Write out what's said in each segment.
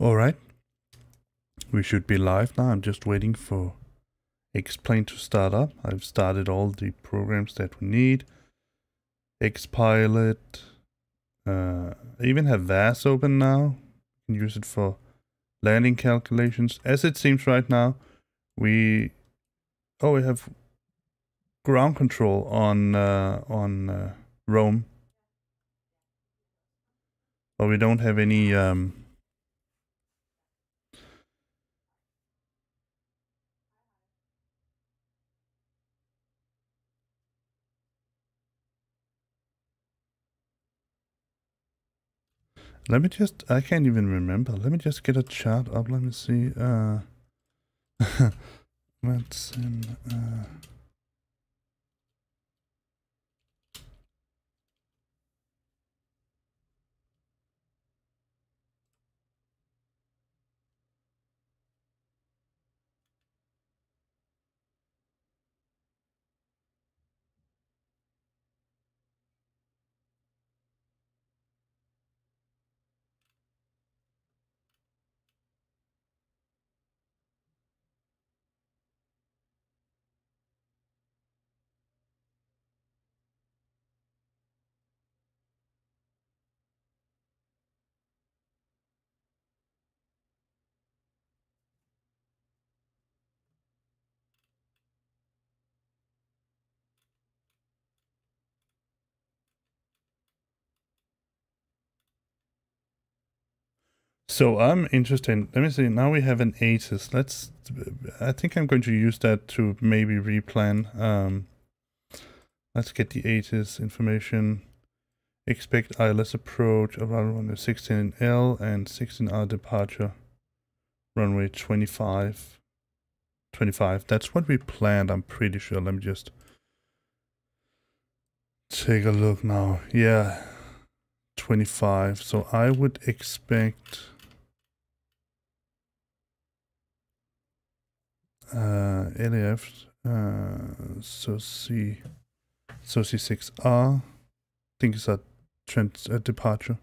All right, we should be live now. I'm just waiting for Explain to start up. I've started all the programs that we need. Xpilot. I even have VAS open now. You can use it for landing calculations. As it seems right now, we have ground control on Rome, but we don't have any let me just, I can't even remember. Let me just get a chart up. Let me see. Let's in, so I'm interested. Let me see. Now we have an ATIS. I think I'm going to use that to maybe replan. Let's get the ATIS information. Expect ILS approach around runway 16L and 16R departure. Runway 25. 25. That's what we planned, I'm pretty sure. Let me just take a look now. Yeah. 25. So I would expect LAF so C6R. I think it's a departure.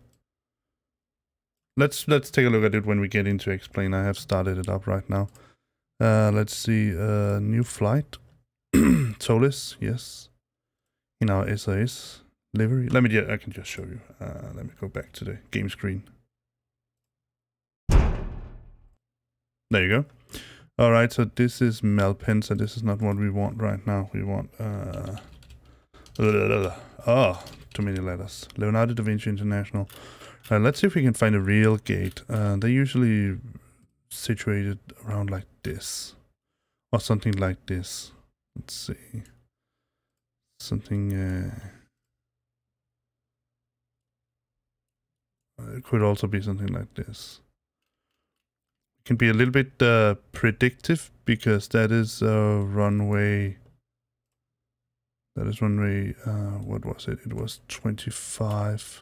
Let's take a look at it when we get into Explain. I have started it up right now. Let's see, new flight. ToLiss, yes. In our SAS livery. I can just show you. Let me go back to the game screen. There you go. All right, so this is Malpensa. This is not what we want right now. We want, too many letters. Leonardo da Vinci International. Let's see if we can find a real gate. They're usually situated around like this. Or something like this. Let's see. Something, it could also be something like this. Can be a little bit predictive because that is runway. That is runway. What was it? It was 25.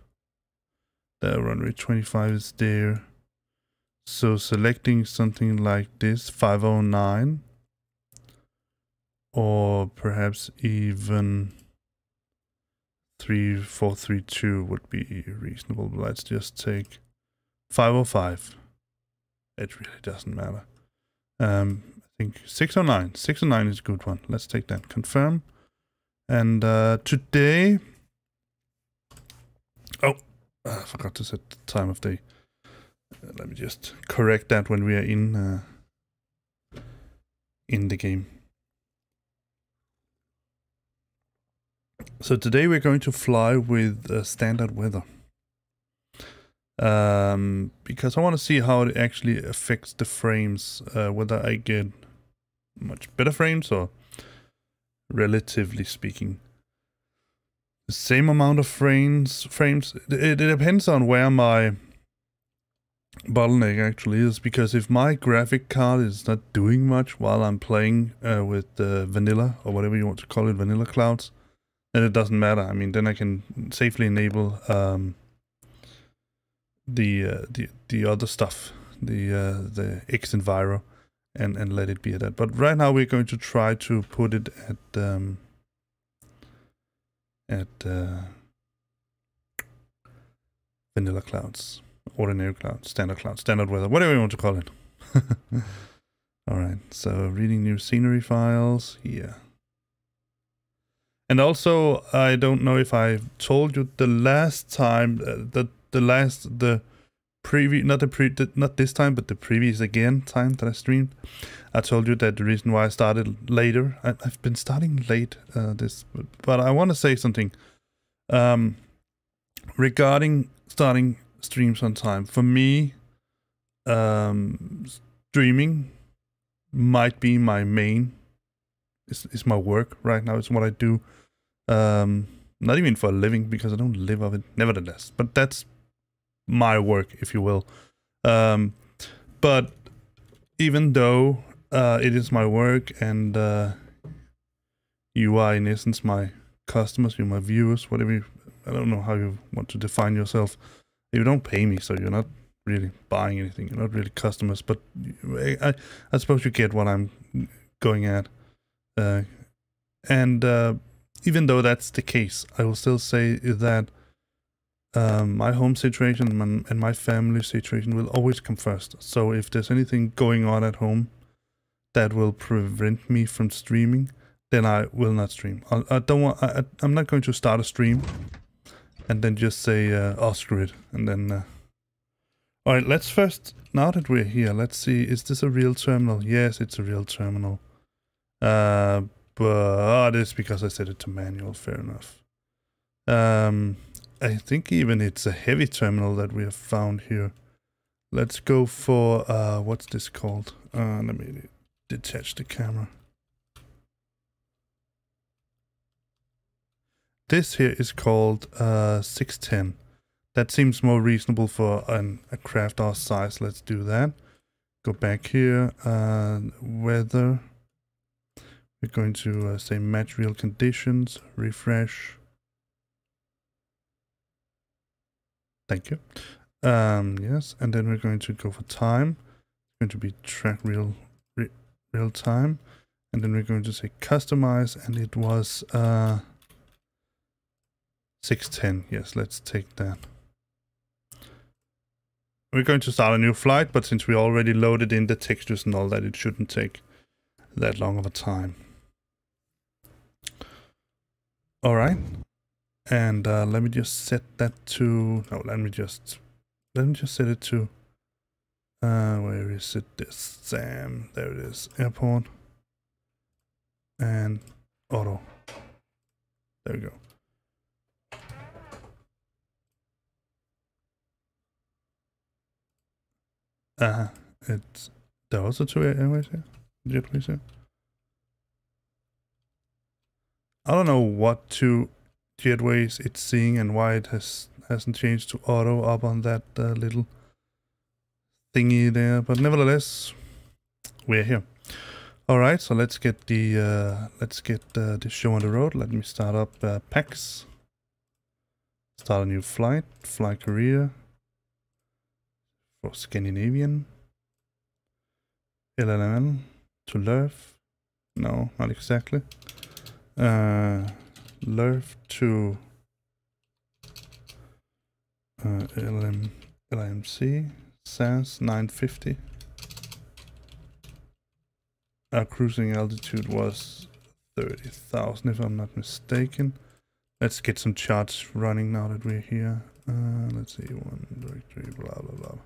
The runway 25 is there. So selecting something like this, 509, or perhaps even 3432 would be reasonable. But let's just take 505. It really doesn't matter. I think 609. 609 is a good one. Let's take that. Confirm. And today... Oh, I forgot to set the time of day. Let me just correct that when we are in the game. So today we're going to fly with standard weather. Because I want to see how it actually affects the frames, whether I get much better frames or relatively speaking the same amount of frames. It depends on where my bottleneck actually is, because if my graphic card is not doing much while I'm playing with vanilla, or whatever you want to call it, vanilla clouds, then it doesn't matter. I mean, then I can safely enable the other stuff, the X Enviro, and let it be at that. But right now we're going to try to put it at vanilla clouds. ordinary cloud, standard weather, whatever you want to call it. All right, so reading new scenery files here. And also, I don't know if I told you the last time, the previous, not this time, but the previous time that I streamed, I told you that the reason why I started later, I've been starting late, but I want to say something regarding starting streams on time. For me, streaming might be my main, is my work right now. It's what I do. Not even for a living, because I don't live of it, nevertheless. But that's my work, if you will. But even though it is my work, and you are in essence my customers, you're my viewers, whatever you, I don't know how you want to define yourself. You don't pay me, so you're not really buying anything. You're not really customers, but I suppose you get what I'm going at. Even though that's the case, I will still say that my home situation and my family situation will always come first. So if there's anything going on at home that will prevent me from streaming, then I will not stream. I'm not going to start a stream and then just say, oh, screw it. And then, all right, let's first, now that we're here, let's see, is this a real terminal? Yes, it's a real terminal. But it's because I set it to manual, fair enough. I think even it's a heavy terminal that we have found here. Let's go for, what's this called? Let me detach the camera. This here is called 610. That seems more reasonable for a craft our size. Let's do that. Go back here, weather. We're going to say match real conditions, refresh. Thank you. Yes, and then we're going to go for time. It's going to be track real time. And then we're going to say customize, and it was 610. Yes, let's take that. We're going to start a new flight, but since we already loaded in the textures and all that, it shouldn't take that long of a time. All right, and let me just set that to. No, let me just set it to. Where is it? This Sam. There it is. Airport and auto. There we go. It's there are also two airways here. Jetways here. I don't know what two jetways it's seeing and why it hasn't changed to auto up on that little thingy there, but nevertheless, we're here. All right, so let's get the show on the road. Let me start up packs. Start a new flight. Fly Korea for Scandinavian. LLML to LIRF. No, not exactly. LIRF to LIMC. SAS 950. Our cruising altitude was 30,000 if I'm not mistaken. Let's get some charts running now that we're here. Let's see, one directory, blah blah blah.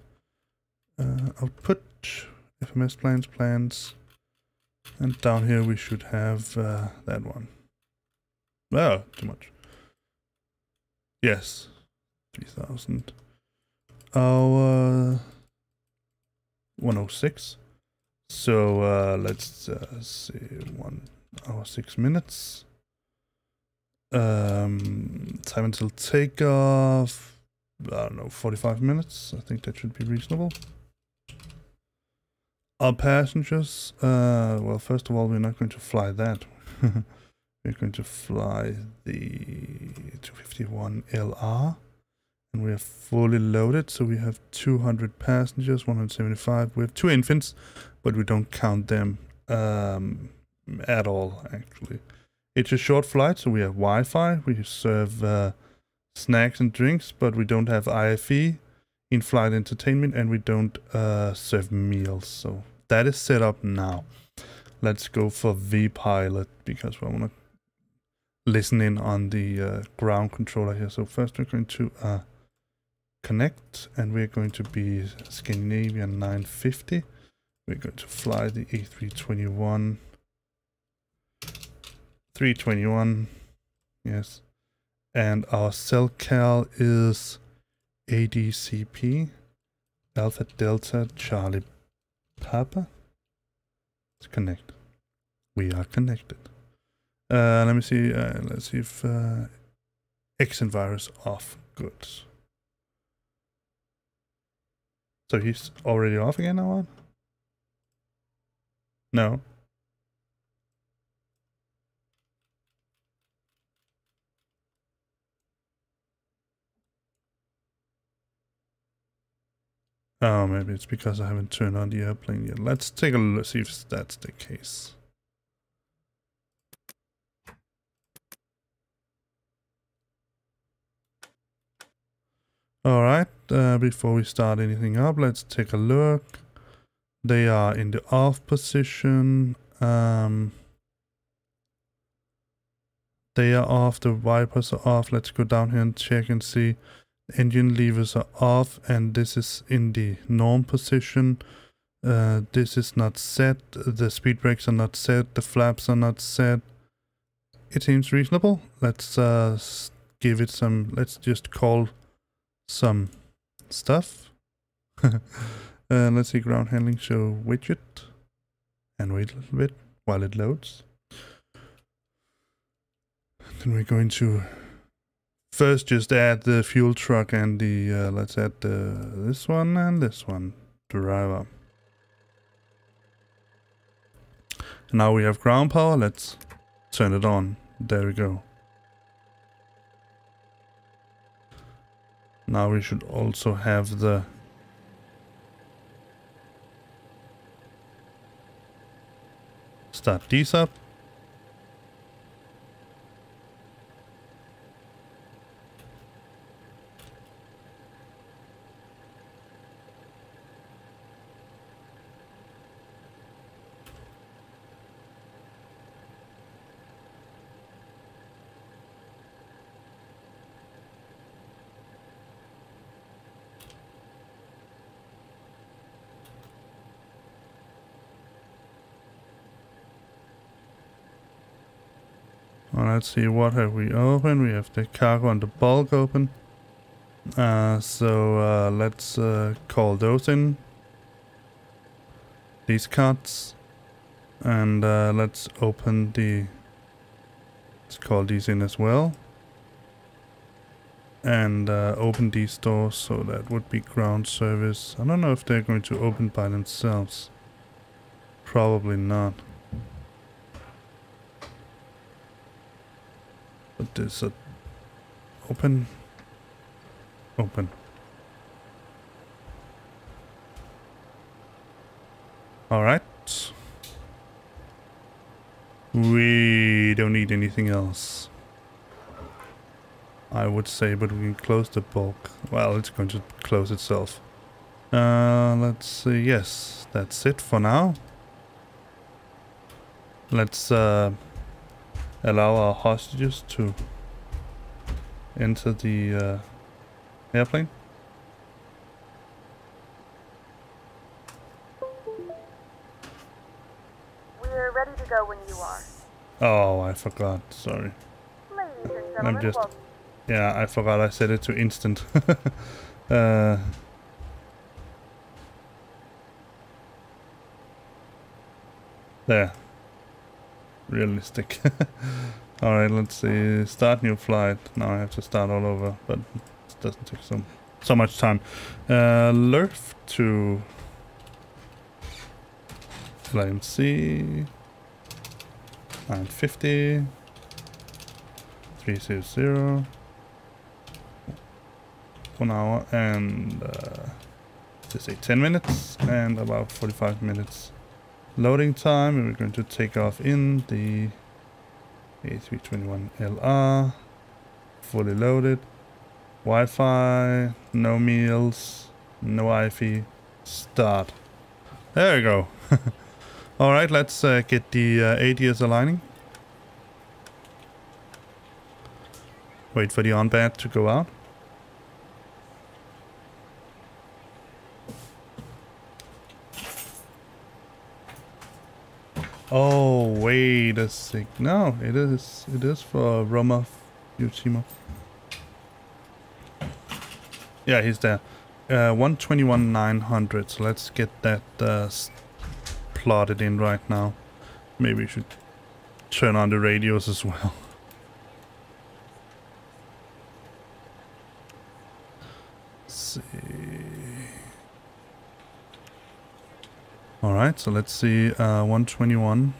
Output, FMS plans, and down here we should have that one. Oh, too much. Yes, 3,000. Our 106. So let's see, 1 hour 6 minutes. Time until takeoff, I don't know, 45 minutes. I think that should be reasonable. Our passengers, well, first of all, we're not going to fly that. We're going to fly the 251LR, and we are fully loaded. So we have 200 passengers, 175. We have 2 infants, but we don't count them at all, actually. It's a short flight, so we have Wi-Fi. We serve snacks and drinks, but we don't have IFE. in-flight entertainment, and we don't serve meals. So that is set up now. Let's go for vPilot because we want to listen in on the ground controller here. So first we're going to connect, and we're going to be Scandinavian 950. We're going to fly the A321. 321, yes. And our CellCal is ADCP, Alpha Delta Charlie Papa. Let's connect. We are connected. Let me see. Let's see if exit virus off. Good. So he's already off again now on? No. Oh, maybe it's because I haven't turned on the airplane yet. Let's take a look, see if that's the case. Alright, before we start anything up, let's take a look. They are in the off position. They are off, the wipers are off. Let's go down here and check and see. Engine levers are off, and this is in the norm position. This is not set. The speed brakes are not set. The flaps are not set. It seems reasonable. Let's give it some. Let's just call some stuff. Let's see, ground handling, show widget, and wait a little bit while it loads. Then we're going to first just add the fuel truck and the, let's add this one and this one, driver. Now we have ground power, let's turn it on. There we go. Now we should also have the start these up. Well, let's see, what have we open? We have the cargo and the bulk open. Let's call those in. These cards. And let's open the... Let's call these in as well. And open these doors, so that would be ground service. I don't know if they're going to open by themselves. Probably not. But there's a open. All right. We don't need anything else, I would say, but we can close the bulk. Well, it's going to close itself. Let's see. Yes, that's it for now. Let's allow our hostages to enter the airplane. We're ready to go when you are. Oh, I forgot. Sorry. Ladies and gentlemen, welcome. Yeah, I forgot I set it to instant. There. Realistic. Alright, let's see. Start new flight. Now I have to start all over, but it doesn't take so much time. LIRF to LIMC 950 300 1 hour and let's say 10 minutes and about 45 minutes loading time, and we're going to take off in the A321LR, fully loaded, Wi-Fi, no meals, No IFE. Start. There we go. Alright, let's get the ADS aligning. Wait for the on-bat to go out. Oh, wait a sec. No, it is for Roma Utimo. Yeah, he's there. 121,900. So let's get that plotted in right now. Maybe we should turn on the radios as well. Let's see. All right, so let's see. 121.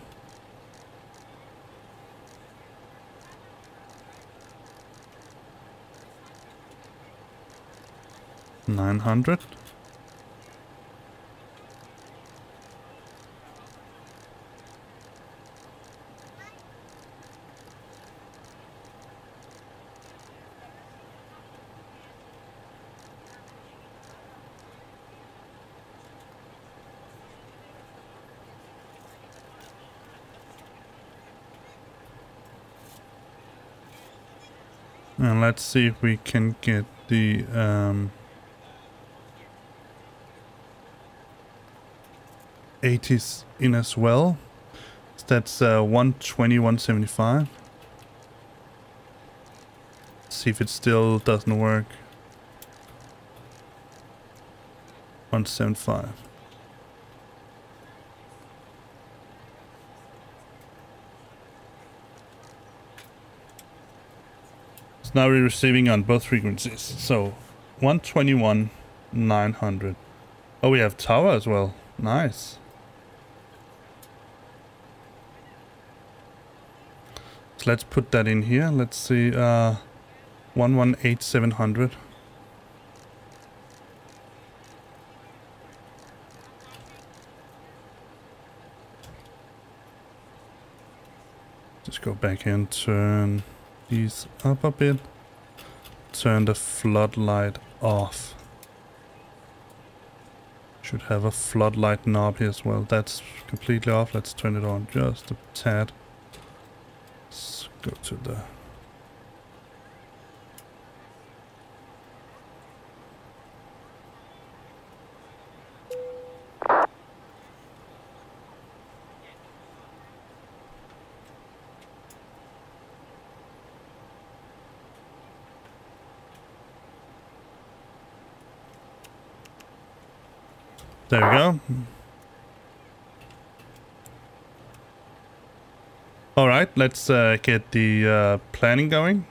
$900. And let's see if we can get the 80s in as well. So that's 120, 175. See if it still doesn't work. 175. So now we're receiving on both frequencies. So 121, 900. Oh, we have tower as well. Nice. So let's put that in here. Let's see. 118,700. Just go back and turn these up a bit. Turn the floodlight off. Should have a floodlight knob here as well. That's completely off. Let's turn it on just a tad. Let's go to the... There we go. Alright, let's get the planning going.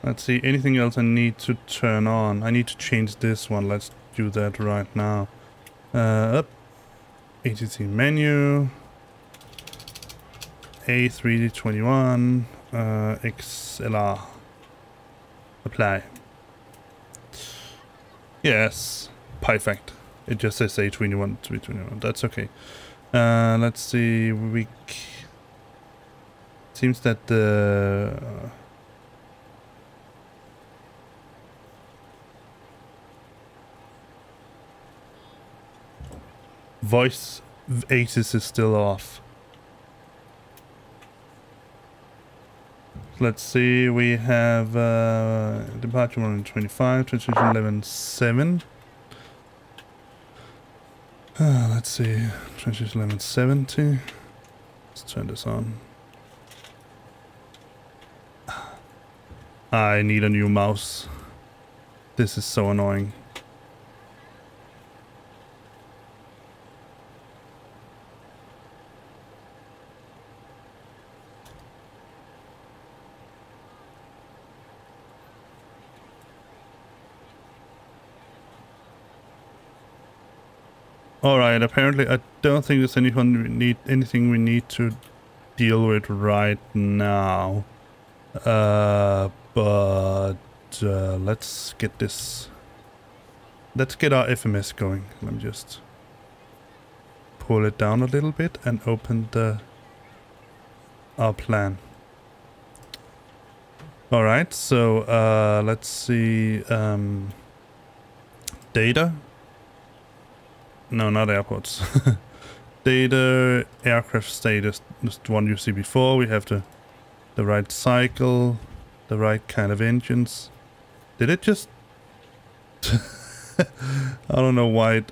Let's see, anything else I need to turn on? I need to change this one. Let's do that right now. Up. ATC menu. A321 XLR. Apply. Yes, perfect. It just says A21, 321. That's okay. Let's see. Seems that the voice ACES is still off. Let's see, we have departure 125, transition 11.7. Let's see, transition 11.70. Let's turn this on. I need a new mouse. This is so annoying. Alright, apparently I don't think there's anything we need to deal with right now. But let's get this. Let's get our FMS going. Let me just pull it down a little bit and open our plan. All right, so let's see. Data. No, not airports. Data, aircraft status. Just one you see before. We have the right cycle, the right kind of engines. Did it just? I don't know why it.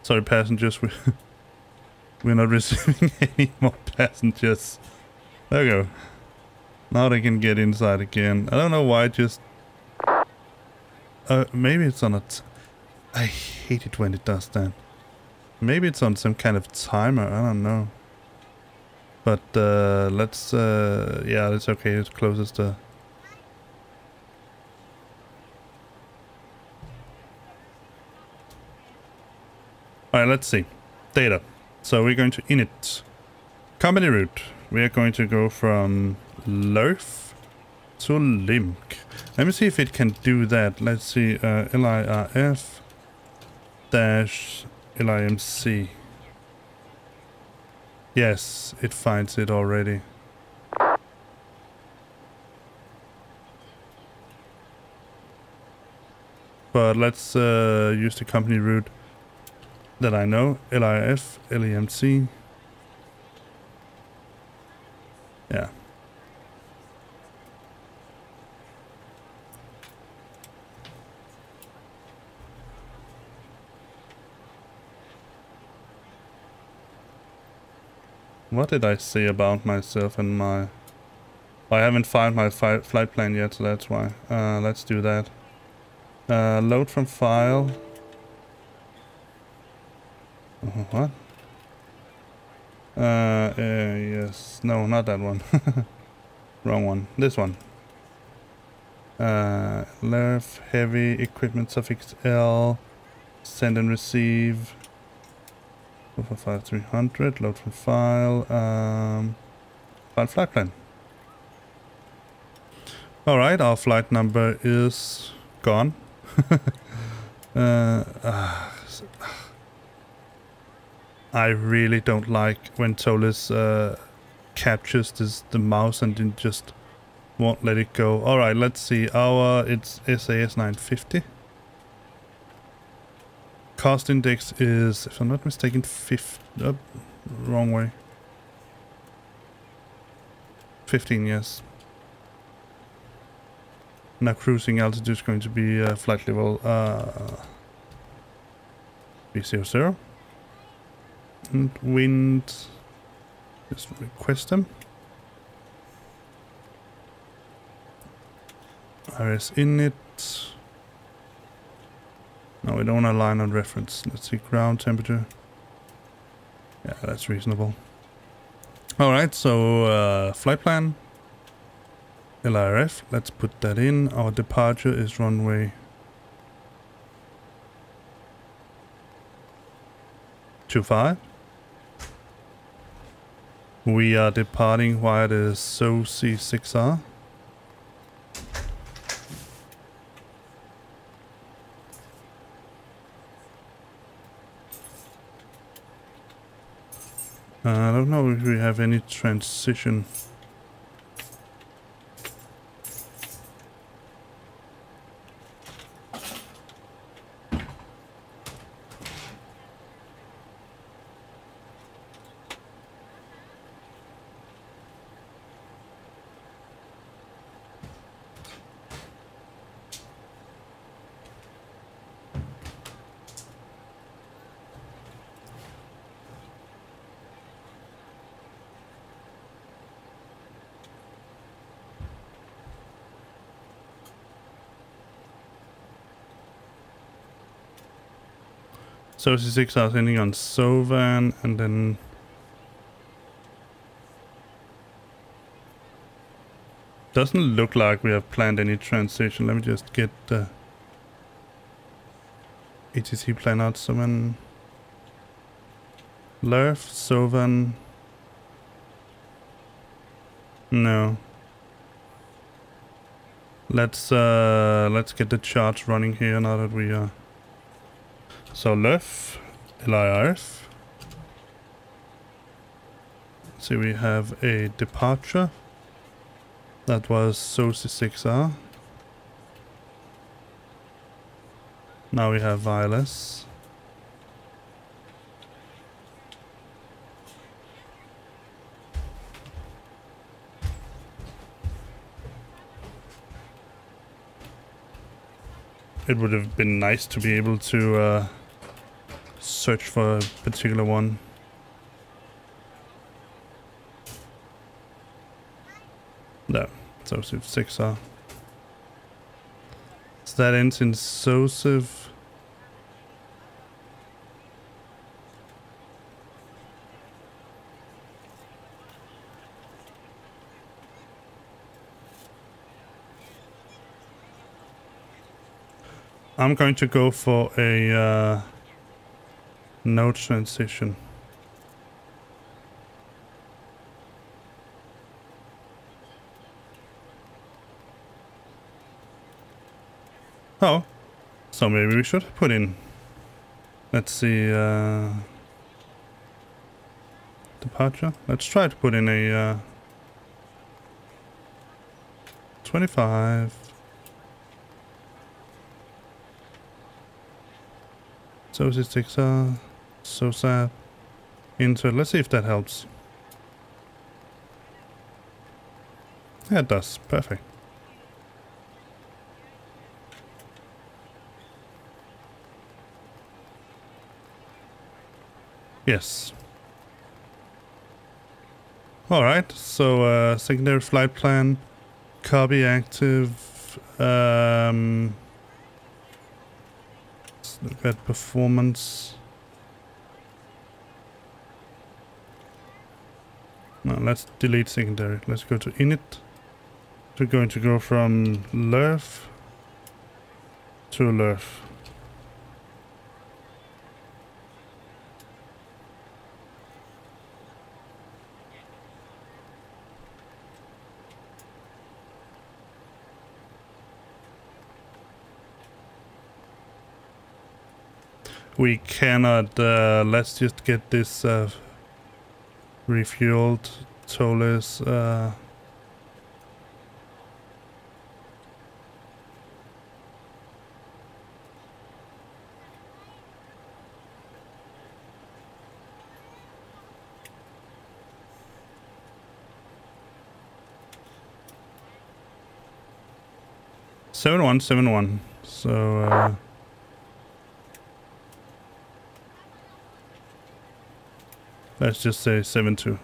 Sorry, passengers. We're not receiving any more passengers. There we go. Now they can get inside again. I don't know why it just... maybe it's on a... I hate it when it does that. Maybe it's on some kind of timer. I don't know. But let's... yeah, it's okay. It closes the... Alright, let's see. Data. So we're going to init. Company route. We are going to go from LIRF to LIMC. Let me see if it can do that. Let's see. LIRF dash LIMC. Yes, it finds it already. But let's use the company route that I know. LIRF, LIMC. Yeah. What did I say about myself and my... I haven't filed my flight plan yet, so that's why. Let's do that. Load from file. What? Yes. No, not that one. Wrong one. This one. LIRF, heavy, equipment suffix L, send and receive. 45300, load from file, file flight plan. Alright, our flight number is gone. I really don't like when ToLiss captures the mouse and then just won't let it go. Alright, let's see. It's SAS 950. Cost index is, if I'm not mistaken, wrong way. 15, yes. Now cruising altitude is going to be flight level B00. And wind, just request them. RS init. No, we don't align on reference. Let's see, ground temperature. Yeah, that's reasonable. Alright, so flight plan. LIRF, let's put that in. Our departure is runway 25. We are departing via the SOC6R. I don't know if we have any transition. So C6 are ending on Sovan, and then doesn't look like we have planned any transition. Let me just get the ATC plan out. Sovan, LIRF, Sovan. No. Let's get the charts running here now that we are. So LIRF, LIRF, So we have a departure. That was ToLiss A321XLR. Now we have wireless. It would have been nice to be able to search for a particular one. No, ToLiss A321XLR. So that ends in ToLiss. I'm going to go for a node transition. Oh, so maybe we should put in, let's see, departure. Let's try to put in a 25. ToLiss A321XLR, so sad. Into it. Let's see if that helps. Yeah, it does. Perfect. Yes. Alright, so secondary flight plan, copy active, let's look at performance. No, let's delete secondary. Let's go to init. We're going to go from LIRF to LIRF. We cannot, let's just get this refueled ToLiss. 7171. So let's just say 72.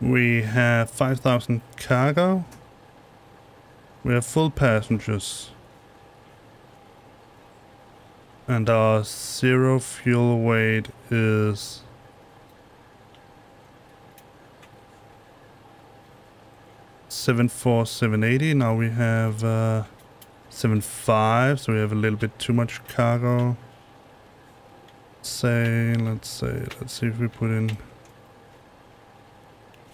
We have 5,000 cargo. We have full passengers. And our zero fuel weight is 74780. Now we have 75, so we have a little bit too much cargo. Let's see if we put in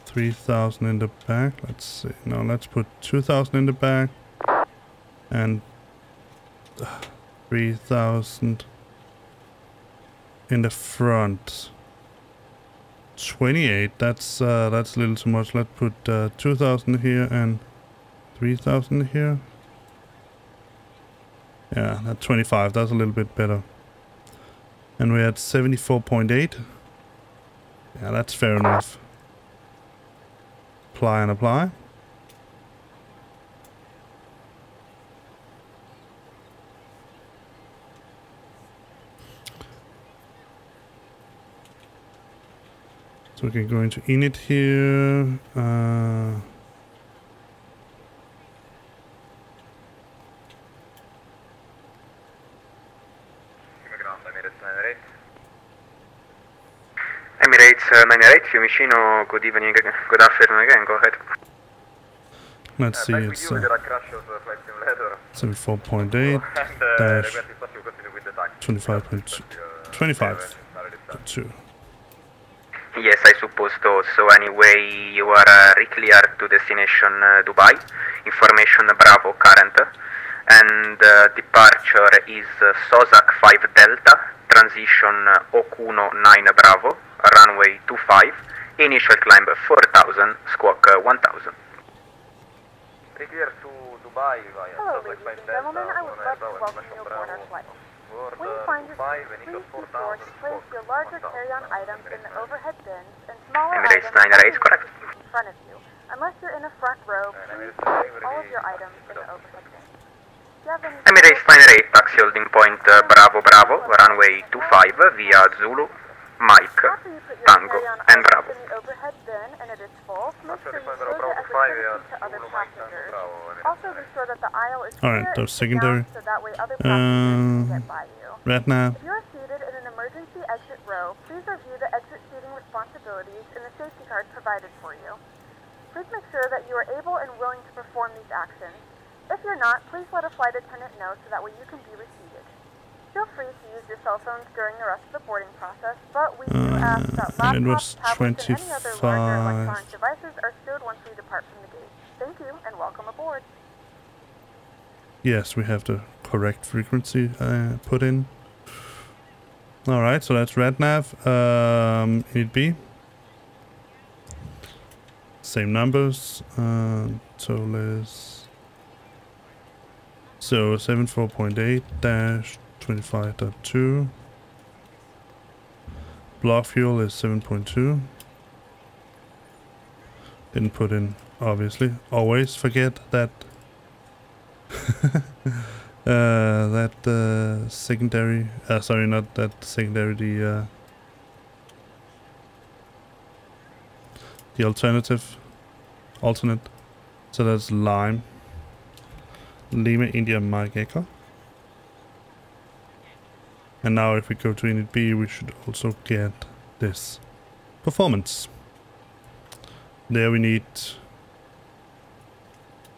3,000 in the back. Let's see. No, let's put 2,000 in the back and 3,000 in the front. 28. That's a little too much. Let's put 2,000 here and 3,000 here. Yeah, that 25. That's a little bit better. And we're at 74.8. Yeah, that's fair enough. Apply and apply. So we can go into init here. Emirates 98, Fiumicino, good evening, good afternoon again, go ahead. Let's see, it's 74.8 dash 25.2. Yes, I suppose so. So anyway, you are re-cleared to destination Dubai. Information Bravo current. And departure is SOSAC 5 Delta. transition Okuno 9 Bravo, runway 25, initial climb 4000, squawk 1000. Hello, ladies and gentlemen. I would love to welcome you aboard our flight. When you find your seat, please be sure to place your larger carry-on items in the overhead bins and smaller Emirates items 9 is correct. in front of you. Unless you're in the front row, please place all of your items in the overhead bin. Do you have any Emirates 98, taxi holding point Bravo Bravo, runway 25 via Zulu, Mike, After you put your Tango, carry-on and items Bravo. in the overhead bin and it is full, make sure you close it as a courtesy to other passengers. Also be sure that the aisle is Alright, clear those and secondary. down so that way other passengers can get by you. Right now. If you are seated in an emergency exit row, please review the exit seating responsibilities and the safety card provided for you. Please make sure that you are able and willing to perform these actions. If you're not, please let a flight attendant know so that way you can be reseated. Feel free to use your cell phones during the rest of the boarding process, but we do ask that and it was laptops, tablets, and any other larger 25. electronic devices are stowed once we depart from the gate. Thank you, and welcome aboard. Yes, we have the correct frequency put in. Alright, so that's RadNav. It be. Same numbers. ToLiss. So 74.8-25.2. Block fuel is 7.2. Didn't put in, obviously. Always forget that. Secondary. Sorry, not that secondary. The alternate. So that's Lime. Lima India Mike Echo. And now if we go to Unit B, we should also get this performance. There we need. So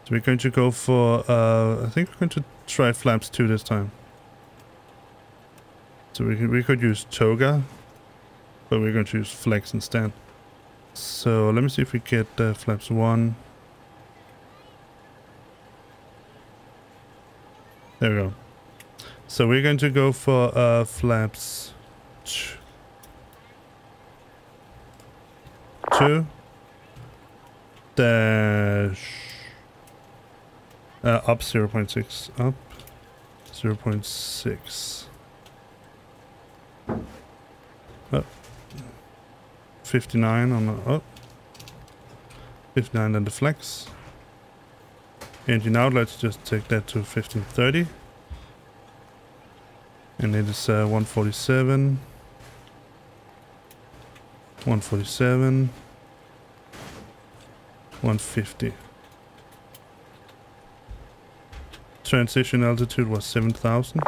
we're going to go for, I think we're going to try flaps 2 this time. So we could use Toga, but we're going to use Flex instead. So let me see if we get flaps 1. There we go. So we're going to go for flaps 2 dash up 0.6, up 0.6. Oh, 59 on the up, 59 on the flex. Engine out, let's just take that to 1530. And it is 147, 147, 150. Transition altitude was 7,000.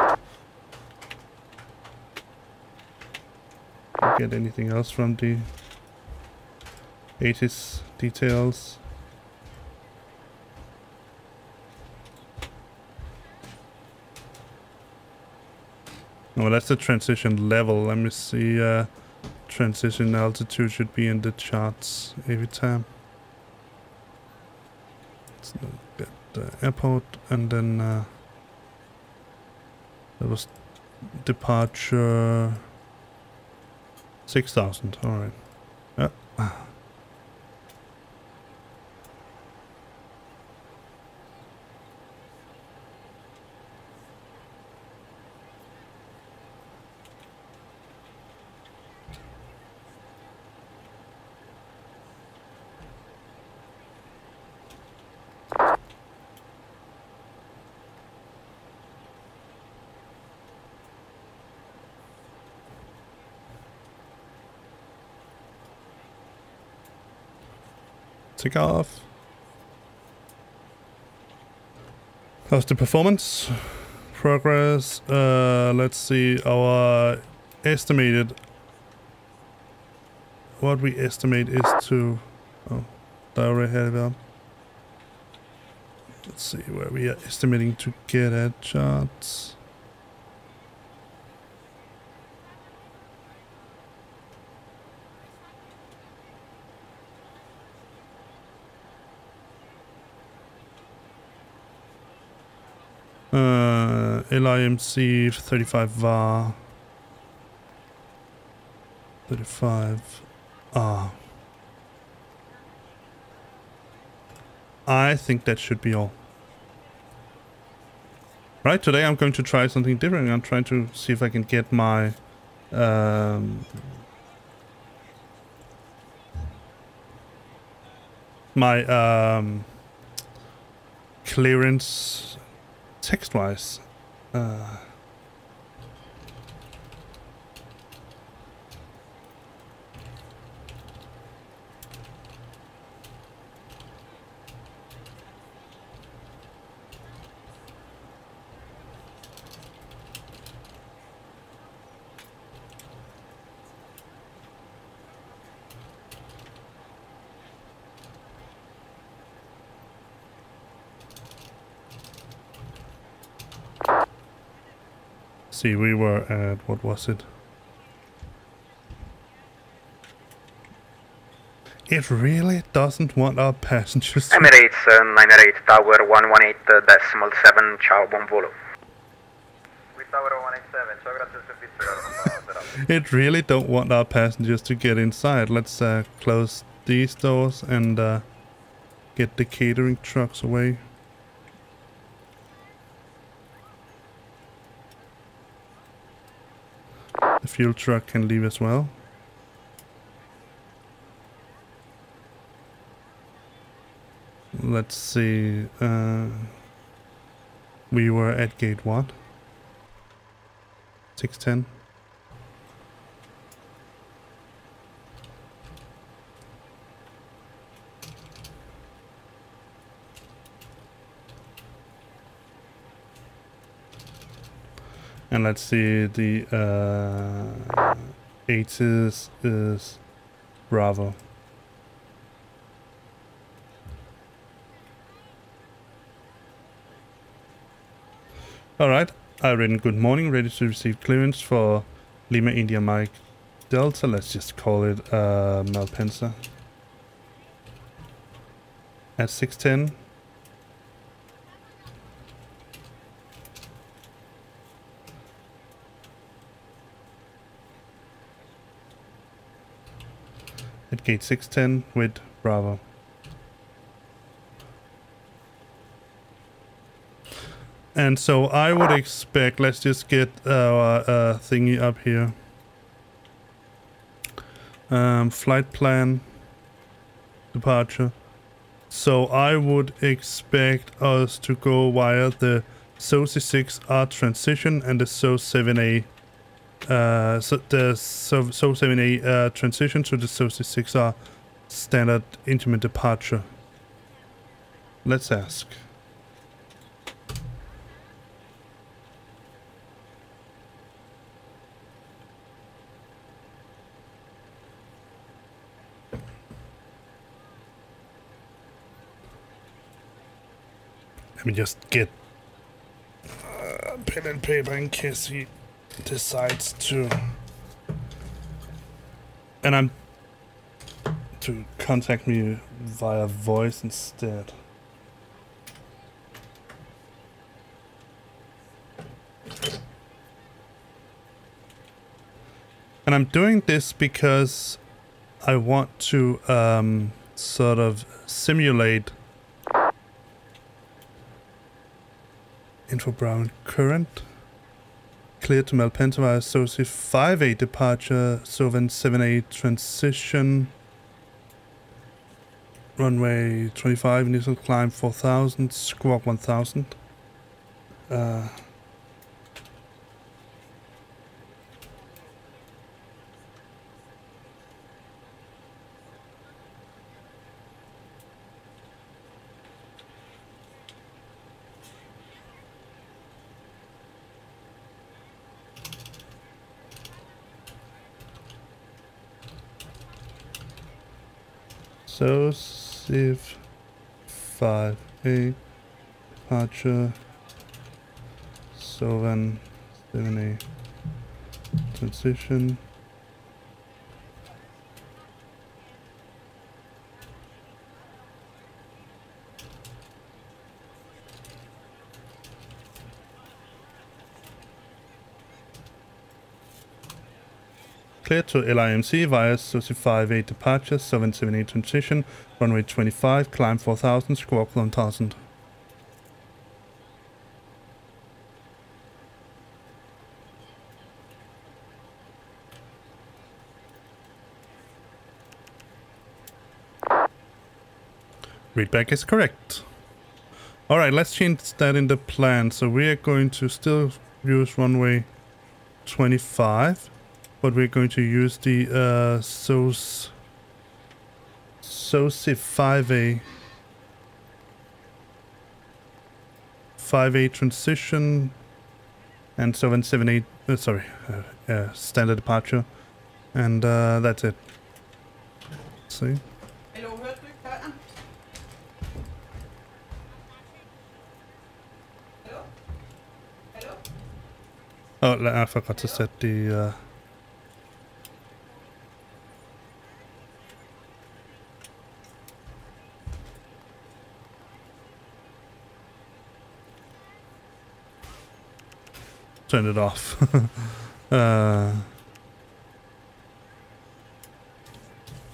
Get anything else from the 80s details? Oh, that's the transition level. Let me see. Transition altitude should be in the charts every time. Let's get the airport, and then there was departure 6,000. All right. Yeah. Takeoff. How's the performance? Progress. Let's see our estimated. What we estimate is to. Oh, I already had it up. Let's see where we are estimating to get at charts. LIMC 35 VAR. 35. I think that should be all. Right, today I'm going to try something different. I'm trying to see if I can get my clearance text-wise. See, we were at, what was it? It really doesn't want our passengers to... Emirates 98 Tower 118.7, ciao, buon volo. With Tower 187, ciao, grazie servizio. It really don't want our passengers to get inside. Let's close these doors and get the catering trucks away. The fuel truck can leave as well. Let's see. We were at gate what? 610. And let's see, the 80s is Bravo. Alright, I've written good morning, ready to receive clearance for Lima India Mike Delta. Let's just call it Malpensa. At 610. At gate 610 with Bravo. And so I would expect, let's just get our thingy up here. Flight plan, departure. So I would expect us to go via the SOSI 6R transition and the SO 7A. So the SO 7A transition to the SOSI 6R standard intimate departure. Let's ask. Let me just get pen and paper in case he decides to, and I'm to contact me via voice instead. And I'm doing this because I want to sort of simulate info brown current. Clear to Malpensa via SOSI 5A departure, Sovan 7A transition. Runway 25, initial climb 4000, squawk 1000. So, Civ 5A departure, Sovan 7A transition. clear to LIMC via SOSI 58 departure, 778 transition, runway 25, climb 4000, squawk 1000. Readback is correct. Alright, let's change that in the plan. So we are going to still use runway 25, but we're going to use the SOSI 58 transition and 778, standard departure. And that's it. Let's see. Oh, I forgot to set the turn it off.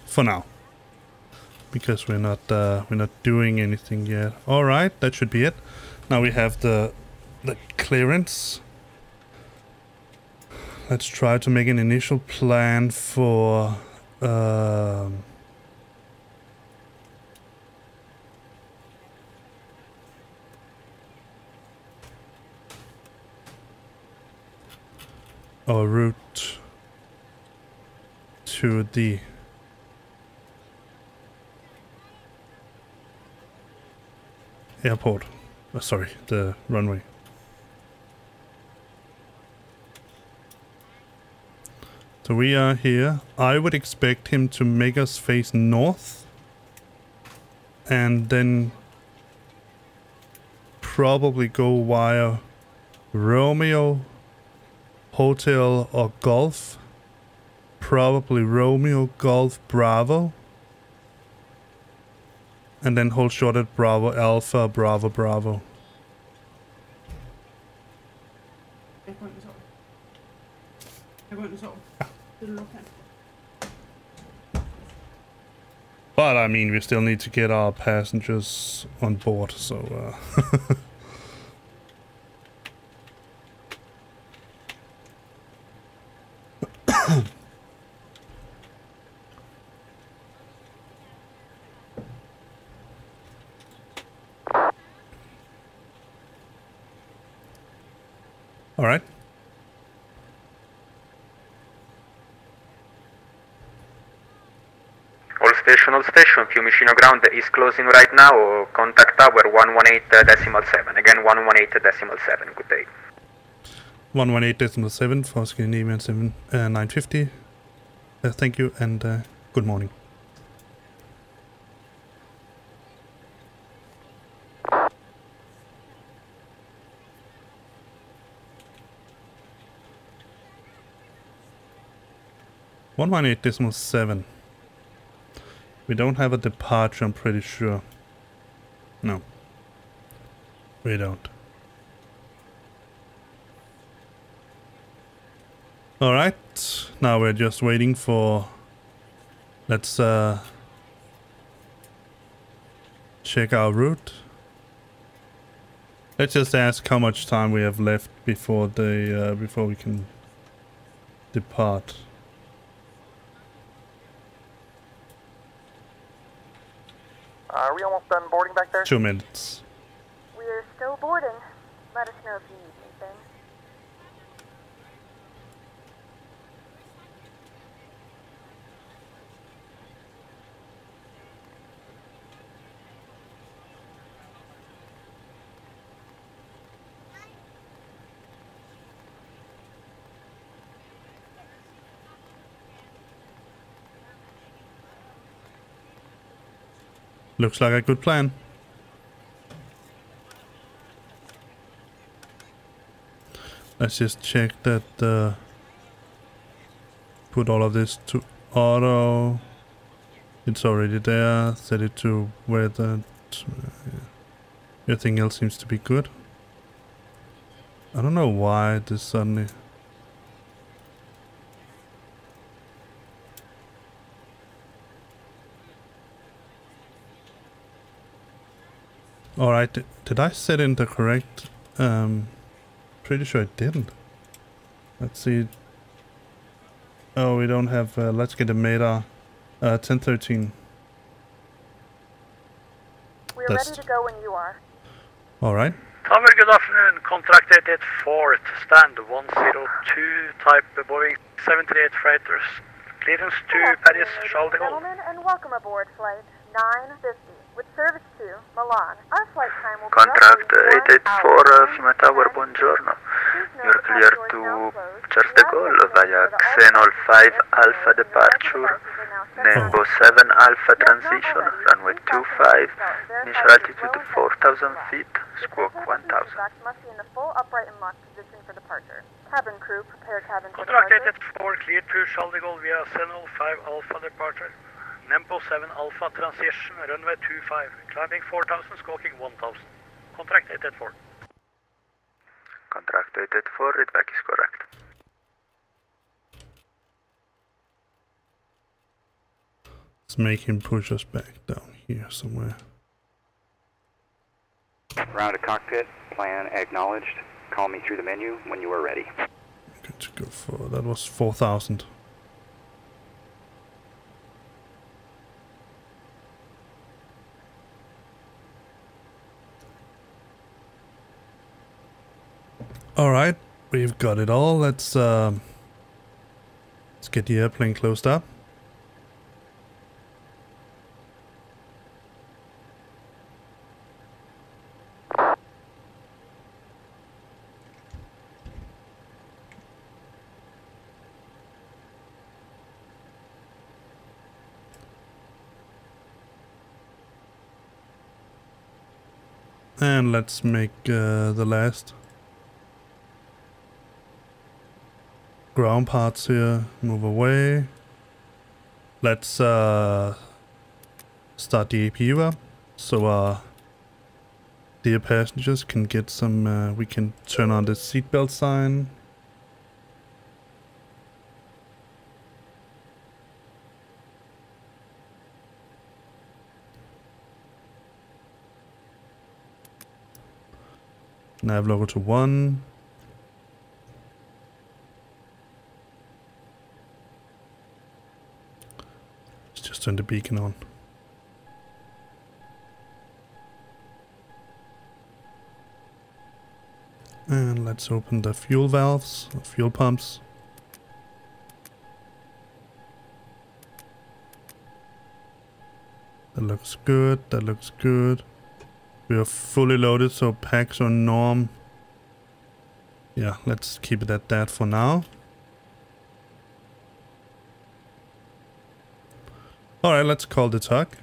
For now, because we're not doing anything yet. All right, that should be it. Now we have the clearance. Let's try to make an initial plan for our route to the airport. Sorry, the runway. So we are here. I would expect him to make us face north and then probably go via Romeo, Hotel or Golf. Probably Romeo, Golf, Bravo. And then hold short at Bravo, Alpha, Bravo, Bravo. But I mean, we still need to get our passengers on board, so all right. All station, Fiumicino ground is closing right now. Contact tower 118.7. Again, 118.7. Good day. 118.7 for Scandinavian 950. Thank you and good morning. One 118.7. We don't have a departure, I'm pretty sure. No. We don't. Alright. Now we're just waiting for... Let's check our route. Let's just ask how much time we have left before they before we can depart. Are we almost done boarding back there? 2 minutes. We're still boarding. Let us know if you need anything. Looks like a good plan. Let's just check that put all of this to auto. It's already there. Set it to where that everything else seems to be good. I don't know why this suddenly Alright, did I set in the correct? Pretty sure I didn't. Let's see. Oh, we don't have, let's get a meta. 1013. We're ready to go when you are. Alright. Tower, good afternoon. Contract 884, stand 102, type Boeing 738 freighters. Clearance to Paris, Charles de Gaulle. Gentlemen, and welcome aboard flight 950 with service to Milan. Our flight time will be Contract roughly 884, Fiume Tower, buongiorno. You're clear to Charles de Gaulle via Xenol 5 Alpha departure, Nebo 7 Alpha transition, runway 25, initial altitude 4,000 feet, squawk 1,000. Must be in the full upright and locked position for departure. Cabin crew, prepare cabin for Contract departure. 884, cleared to Charles de Gaulle via Xenol 5 Alpha departure. Nempo 7 Alpha transition, runway 25, climbing 4,000, squawking 1,000. Contract 884. Contract 884, readback is correct. Let's make him push us back down here somewhere. Round to cockpit, plan acknowledged. Call me through the menu when you are ready. Good to go for, that was 4,000. Alright, we've got it all. Let's get the airplane closed up. And let's make the last ground parts here move away. Let's start the APU up so dear passengers can get some, we can turn on the seatbelt sign. Nav logo to 1. Let's just turn the beacon on. And let's open the fuel valves, fuel pumps. That looks good, that looks good. We are fully loaded, so packs are norm. Yeah, let's keep it at that for now. Alright, let's call the tug.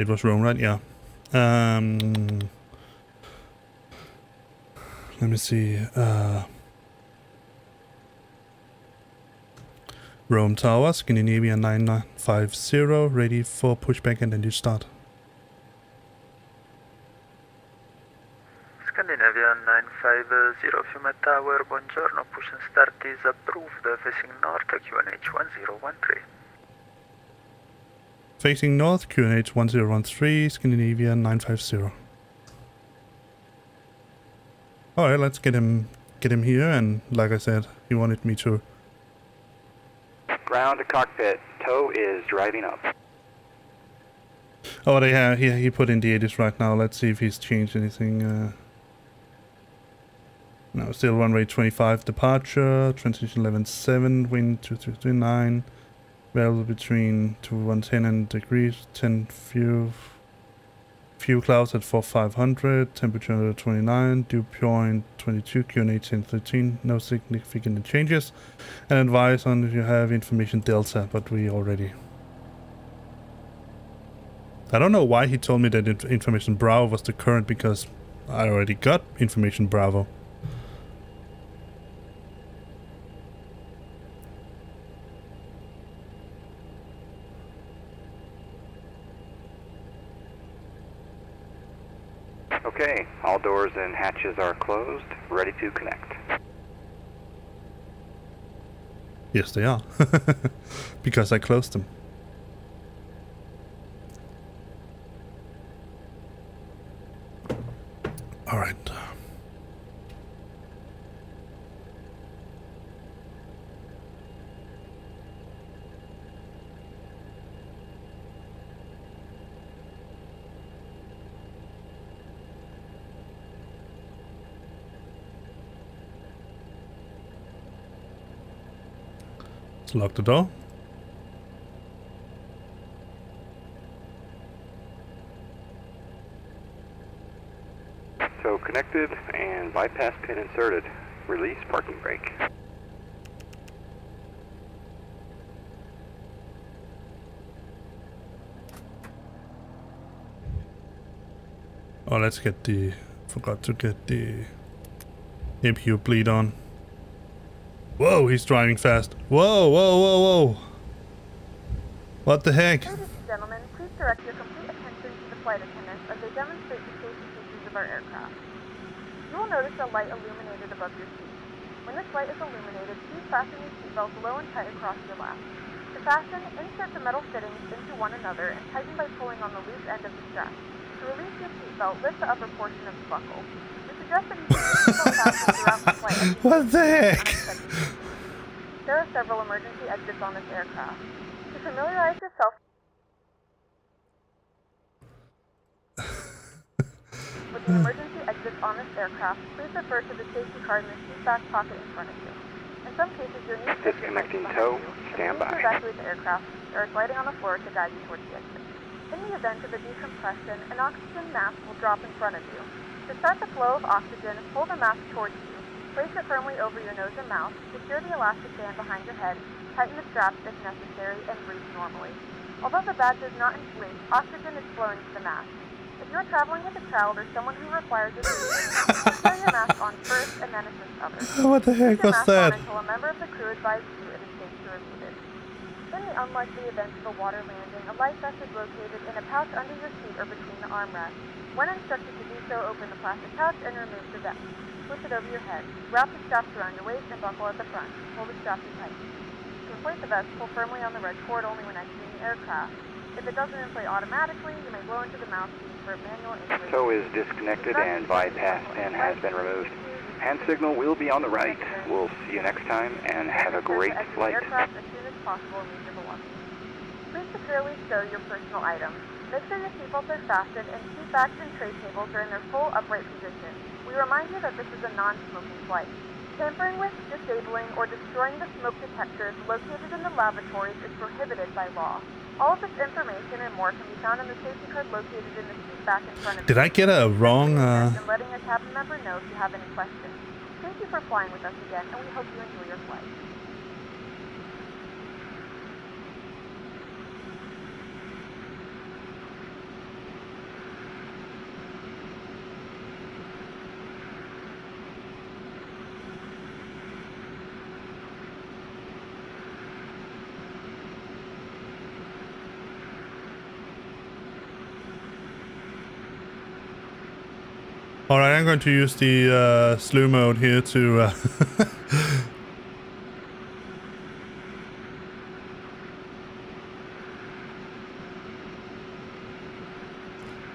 It was wrong, right? Yeah. Let me see. Rome Tower, Scandinavia 9950, ready for pushback, and then you start. Scandinavia 950, Fiume Tower, buongiorno, push and start is approved, facing north, QNH 1013. Facing north, QNH 1013, Scandinavia 950. Alright, let's get him here, and like I said, he wanted me to. Ground to cockpit, tow is driving up. Oh, they have, he put in the 80s right now. Let's see if he's changed anything. No, still runway 25 departure, transition 11.7, wind 2329. Variable between 110 and degrees, 10 few clouds at 4500, temperature 29, dew point 22, QNH 1013, no significant changes, and advise on if you have information delta, but we already. I don't know why he told me that information Bravo was the current, because I already got information Bravo. Okay, all doors and hatches are closed, ready to connect. Yes, they are. Because I closed them. All right. Let's lock the door. So connected and bypass pin inserted. Release parking brake. Oh, let's get the... Forgot to get the APU bleed on. Whoa, he's driving fast. Whoa, whoa, whoa, whoa. What the heck? Ladies and gentlemen, please direct your complete attention to the flight attendants as they demonstrate the safety features of our aircraft. You will notice a light illuminated above your seat. When this light is illuminated, please fasten your seatbelt low and tight across your lap. To fasten, insert the metal fittings into one another and tighten by pulling on the loose end of the strap. To release your seatbelt, lift the upper portion of the buckle. We suggest that you keep your seatbelt fastened throughout the flight. What the heck? There are several emergency exits on this aircraft. To familiarize yourself with the emergency exits on this aircraft, please refer to the safety card in the seat back pocket in front of you. In some cases, you'll need to Disconnecting tow, stand by. To evacuate the aircraft, there is lighting on the floor to guide you towards the exit. In the event of a decompression, an oxygen mask will drop in front of you. To start the flow of oxygen, pull the mask towards you. Place it firmly over your nose and mouth, secure the elastic band behind your head, tighten the straps if necessary, and breathe normally. Although the bag does not inflate, oxygen is flowing to the mask. If you are traveling with a child or someone who requires a breathing, secure your mask on first and then assist others. What the heck was that? Until a member of the crew advises you it is safe to remove it. In the unlikely event of a water landing, a life vest is located in a pouch under your seat or between the armrests. When instructed to do so, open the plastic pouch and remove the vest. Push it over your head. Wrap the straps around your waist and buckle at the front. Pull the straps tight. To inflate the vest, pull firmly on the red cord only when exiting the aircraft. If it doesn't inflate automatically, you may blow into the mouthpiece for manual inflation. Tow is disconnected and bypass pin has been removed. Hand signal will be on the right. We'll see you next time and have a great flight. Aircraft as soon as possible and leave your belongings. Please securely stow your personal items. Make sure your seatbelts are fastened and seat backs and tray tables are in their full upright position. We remind you that this is a non-smoking flight. Tampering with, disabling, or destroying the smoke detectors located in the lavatories is prohibited by law. All of this information and more can be found in the safety card located in the seat back in front of you. Did I get a wrong... And letting a cabin member know if you have any questions. Thank you for flying with us again, and we hope you enjoy your flight. Alright, I'm going to use the slew mode here to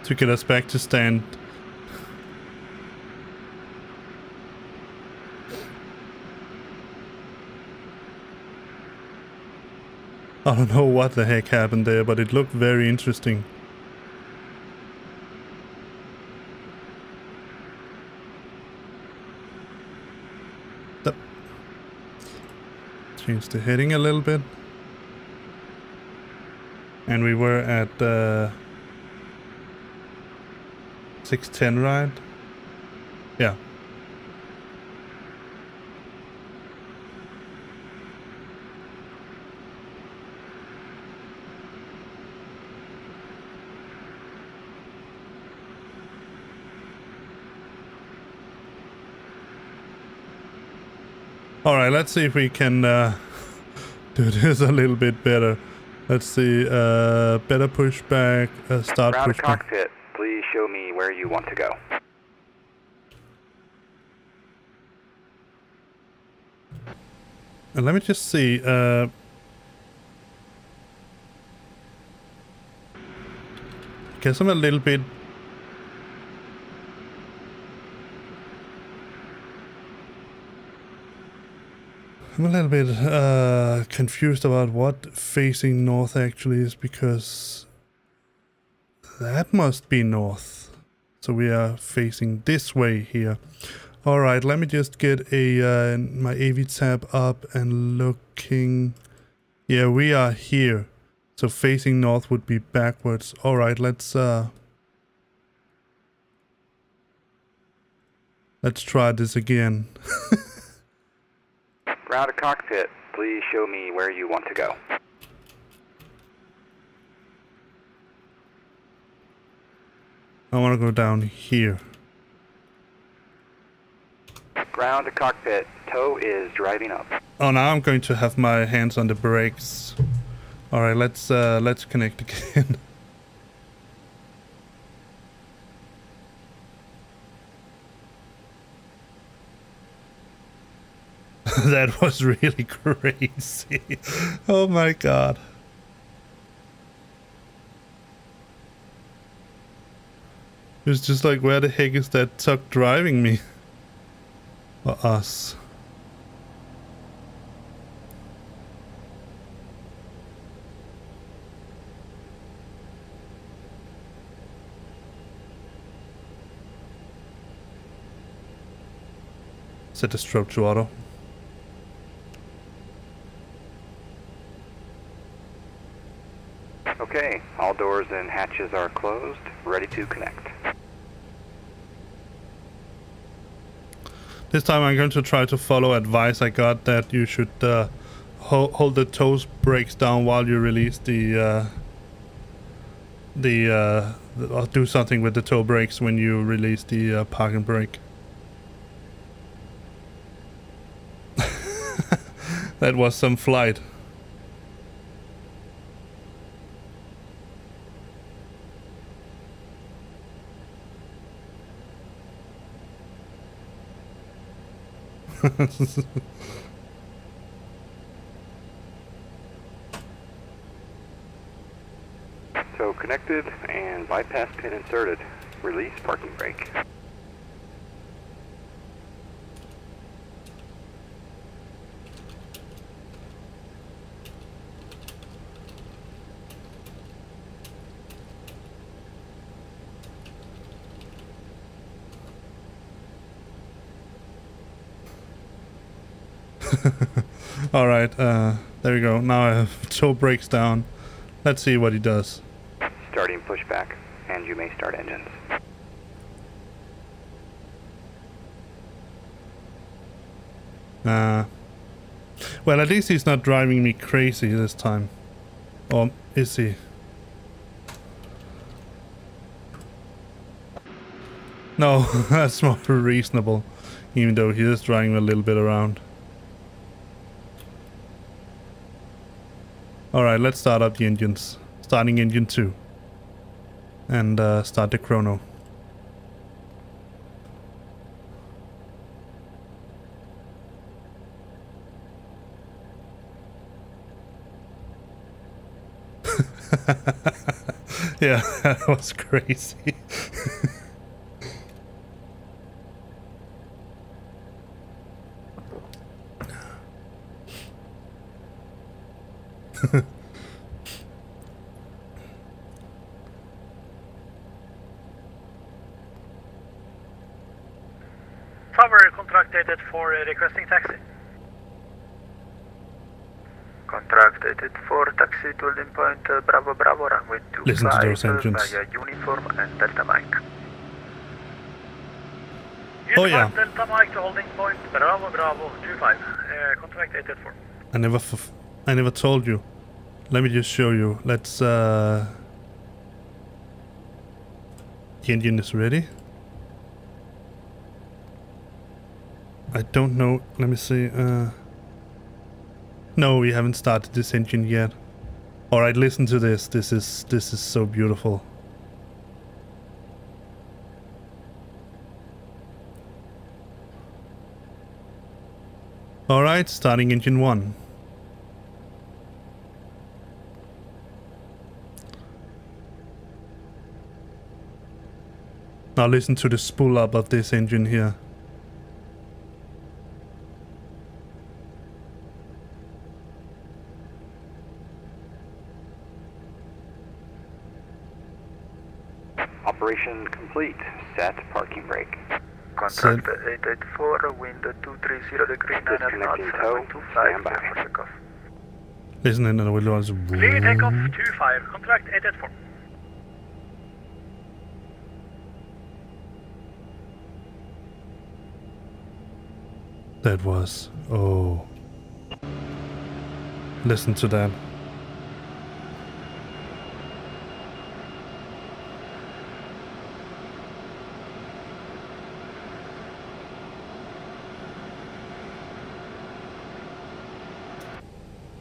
to get us back to stand. I don't know what the heck happened there, but it looked very interesting. Change the heading a little bit. And we were at 610, right? Yeah. Alright, let's see if we can do this a little bit better. Let's see, better pushback, start Ground to pushback. cockpit, please show me where you want to go. And let me just see. Guess I'm a little bit. I'm a little bit confused about what facing north actually is, because that must be north. So we are facing this way here. All right, let me just get a my AV tab up and looking. Yeah, we are here. So facing north would be backwards. All right, let's try this again. Ground to cockpit, please show me where you want to go. I want to go down here. Ground to cockpit, tow is driving up. Oh, now I'm going to have my hands on the brakes. All right, let's connect again. That was really crazy. Oh my god. It was just like, where the heck is that truck driving me? Or us? Set the strobe to auto. Okay, all doors and hatches are closed, ready to connect. This time I'm going to try to follow advice I got that you should hold the toe brakes down while you release or do something with the toe brakes when you release the parking brake. That was some flight. So connected and bypass pin inserted. Release parking brake. All right, there we go. Now I have toe brakes down. Let's see what he does. Starting pushback, and you may start engines. Well, at least he's not driving me crazy this time. Or is he? No, that's more reasonable. Even though he is driving me a little bit around. Alright, let's start up the engines. Starting engine 2. And start the chrono. Yeah, that was crazy. Tower contracted for requesting taxi. Contract dated for taxi to holding point Bravo Bravo runway 25 Listen to those engines. via uniform and Delta Mike. Oh, yeah. Delta Mike to holding point Bravo Bravo 25. Contract dated for. I never told you. Let me just show you. Let's the engine is ready. I don't know. Let me see. No, we haven't started this engine yet. All right, listen to this. This is so beautiful. All right. Alright, starting engine 1. Now listen to the spool up of this engine here. Operation complete. Set parking brake. Contract 884, wind 230 degree 9 Disconnecting knots, tow. 25, Stand by. clear for takeoff. Listen in and we'll also... Clear takeoff 25, contract 884. That was... oh. Listen to that.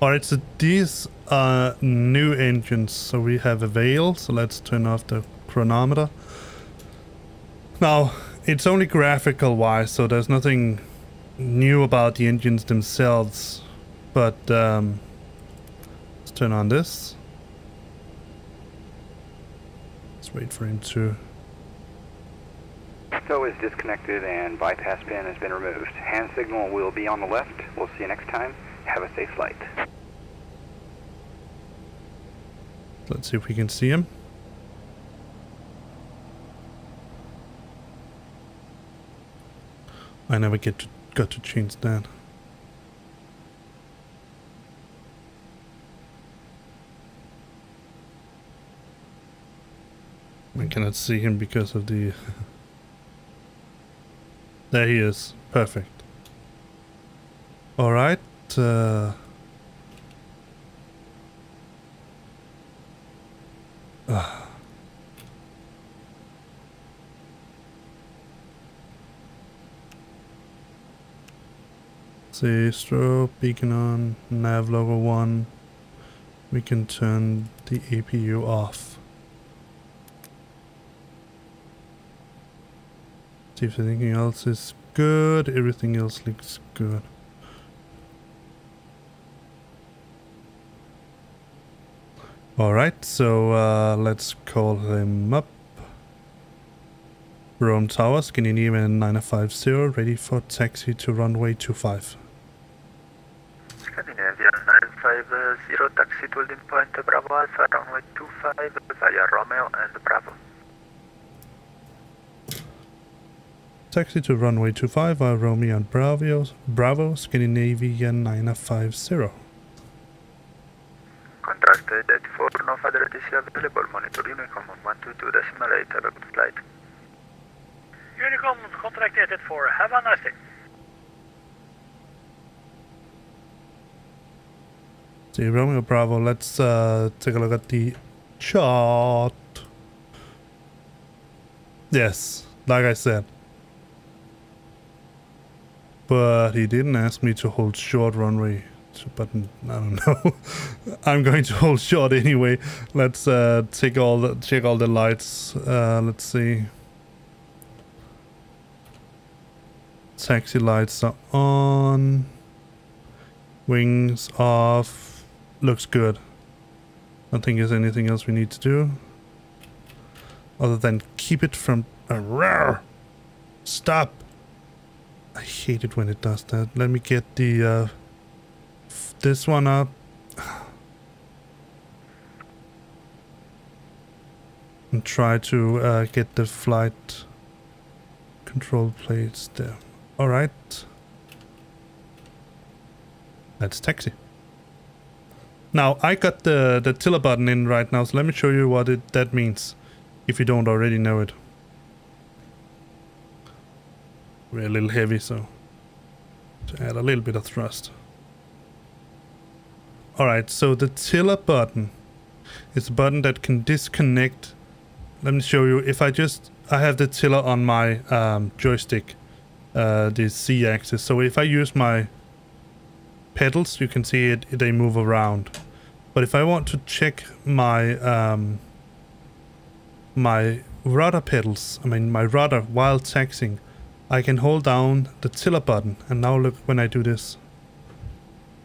Alright, so these are new engines. So we have a veil, so let's turn off the chronometer. Now, it's only graphical wise, so there's nothing new about the engines themselves. But let's turn on this. Let's wait for him to... Tow is disconnected and bypass pin has been removed. Hand signal will be on the left. We'll see you next time. Have a safe flight. Let's see if we can see him. I never got to change that. I cannot see him because of the... There he is. Perfect. Alright. See, strobe, beacon on, nav logo 1. We can turn the APU off. See if anything else is good. Everything else looks good. Alright, so let's call him up. Rome Tower, Scandinavian 950, ready for taxi to runway 25. Scandinavian 950, taxi to holding point Bravo Alpha, runway 25 via Romeo and Bravo. Taxi to runway 25 via Romeo and Bravo, Scandinavian 950. Contract 884, no further ATC available, monitor Unicom on 122.8, have a good flight. Unicom, contract 884, have a nice day. See, Romeo Bravo, let's take a look at the chart. Yes, like I said. But he didn't ask me to hold short runway. But I don't know. I'm going to hold short anyway. Let's check all the lights. Let's see. Taxi lights are on. Wings off. Looks good. I don't think there's anything else we need to do. Other than keep it from... Stop! I hate it when it does that. Let me get the... this one up. And try to get the flight control plates there. Alright. Let's taxi. Now, I got the tiller button in right now, so let me show you what that means, if you don't already know it. We're a little heavy, so to add a little bit of thrust. Alright, so the tiller button is a button that can disconnect. Let me show you. If I have the tiller on my joystick, the Z-axis. So if I use my pedals, you can see they move around. But if I want to check my my rudder pedals, my rudder while taxiing, I can hold down the tiller button. And now look when I do this.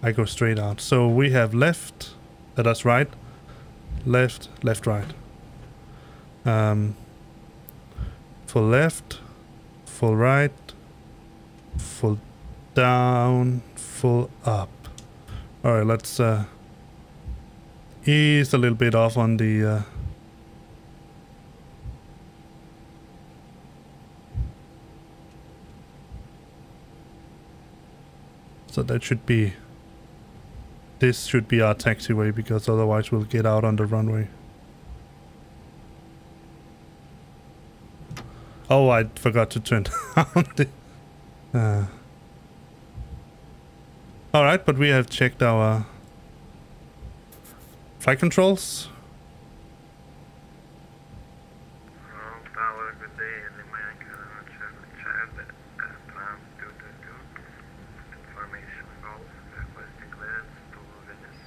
I go straight out. So we have left, that's right, left, left, right. Full left, full right, full down, full up. Alright, let's ease a little bit off on the so that should be, this should be our taxiway, because otherwise we'll get out on the runway. Oh, I forgot to turn down the... Alright, but we have checked our flight controls. Tower, good day, information golf, requesting clearance to Venice.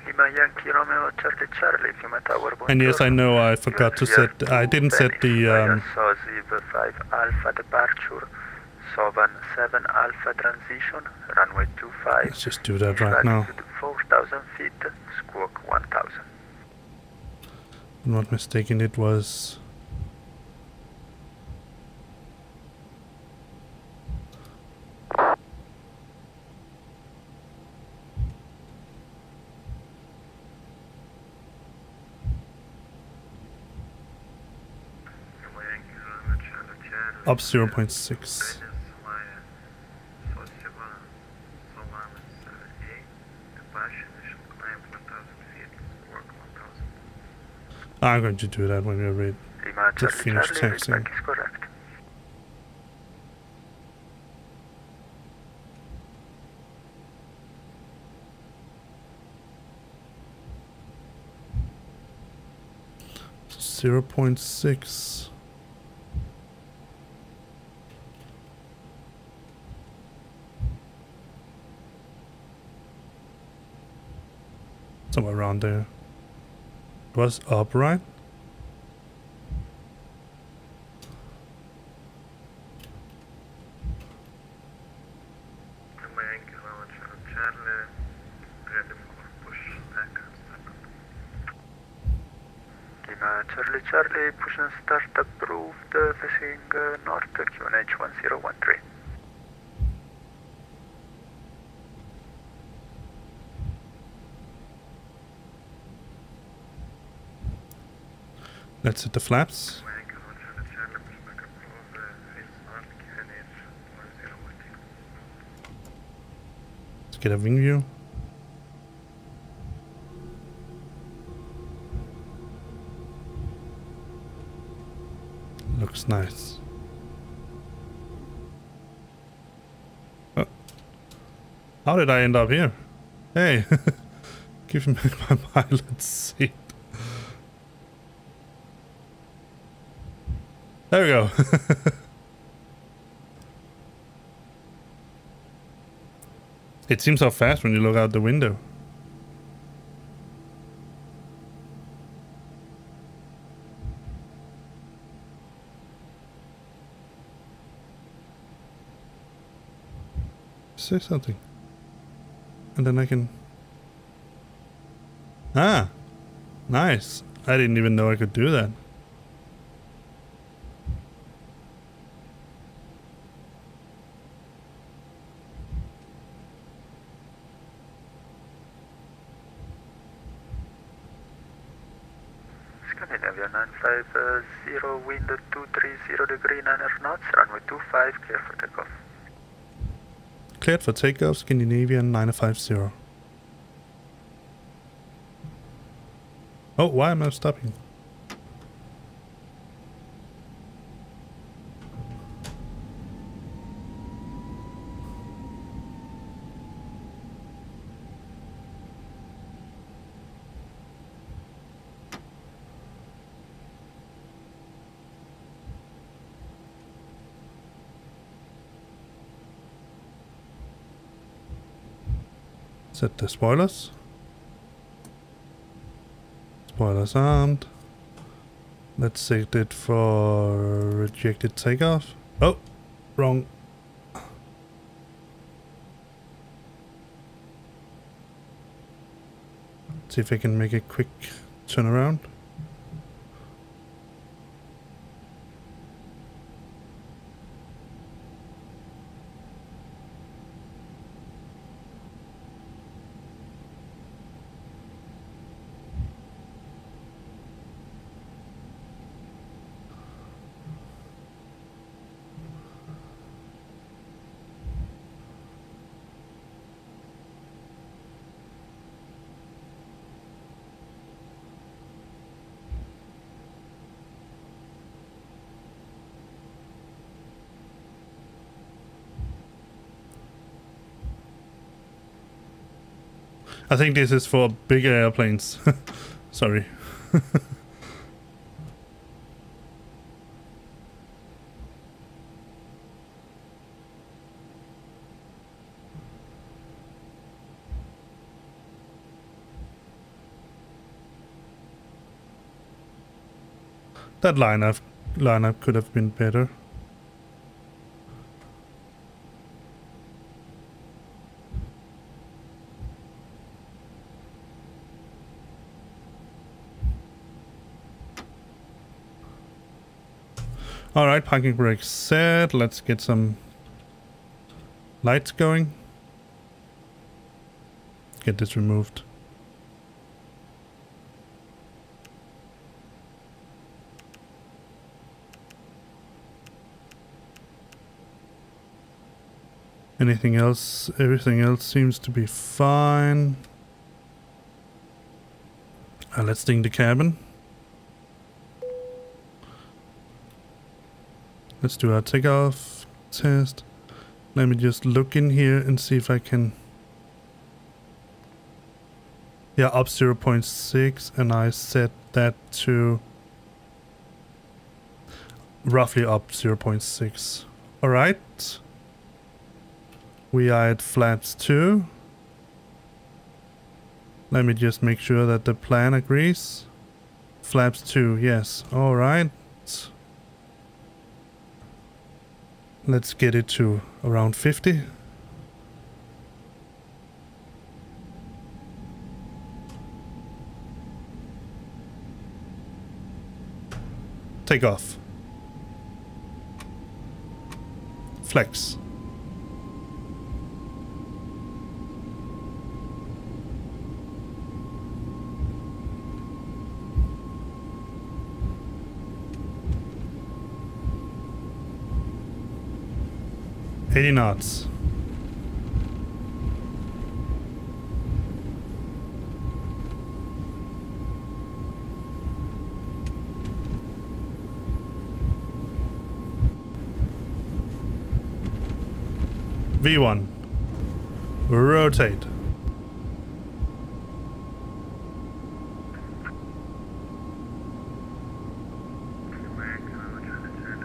Lima Yankee Romeo Charlie Charlie, Fiume Tower, and yes, I know I forgot to set, I didn't set the Soziv 5 Alpha departure, Sovan 7 Alpha transition, runway 25. let's just do that right now. 4,000 feet, squawk 1,000. I'm not mistaken, it was... up 0.6. I'm going to do that when we're ready to finish taxiing. Correct. So 0.6. Somewhere around there. It was up, right? Charlie Charlie, push and start approved, facing north, QNH 1013. Let's hit the flaps. Let's get a wing view. Looks nice. Oh. How did I end up here? Hey, give me back my pilot's seat. There we go. It seems so fast when you look out the window. Say something. And then I can... Ah! Nice. I didn't even know I could do that. Scandinavia 950, wind 230 degree, 9 knots, runway 25, clear for takeoff. Cleared for takeoff, Scandinavian 950. Oh, why am I stopping? Set the spoilers. Spoilers armed. Let's set it for rejected takeoff. Oh, wrong. See if I can make a quick turnaround. I think this is for bigger airplanes. Sorry. That lineup could have been better. Alright, parking brake set. Let's get some lights going. Get this removed. Anything else? Everything else seems to be fine. Let's ding the cabin. Let's do our takeoff test. Let me just look in here and see if I can... Yeah, up 0.6, and I set that to roughly up 0.6. Alright. We are at flaps 2. Let me just make sure that the plan agrees. Flaps 2, yes. Alright. Let's get it to around 50. Take off. Flex. $80 knots. V1. Rotate.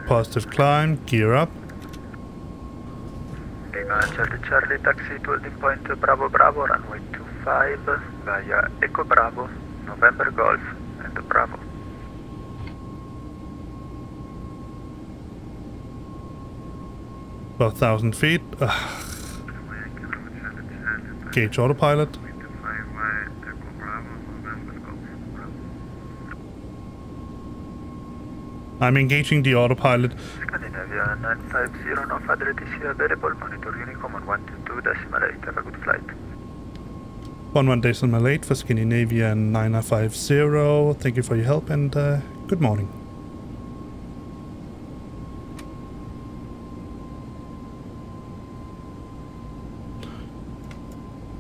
Positive climb, gear up. Charlie taxi to holding point Bravo Bravo, runway 25 via Echo Bravo, November Golf and Bravo. About 1,000 feet. Gauge autopilot. I'm engaging the autopilot. Scandinavia 950, no further ATC available, monitor Unicom on 122.8, have a good flight. 11.8 for Scandinavia 950. Thank you for your help and good morning.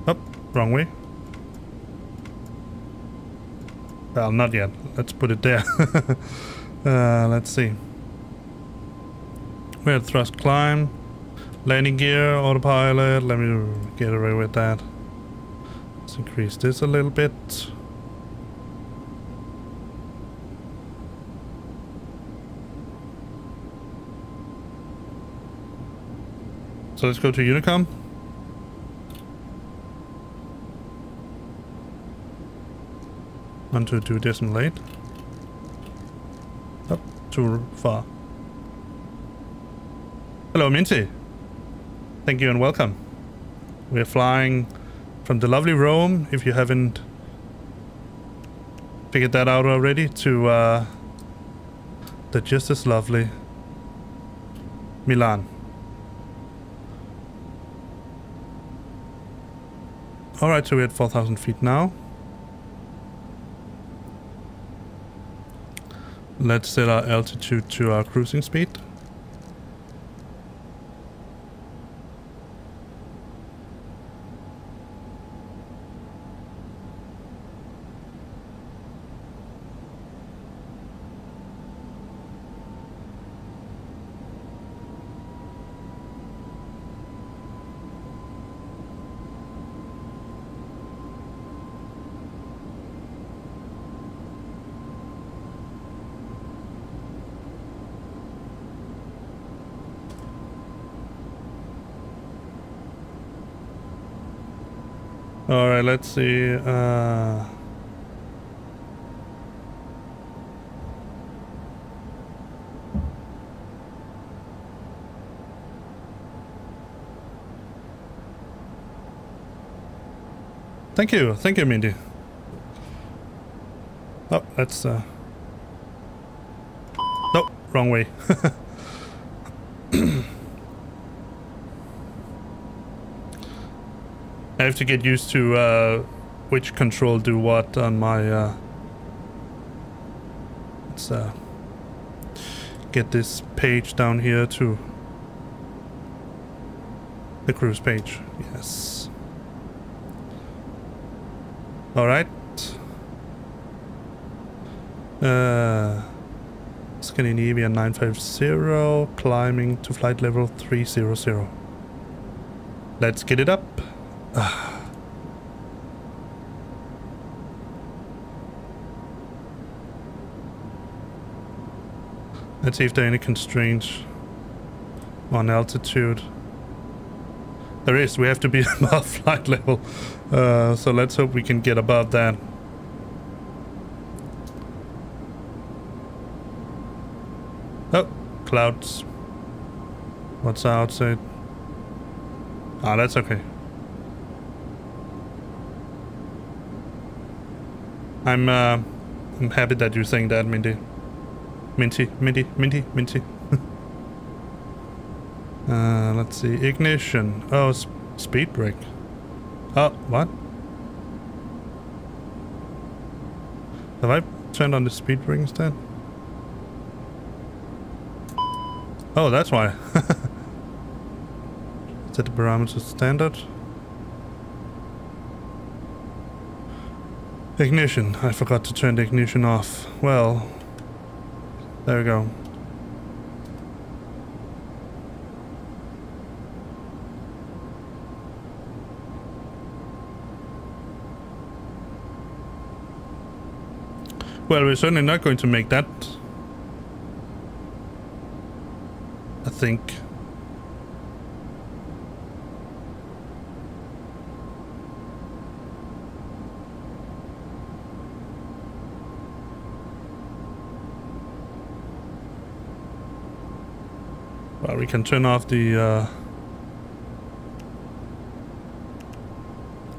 Oh, wrong way. Well, not yet. Let's put it there. Let's see. We're at thrust climb. Landing gear, autopilot. Let me get away with that. Let's increase this a little bit. So let's go to Unicom. Onto 2.8. Up too far. Hello, Minty. Thank you and welcome. We're flying from the lovely Rome. If you haven't figured that out already, to the just as lovely Milan. Alright, so we're at 4,000 feet now. Let's set our altitude to our cruising speed. Alright, let's see. Thank you, Mindy. Oh, that's nope, wrong way. I have to get used to which control do what on my let's get this page down here to the cruise page. Yes. Alright. Scandinavia 950, climbing to flight level 300. Let's get it up. Let's see if there are any constraints on altitude. There is. We have to be above flight level, so let's hope we can get above that. Oh, clouds. What's outside? Ah, that's okay. I'm happy that you're saying that, Minty. Minty. Let's see. Ignition. Oh, speed brake. Oh, what? Have I turned on the speed brake instead? Oh, that's why. Set the parameters standard. Ignition. I forgot to turn the ignition off. Well, there we go. Well, we're certainly not going to make that, I think. Well, we can turn off the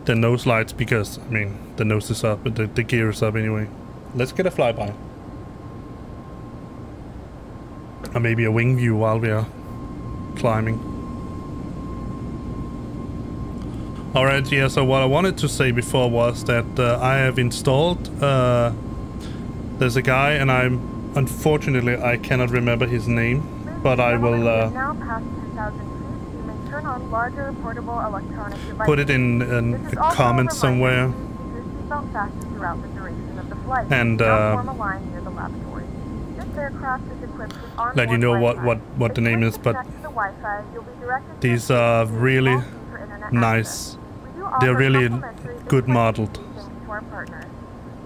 nose lights because, I mean, the nose is up, but the gear is up anyway. Let's get a flyby. Or maybe a wing view while we are climbing. Alright, yeah, so what I wanted to say before was that I have installed, there's a guy, and unfortunately I cannot remember his name, but I will now past 10,000 feet, you may turn on larger portable electronic devices. put it in a comment somewhere. And let you know what the name is, but these are really nice. They're really good modeled.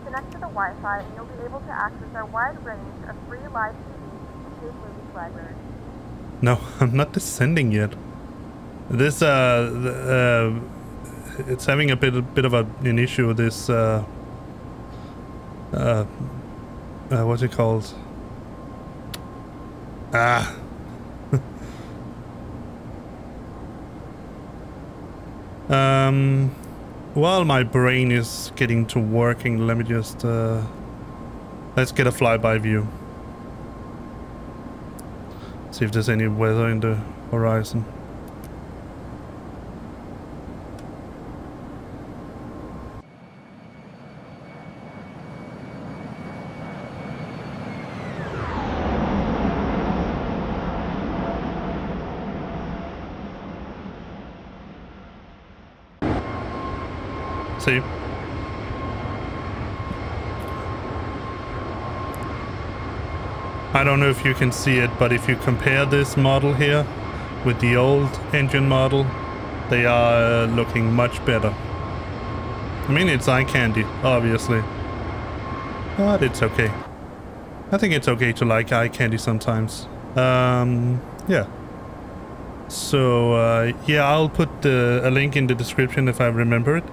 Connect to the Wi-Fi and you'll be able to access our wide range of free live TV and paid movie library. No, I'm not descending yet. This it's having a bit of an issue with this what's it called? While my brain is getting to working, let me just Let's get a flyby view. See if there's any weather in the horizon. See? I don't know if you can see it, but if you compare this model here with the old engine model, they are looking much better. I mean, it's eye candy, obviously, but it's okay. I think it's okay to like eye candy sometimes. Yeah. So, yeah, I'll put a link in the description if I remember it.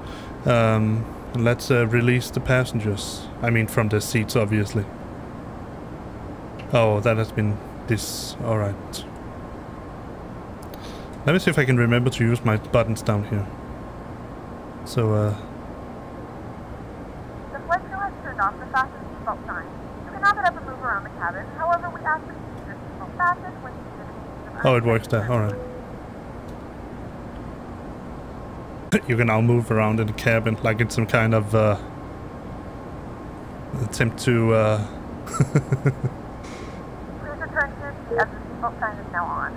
Let's release the passengers. I mean, from the seats, obviously. Oh, that has been this. Alright. Let me see if I can remember to use my buttons down here. So, The flight crew has turned off the fasten seatbelt sign. You can have it up and move around the cabin. However, we ask that you keep your seatbelt fastened when you oh, it works there. Alright. You can now move around in the cabin like it's some kind of attempt to Please return to your seat as the seatbelt sign is now on.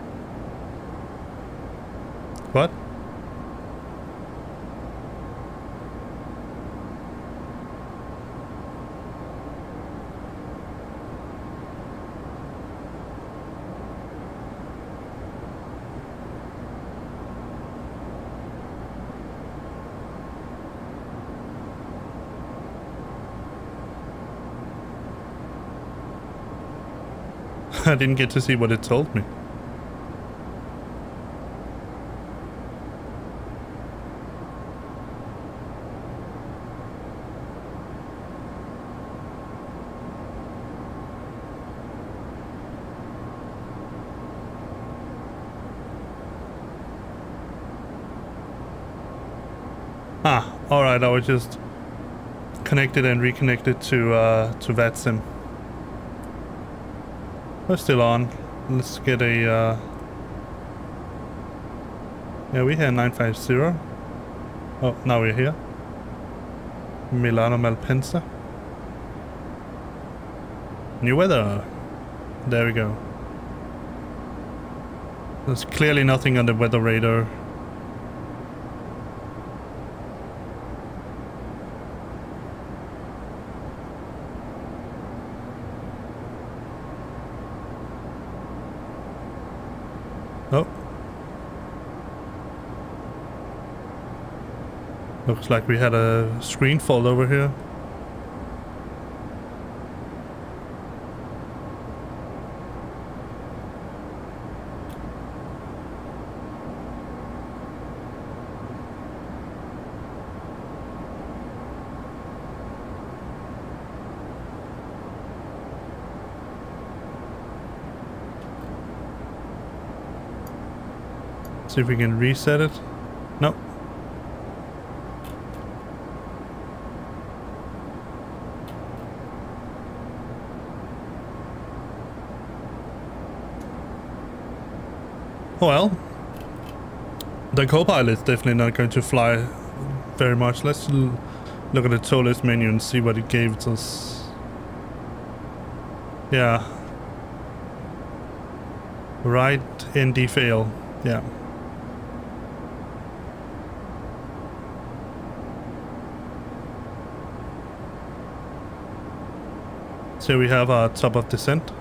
What? I didn't get to see what it told me. Ah, alright, I was just connected and reconnected to VATSIM. We're still on. Let's get a yeah, we had 950. Oh, now we're here. Milano Malpensa. New weather. There we go. There's clearly nothing on the weather radar. Oh. Looks like we had a screen fall over here. See if we can reset it. Nope. Well, the co-pilot is definitely not going to fly very much. Let's look at the ToLiss menu and see what it gave us. Yeah. Right ND fail. Yeah. So we have our top of descent.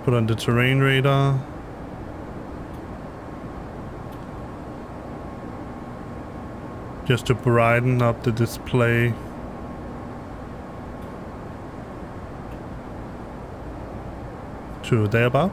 Put on the terrain radar. Just to brighten up the display. To thereabout.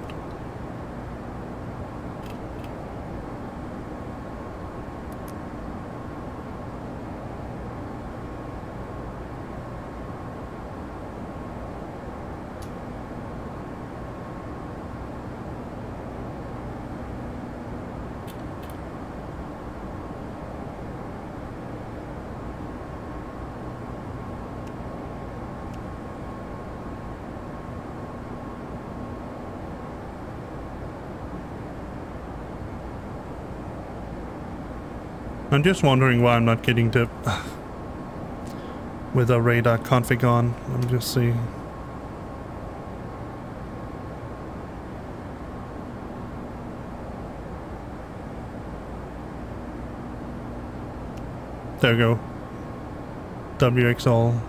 I'm just wondering why I'm not getting the with a radar config on. Let me just see. There we go. WXL.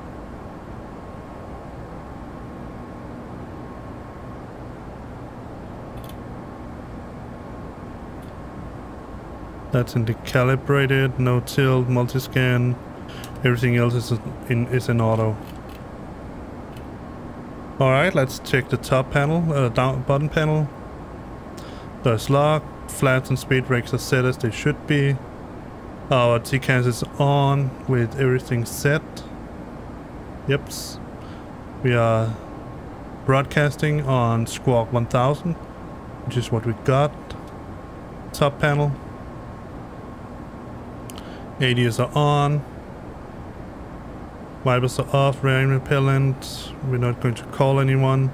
That's in the calibrated, no tilt, multi-scan. Everything else is in auto. Alright, let's check the top panel, bottom panel. There's lock, flaps and speed brakes are set as they should be. Our TCAS is on with everything set. Yeps. We are broadcasting on Squawk 1000, which is what we got. Top panel. ADs are on. Wipers are off, rain repellent. We're not going to call anyone.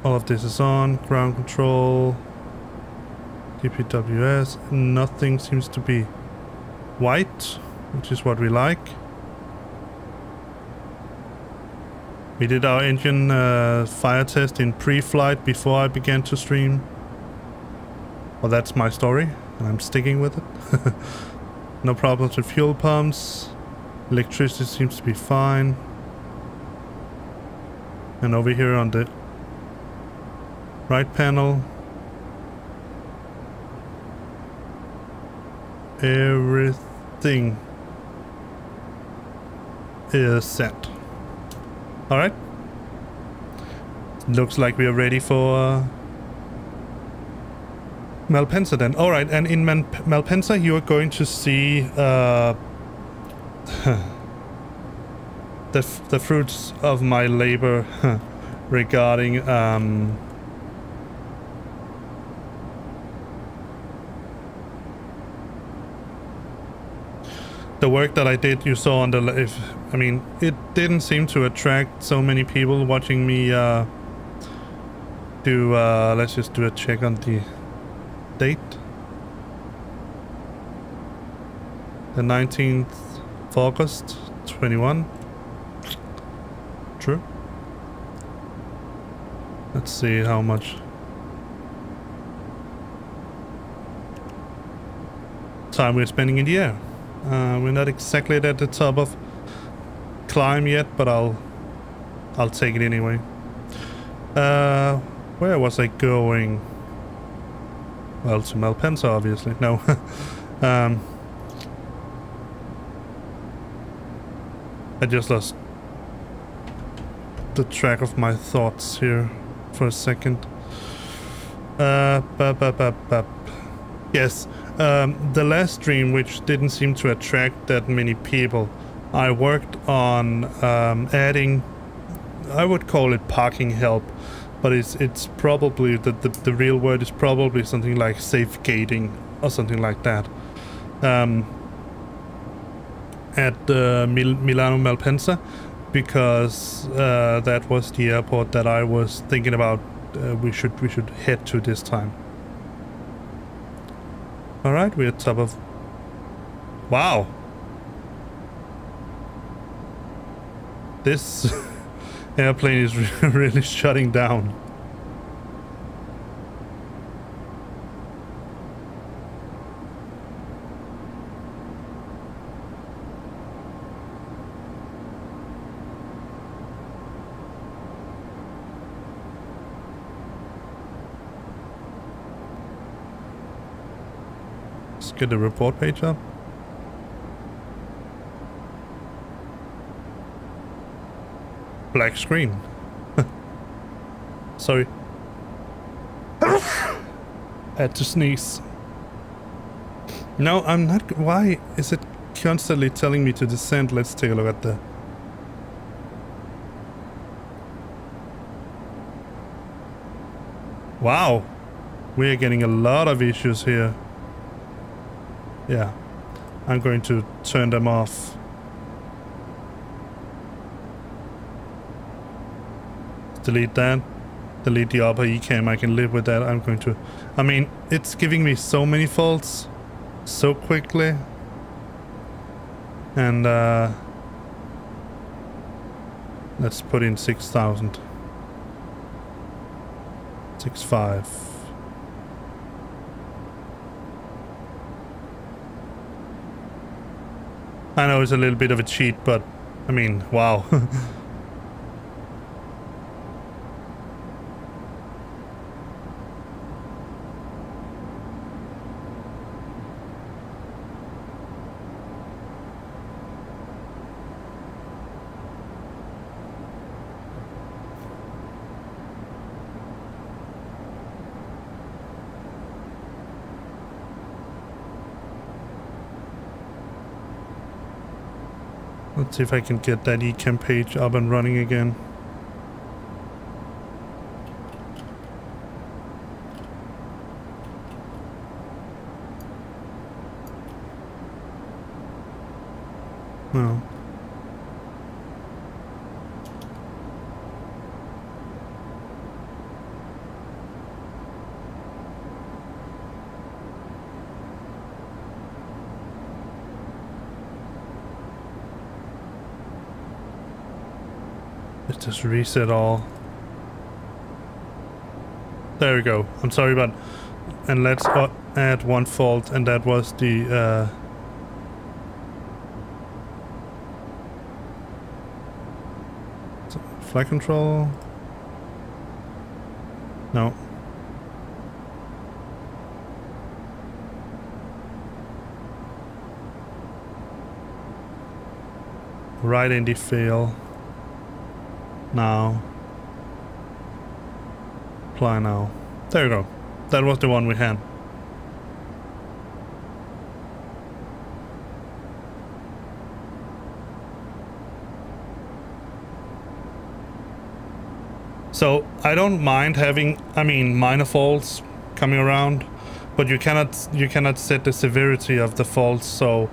All of this is on. Ground control. DPWS. Nothing seems to be white, which is what we like. We did our engine fire test in pre-flight before I began to stream. Well, that's my story, and I'm sticking with it. No problems with fuel pumps. Electricity seems to be fine. And over here on the right panel, everything is set. Alright. Looks like we are ready for Malpensa then. Alright, and in Malpensa you are going to see the fruits of my labor regarding the work that I did. You saw on the I mean, it didn't seem to attract so many people watching me do let's just do a check on the date. The 19th of August 21. True. Let's see how much time we're spending in the air. We're not exactly at the top of climb yet, but I'll take it anyway. Where was I going? Well, to Malpensa, obviously. No. I just lost the track of my thoughts here for a second. Yes, the last stream, which didn't seem to attract that many people, I worked on adding, I would call it parking help, but it's probably, the real word is probably something like safe gating or something like that. At Milano Malpensa, because that was the airport that I was thinking about we should head to this time. Alright, we're at top of... Wow! This airplane is really shutting down. Let's get the report page up. Black screen. Sorry. Had to sneeze. No, I'm not. Why is it constantly telling me to descend? Let's take a look at the... Wow. We're getting a lot of issues here. Yeah. I'm going to turn them off. Delete that. Delete the upper ECAM. I can live with that. I'm going to... I mean, it's giving me so many faults so quickly. And let's put in 6,000. 6.5. I know it's a little bit of a cheat, but I mean, wow. Let's see if I can get that eCam page up and running again. No. Let's just reset all. There we go. I'm sorry, but and let's add one fault, and that was the flight control. No. Right in the fail. Now. Apply now. There you go. That was the one we had. So I don't mind having, I mean, minor faults coming around, but you cannot set the severity of the faults. So,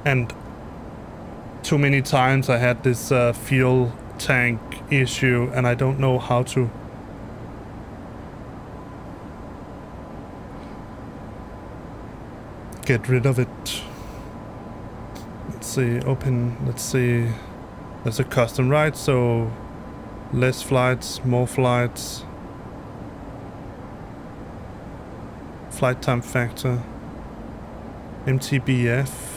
and too many times I had this fuel tank issue, and I don't know how to get rid of it. Let's see, open, let's see, there's a custom, right? So less flights, more flights, flight time factor, MTBF.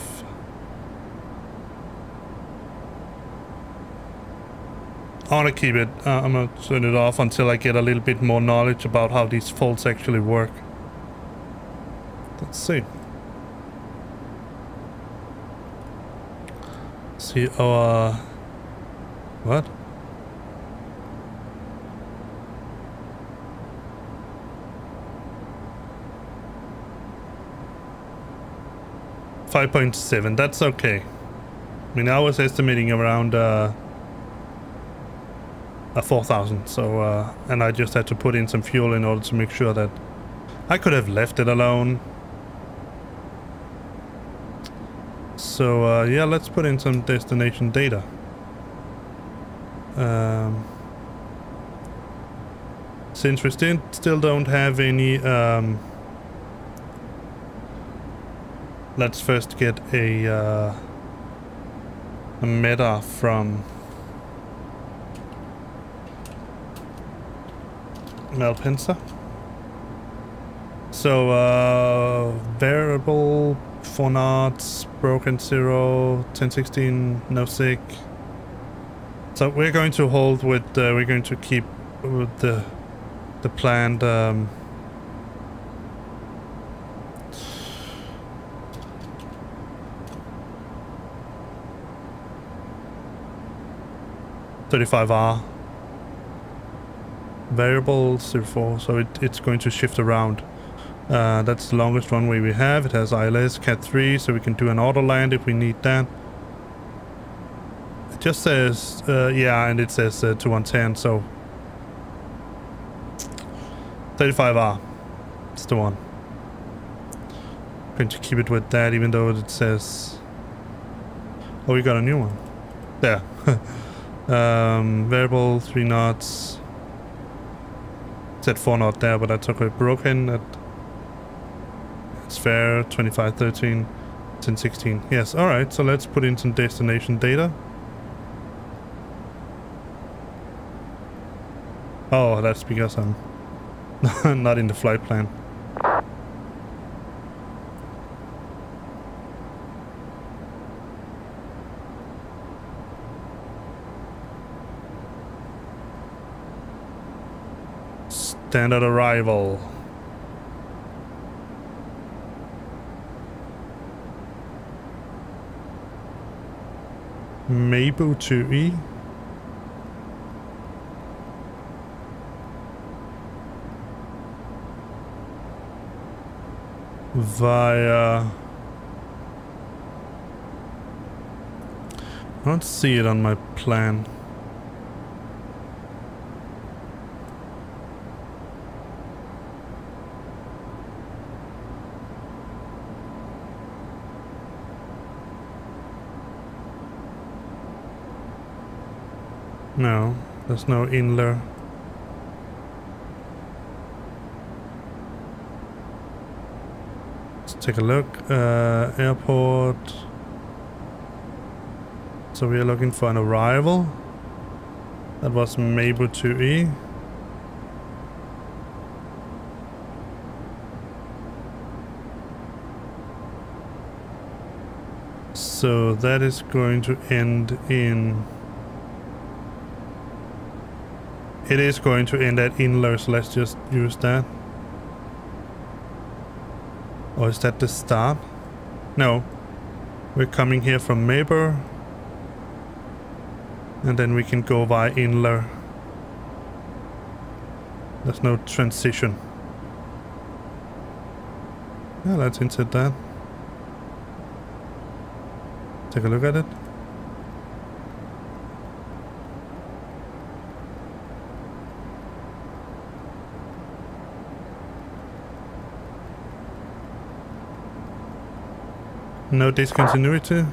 I want to keep it. I'm going to turn it off until I get a little bit more knowledge about how these faults actually work. Let's see. See our... what? $5.7, that's okay. I mean, I was estimating around a 4,000, so and I just had to put in some fuel in order to make sure that I could have left it alone. So yeah, let's put in some destination data. Since we still don't have any, let's first get a meta from Malpensa. So variable 4 knots, broken 0, 1016, no sig. So we're going to hold with we're going to keep with the planned 35R. Variable 04, so it's going to shift around. That's the longest runway we have. It has ILS Cat 3, so we can do an auto land if we need that. It just says, yeah, and it says to 110, so 35R. It's the one. I'm going to keep it with that, even though it says... oh, we got a new one. There. Variable 3 knots. Said 4 knot there, but I took it broken. It's fair. 2513. 1016. Yes, alright, so let's put in some destination data. Oh, that's because I'm not in the flight plan. Standard arrival. Maple 2E. Via... I don't see it on my plan. No, there's no inler. Let's take a look. Airport. So we are looking for an arrival. That was Maple 2E. So that is going to end in... It is going to end at Inler, so let's just use that. Or is that the start? No. We're coming here from Maber. And then we can go via Inler. There's no transition. Yeah, let's insert that. Take a look at it. No discontinuity.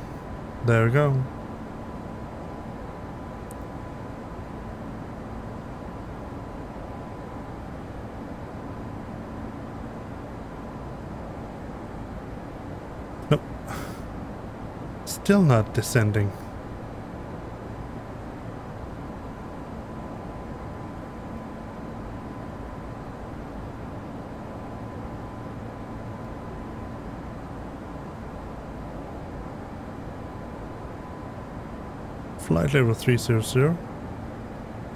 There we go. Nope. Still not descending. Flight level 300,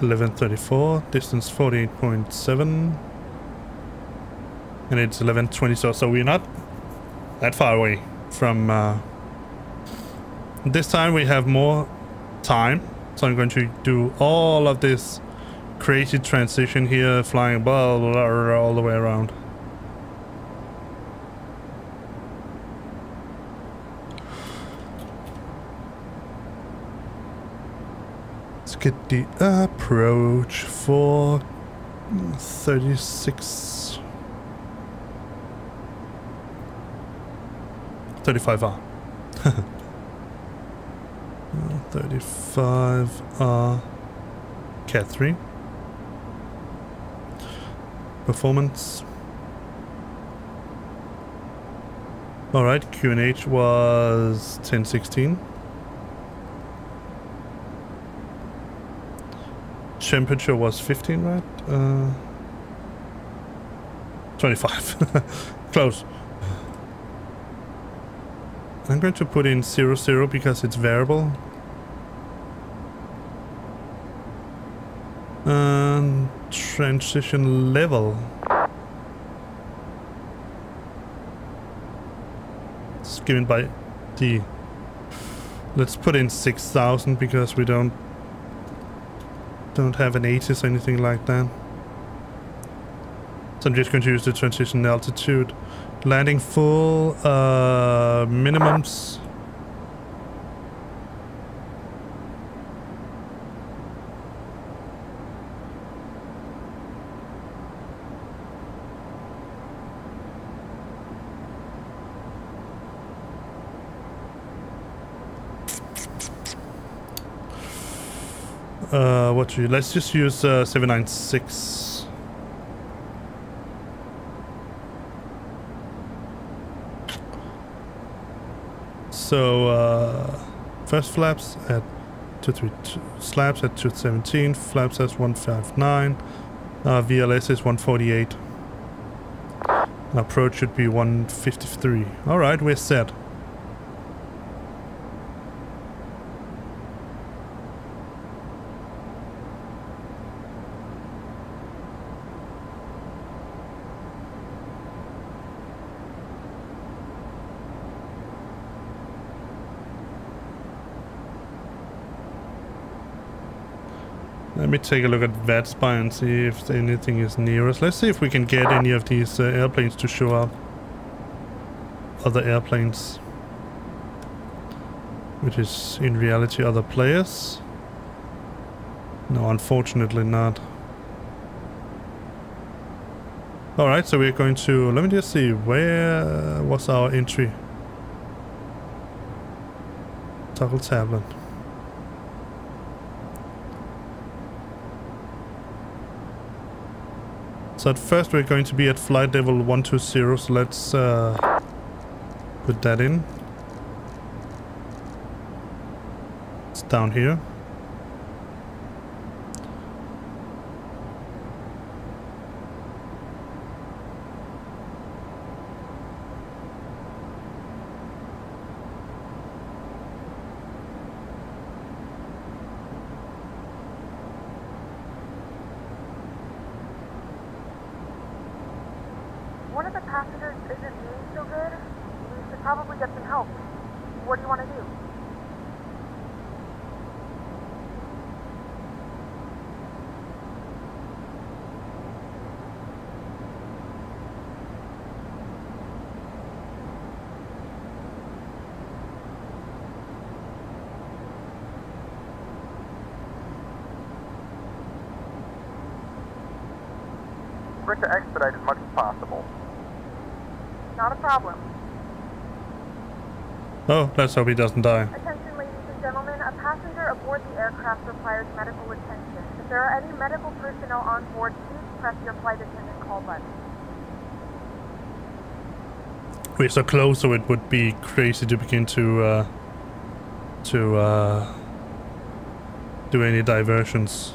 1134, distance 48.7, and it's 1120, so we're not that far away from... This time we have more time, so I'm going to do all of this crazy transition here, flying blah, blah, blah, all the way around. Get the approach for 36 35R 35R Cat 3 performance. Alright, QNH was 1016. Temperature was 15, right? 25. Close. I'm going to put in 00 because it's variable. And transition level. It's given by D. Let's put in 6000 because we don't have an ATIS or anything like that. So I'm just going to use the transition altitude. Landing full, minimums. Let's just use 796. so first flaps at 232, slabs at 217, flaps at 159, VLS is 148. Approach should be 153. Alright, we're set. Let me take a look at VATSPY and see if anything is near us. Let's see if we can get any of these airplanes to show up. Other airplanes. Which is in reality other players. No, unfortunately not. Alright, so we're going to... Let me just see, where was our entry? Toggle tablet. So at first we're going to be at flight level 120, so let's put that in. It's down here. One of the passengers isn't doing so good. We should probably get some help. What do you want to do? We're going to expedite as much as possible. Not a problem. Oh, let's hope he doesn't die. Attention, ladies and gentlemen. A passenger aboard the aircraft requires medical attention. If there are any medical personnel on board, please press your flight attendant call button. We're so close, so it would be crazy to begin to do any diversions.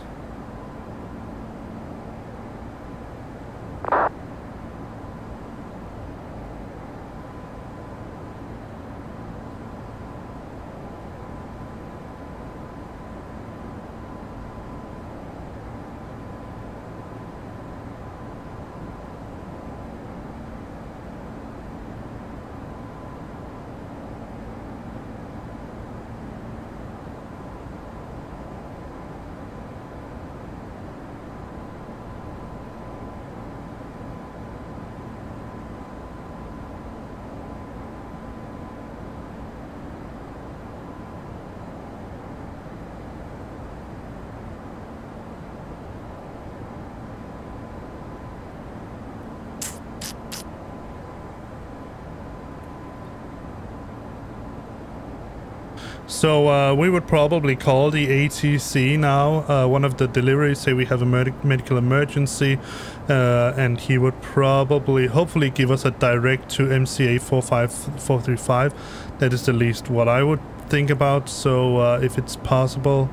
So we would probably call the ATC now. One of the deliveries say we have a medical emergency, and he would probably, hopefully, give us a direct to MCA 45435. That is the least what I would think about. So if it's possible,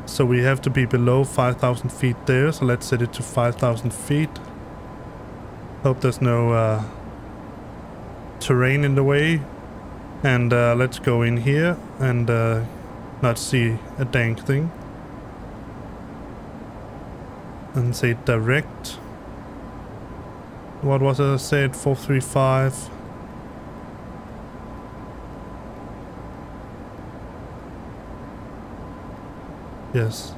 so we have to be below 5,000 feet there. So let's set it to 5,000 feet. Hope there's no terrain in the way. And let's go in here and not see a dang thing. And say direct. What was it I said? 435. Yes.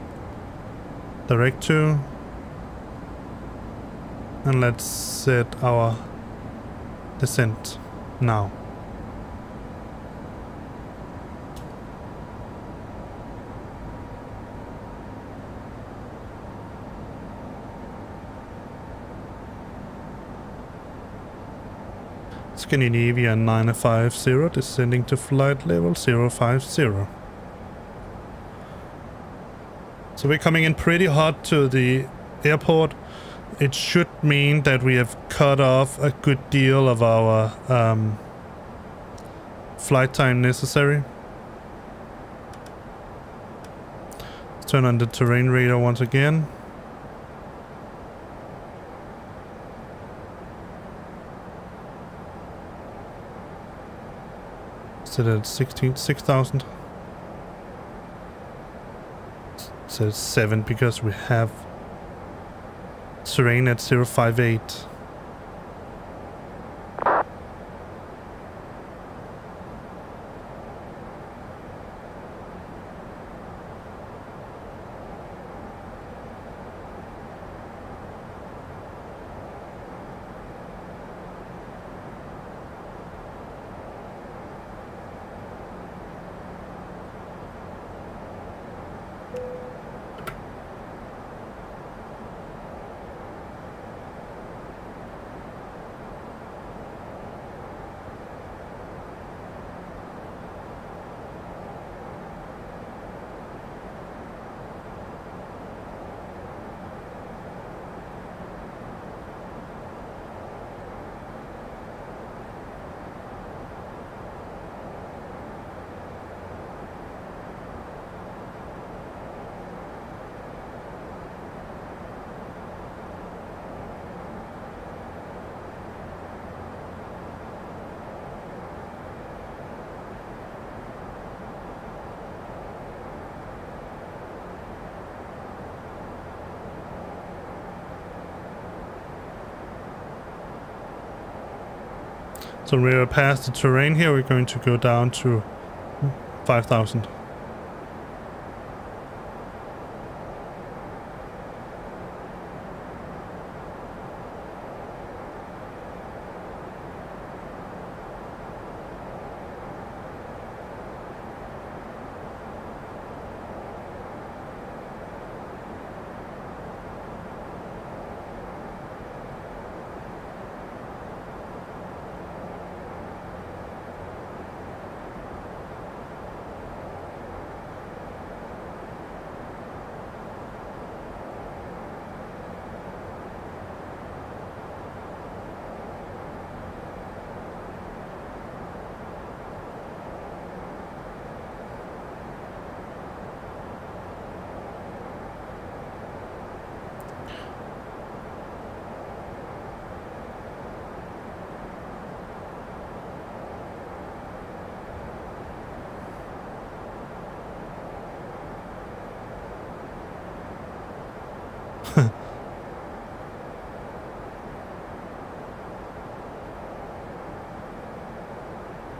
Direct to. And let's set our descent now. Scandinavia 950, descending to flight level 050. So we're coming in pretty hot to the airport. It should mean that we have cut off a good deal of our flight time necessary. Turn on the terrain radar once again. Set at 6,000. Set at 7 because we have terrain at 058. So we're past the terrain here, we're going to go down to 5,000.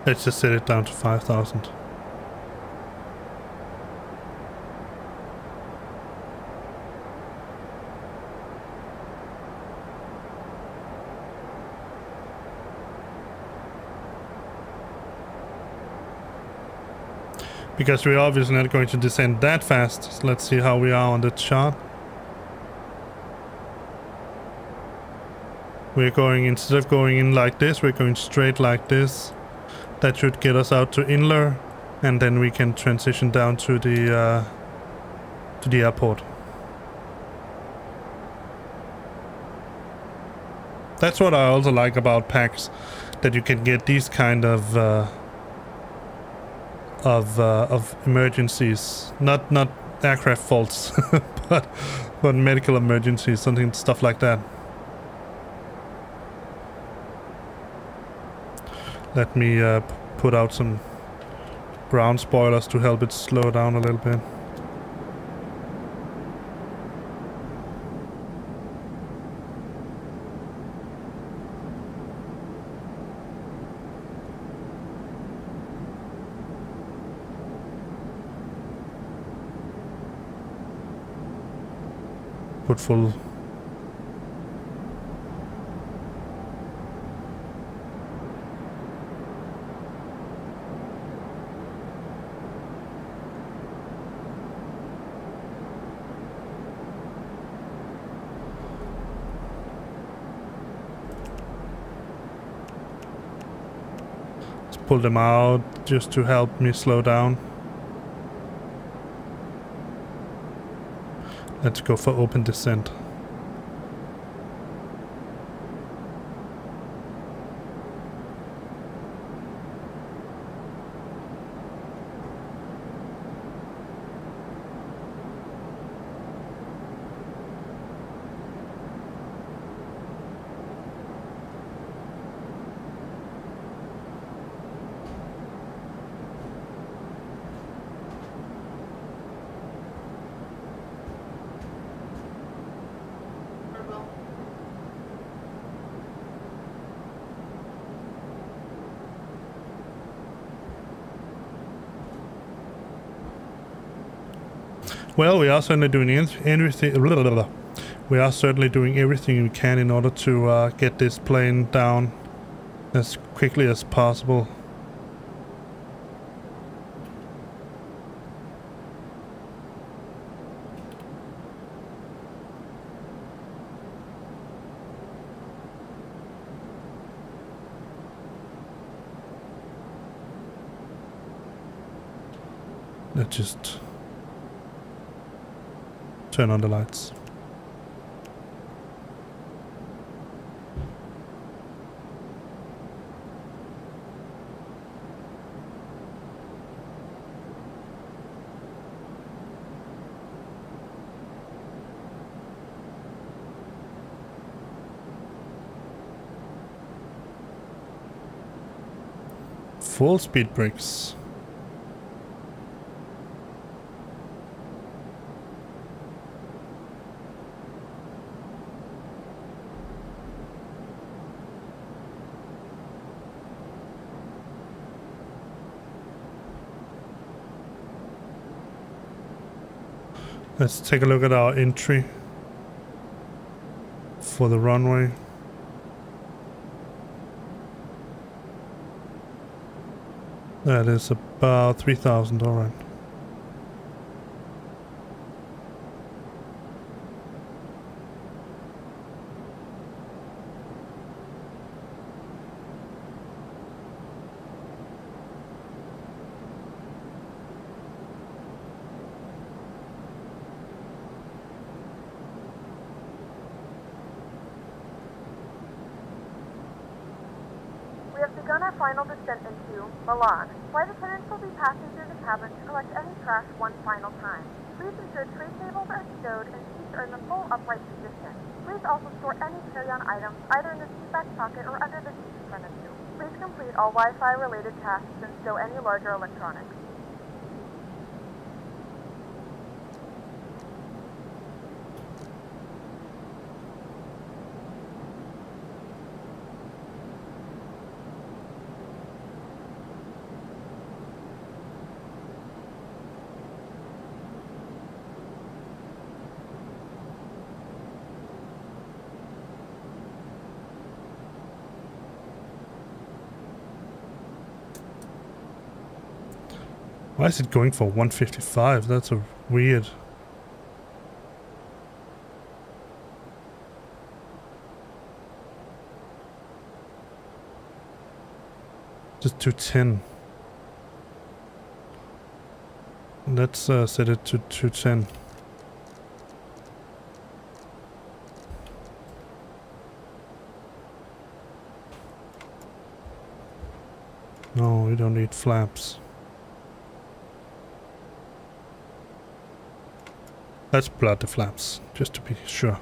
Let's just set it down to 5,000. Because we're obviously not going to descend that fast. So let's see how we are on the chart. We're going, instead of going in like this, we're going straight like this. That should get us out to LIRF, and then we can transition down to the airport. That's what I also like about packs, that you can get these kind of emergencies, not aircraft faults, but medical emergencies, stuff like that. Let me put out some ground spoilers to help it slow down a little bit. Put full. Pull them out just to help me slow down. Let's go for open descent. Well, we are certainly doing everything. We are certainly doing everything we can in order to get this plane down as quickly as possible. Let's just turn on the lights. Full speed brakes. Let's take a look at our entry for the runway. That is about 3,000, all right. We have begun our final descent into Milan. Flight attendants will be passing through the cabin to collect any trash one final time. Please ensure tray tables are stowed and seats are in the full upright position. Please also store any carry-on items either in the seat back pocket or under the seat in front of you. Please complete all Wi-Fi related tasks and stow any larger electronics. Why is it going for 155? That's a weird. Just 210. Let's set it to 210. No, we don't need flaps. Let's blot the flaps, just to be sure.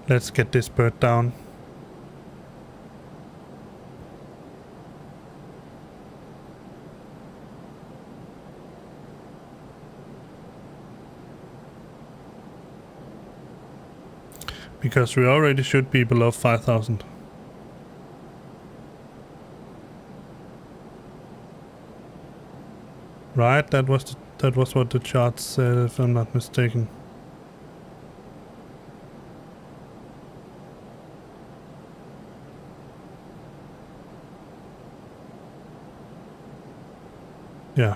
Let's get this bird down. Because we already should be below 5,000. Right, that was what the chart said, if I'm not mistaken. Yeah.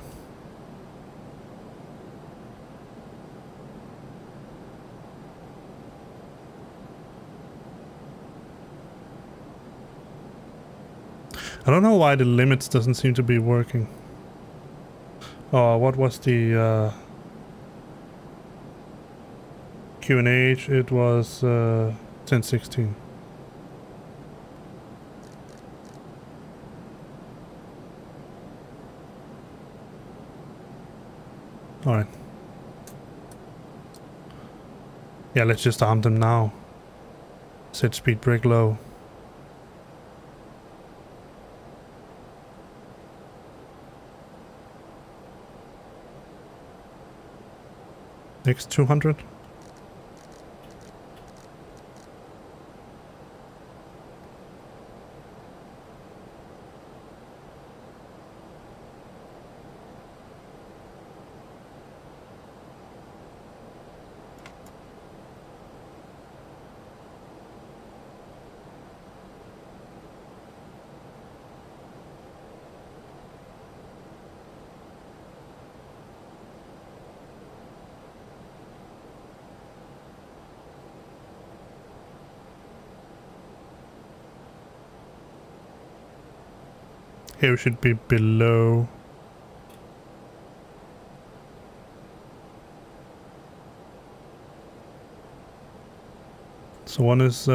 I don't know why the limits doesn't seem to be working. Oh, what was the QNH? It was 1016. Alright. Yeah, let's just arm them now. Set speed brake low. Next 200. Here should be below. So one is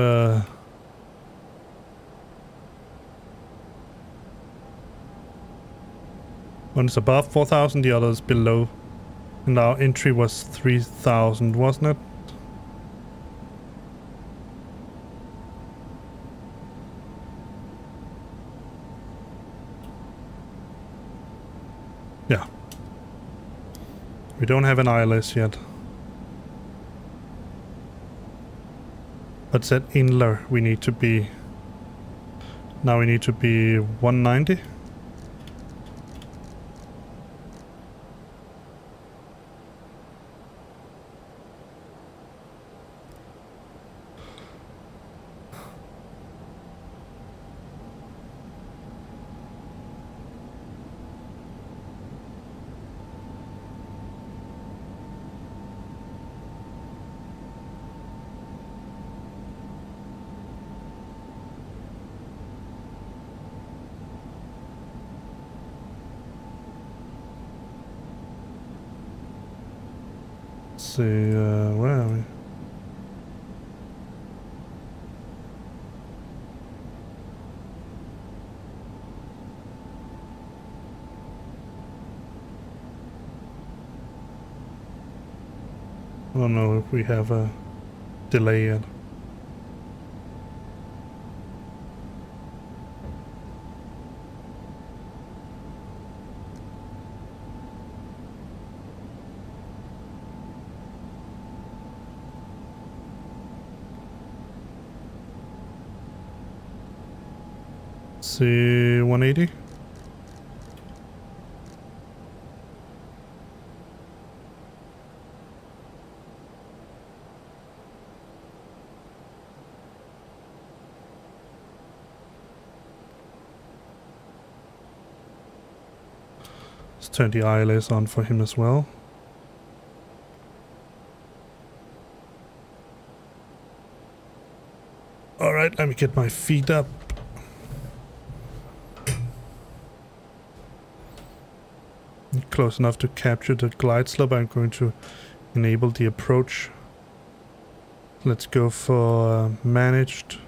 above 4,000, the other is below. And our entry was 3,000, wasn't it? Yeah. We don't have an ILS yet. But set inler we need to be... Now we need to be 190. See, where are we? I don't know if we have a delay yet. See, 180. Let's turn the ILS on for him as well. Alright, let me get my feet up. Close enough to capture the glide slope. I'm going to enable the approach. Let's go for managed.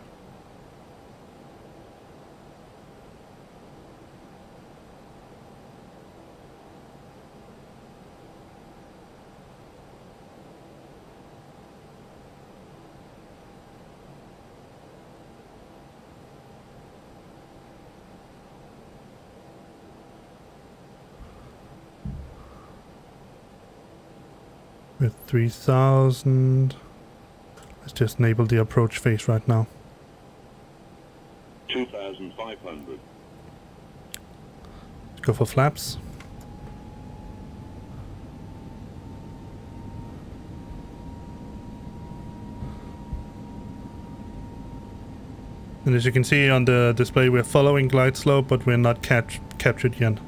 With 3,000. Let's just enable the approach phase right now. 2,500. Let's go for flaps. And as you can see on the display, we're following glide slope, but we're not captured yet.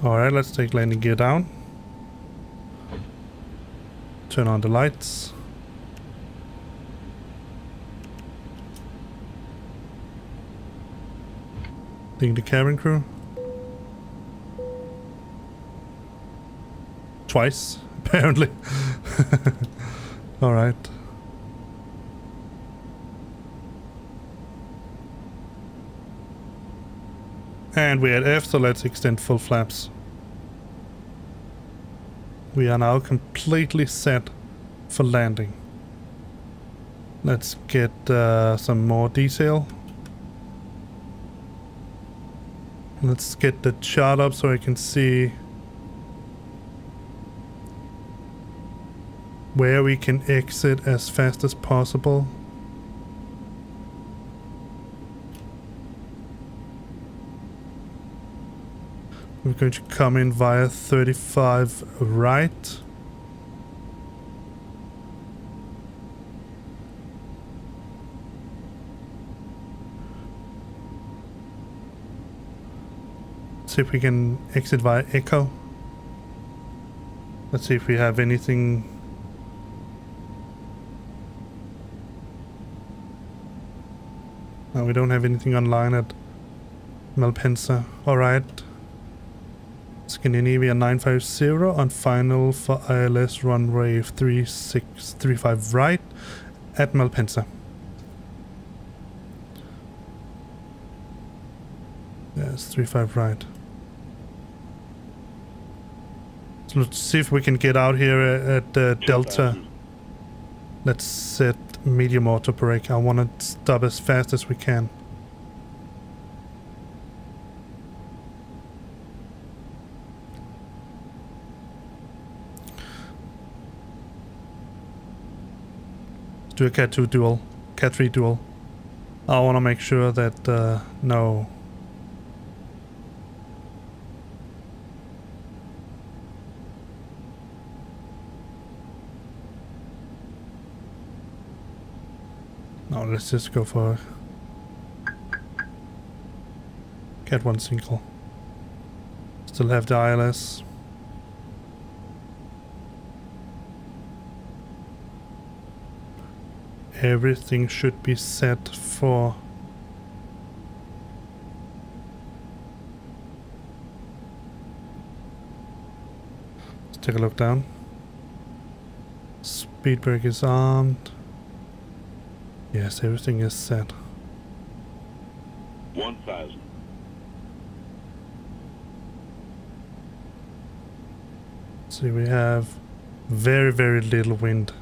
Alright, let's take landing gear down. Turn on the lights. Ding the cabin crew. Twice, apparently. Alright. And we're at F, so let's extend full flaps. We are now completely set for landing. Let's get some more detail. Let's get the chart up so I can see where we can exit as fast as possible. We're going to come in via 35 right. See if we can exit via Echo. Let's see if we have anything. No, we don't have anything online at Malpensa. Alright. Scandinavia 950 on final for ILS runway 3635 right at Malpensa. Yes, 35 right. So let's see if we can get out here at Delta. Let's set medium auto brake. I want to stop as fast as we can. Let's do a Cat 2 dual, Cat 3 dual. I want to make sure that no. No, let's just go for Cat 1 single. Still have the ILS. Everything should be set for let's take a look down. Speed brake is armed. Yes, everything is set. 1000. See, we have very, very little wind.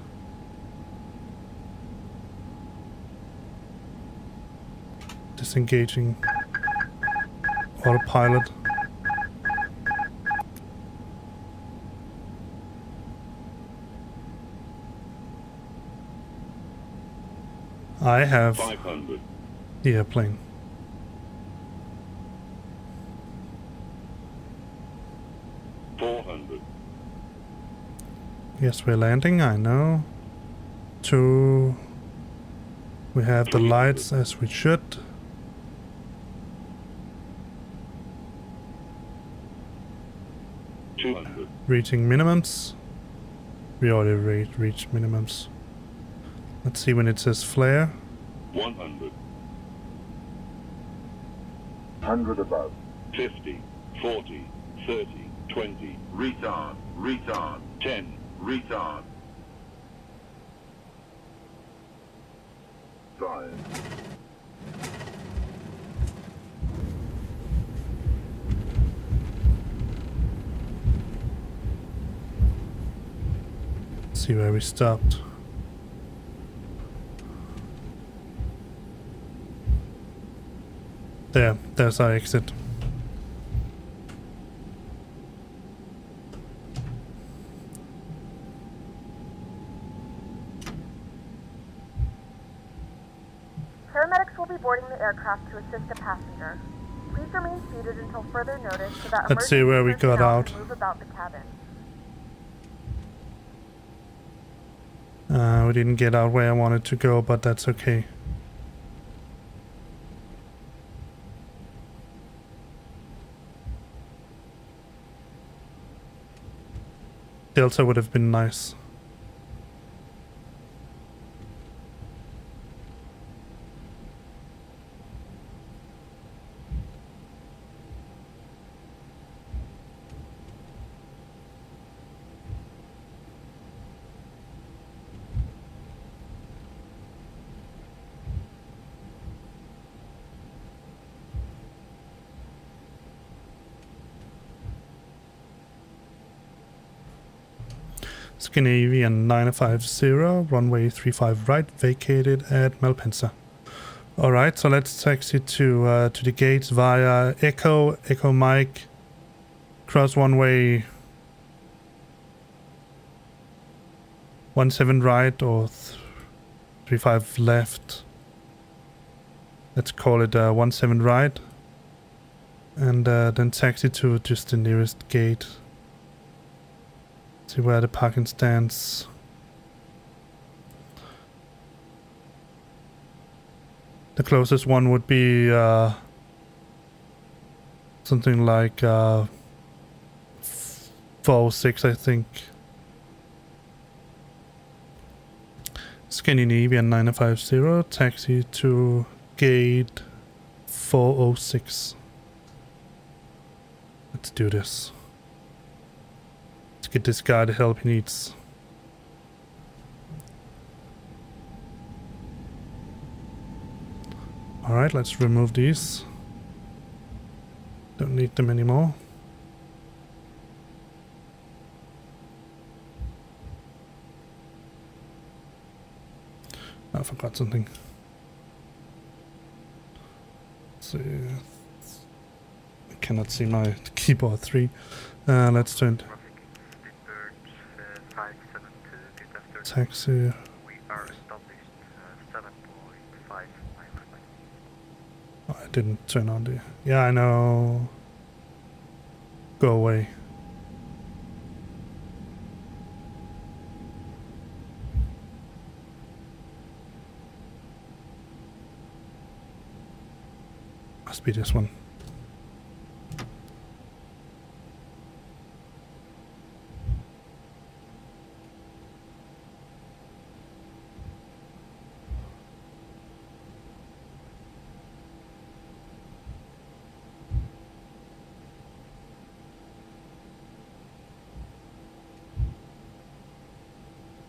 Disengaging autopilot. I have 500. the airplane. Yes, we're landing, I know. 2. We have the lights as we should. Reaching minimums. We already reached minimums. Let's see when it says flare. 100. 100 above. 50, 40, 30, 20. Retard, retard, 10. retard. 5. See where we stopped. There's our exit. Paramedics will be boarding the aircraft to assist a passenger. Please remain seated until further notice so that Let's see where we emergency got personnel out. can move about the cabin. We didn't get out where I wanted to go, but that's okay. Delta would have been nice. Scandinavian 950, runway 35 right, vacated at Malpensa. Alright, so let's taxi to the gates via Echo Mike, cross runway 17 right or 35 left. Let's call it 17 right. And then taxi to just the nearest gate. See where the parking stands. The closest one would be something like 406, I think. Scandinavian 950, taxi to gate 406. Let's do this. Let's get this guy the help he needs. Alright, let's remove these. Don't need them anymore. I forgot something. Let's see. I cannot see my keyboard 3. Let's turn taxi. We are established 7.5 miles. Oh, I didn't turn on the... Yeah, I know. Go away. Must be this one.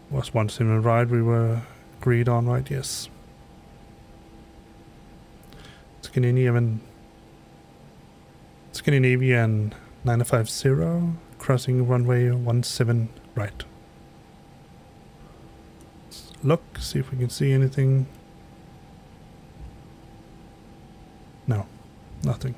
Was one similar ride we were agreed on, right? Yes. Scandinavian 950, crossing runway 17 right. Let's look, see if we can see anything. No, nothing.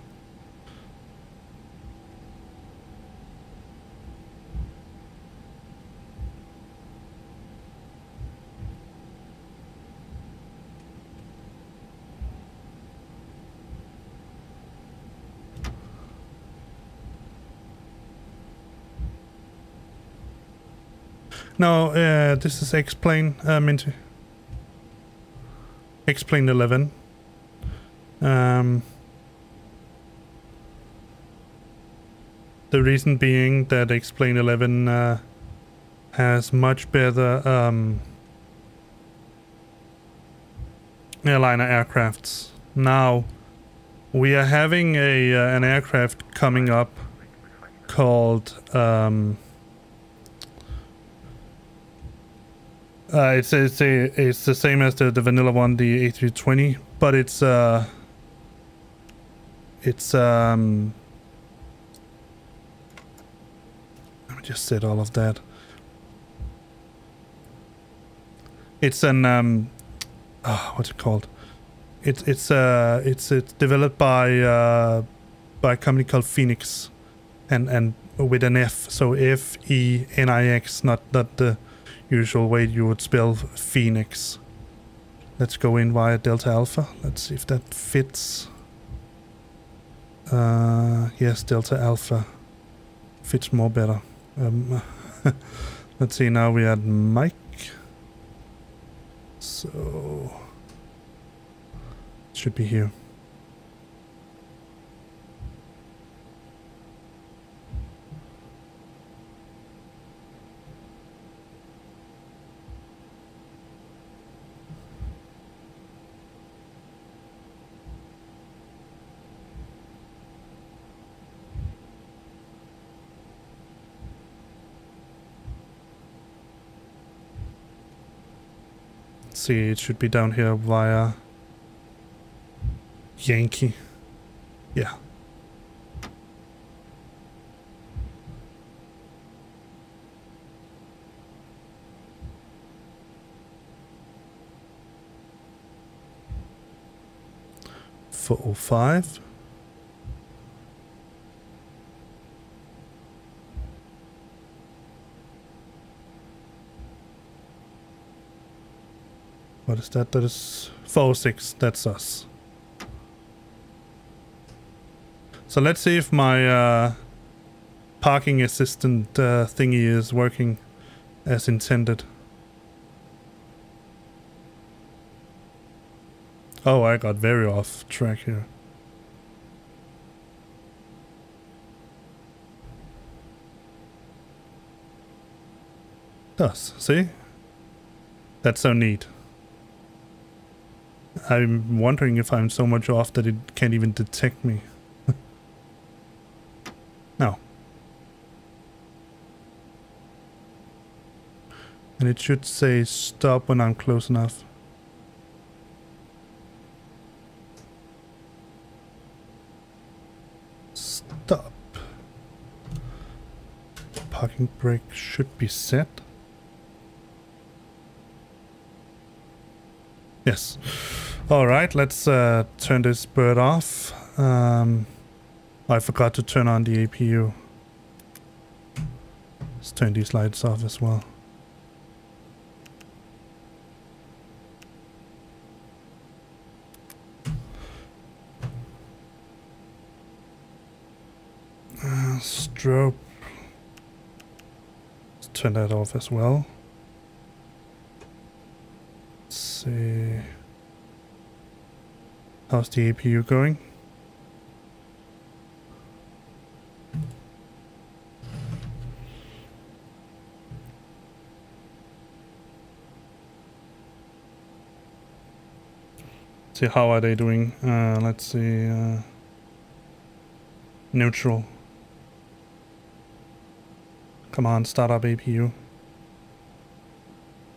No, this is X-Plane, Minty. X-Plane 11. The reason being that X-Plane 11 has much better airliner aircrafts. Now, we are having an aircraft coming up called... it's the same as the vanilla one, the A320, but it's let me just set all of that. It's an what's it called? It's developed by a company called Phoenix, and with an F, so F-E-N-I-X, not the usual way you would spell Phoenix. Let's go in via Delta Alpha. Let's see if that fits. Yes, Delta Alpha fits more better. Let's see, now we add Mike. So it should be here. See, it should be down here via Yankee. Yeah. for 05. What is that? That is 406. That's us. So let's see if my parking assistant thingy is working as intended. Oh, I got very off track here. Does, see? That's so neat. I'm wondering if I'm so much off that it can't even detect me. No. And it should say stop when I'm close enough. Stop. Parking brake should be set. Yes. Alright, let's turn this bird off. I forgot to turn on the APU. Let's turn these lights off as well. Strobe. Let's turn that off as well. Let's see. How's the APU going? See, how are they doing? Let's see. Neutral. Come on, start up APU.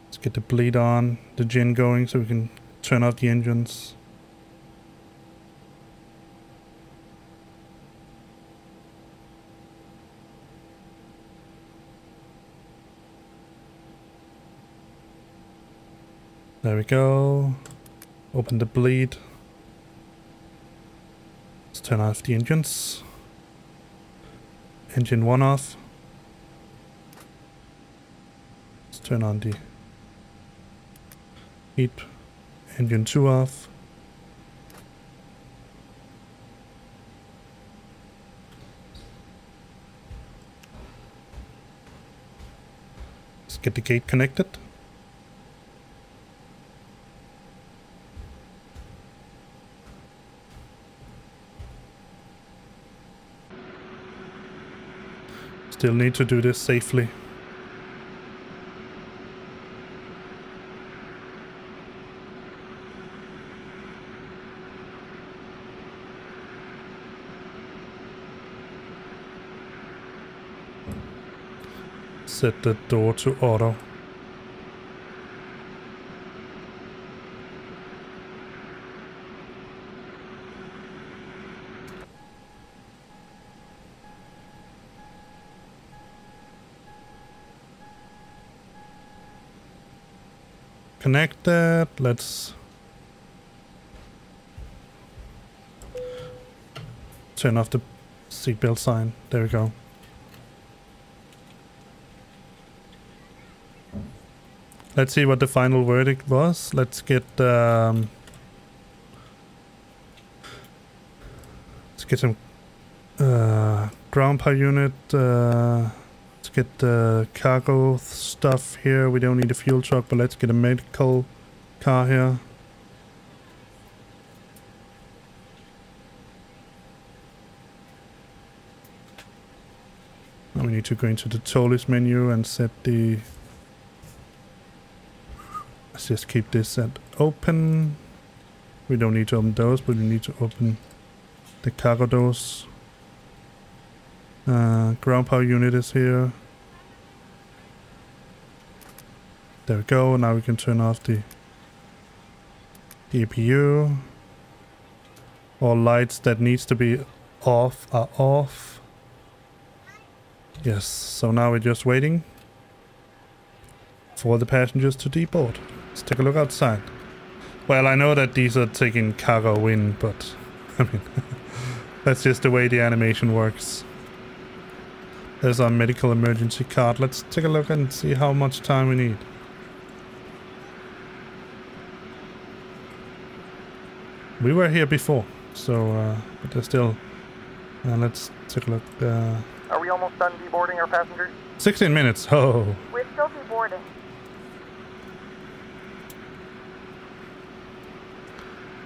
Let's get the bleed on, the gen going so we can turn off the engines. There we go. Open the bleed. Let's turn off the engines. Engine 1 off. Let's turn on the heat. Engine 2 off. Let's get the gate connected. Still need to do this safely. Set the door to auto. Connect that. Let's turn off the seatbelt sign. There we go. Let's see what the final verdict was. Let's get some ground power unit. Let's get the cargo stuff here. We don't need a fuel truck, but let's get a medical car here. Now we need to go into the ToLiss menu and set the... Let's just keep this at open. We don't need to open those, but we need to open the cargo doors. Ground power unit is here. There we go. Now we can turn off the APU. All lights that needs to be off are off. Yes, so now we're just waiting for the passengers to deboard. Let's take a look outside. Well, I know that these are taking cargo in, but I mean, that's just the way the animation works. There's our medical emergency card. Let's take a look and see how much time we need. We were here before, so but there's still. Let's take a look. Are we almost done deboarding our passengers? 16 minutes. Oh. We're still deboarding.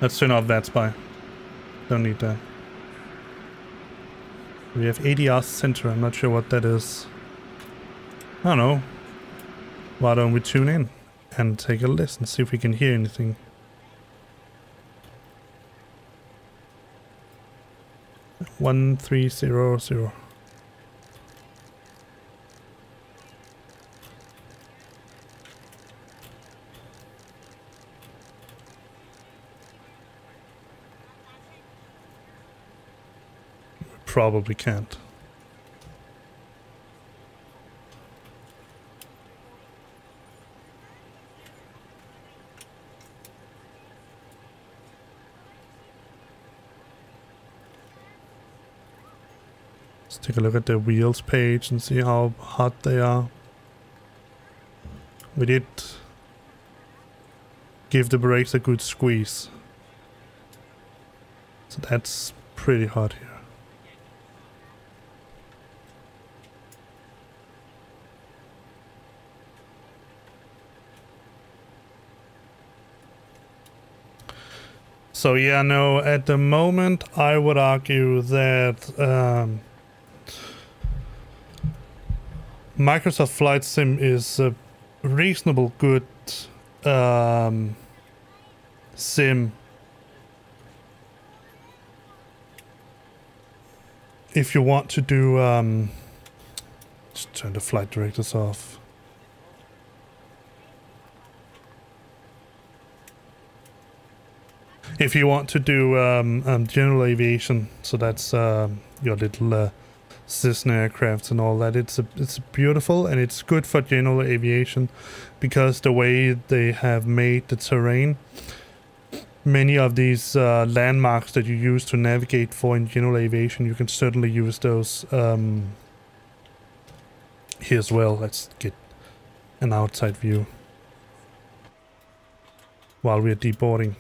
Let's turn off that spy. Don't need that. We have ADR center. I'm not sure what that is. I don't know. Why don't we tune in and take a listen, see if we can hear anything. One 300. Probably can't. Let's take a look at the wheels page and see how hot they are. We did give the brakes a good squeeze. So that's pretty hot here. So yeah, no, at the moment I would argue that Microsoft Flight Sim is a reasonable good sim if you want to do just turn the flight directors off. If you want to do general aviation, so that's your little Cessna aircrafts and all that, it's beautiful and it's good for general aviation because the way they have made the terrain, many of these landmarks that you use to navigate for in general aviation, you can certainly use those here as well. Let's get an outside view while we're deboarding.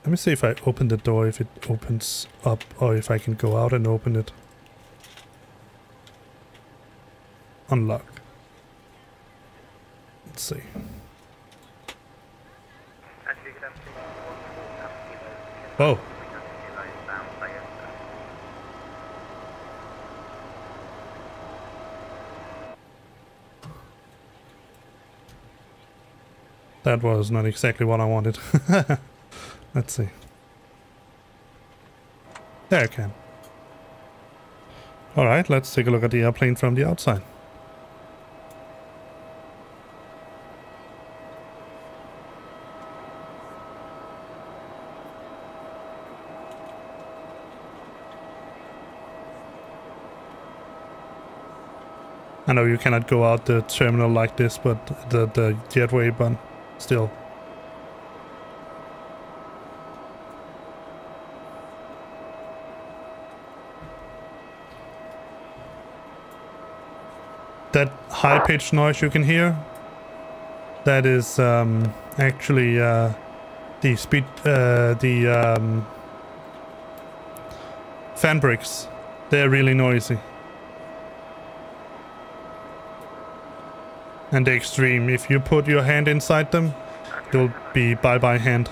Let me see if I open the door, if it opens up, or if I can go out and open it. Unlock. Let's see. Whoa. That was not exactly what I wanted. Let's see. There I can. Alright, let's take a look at the airplane from the outside. I know you cannot go out the terminal like this, but the jetway, but still. That high-pitched noise you can hear, that is actually the speed, fan brakes. They're really noisy. And they're extreme. If you put your hand inside them, you'll be bye-bye hand.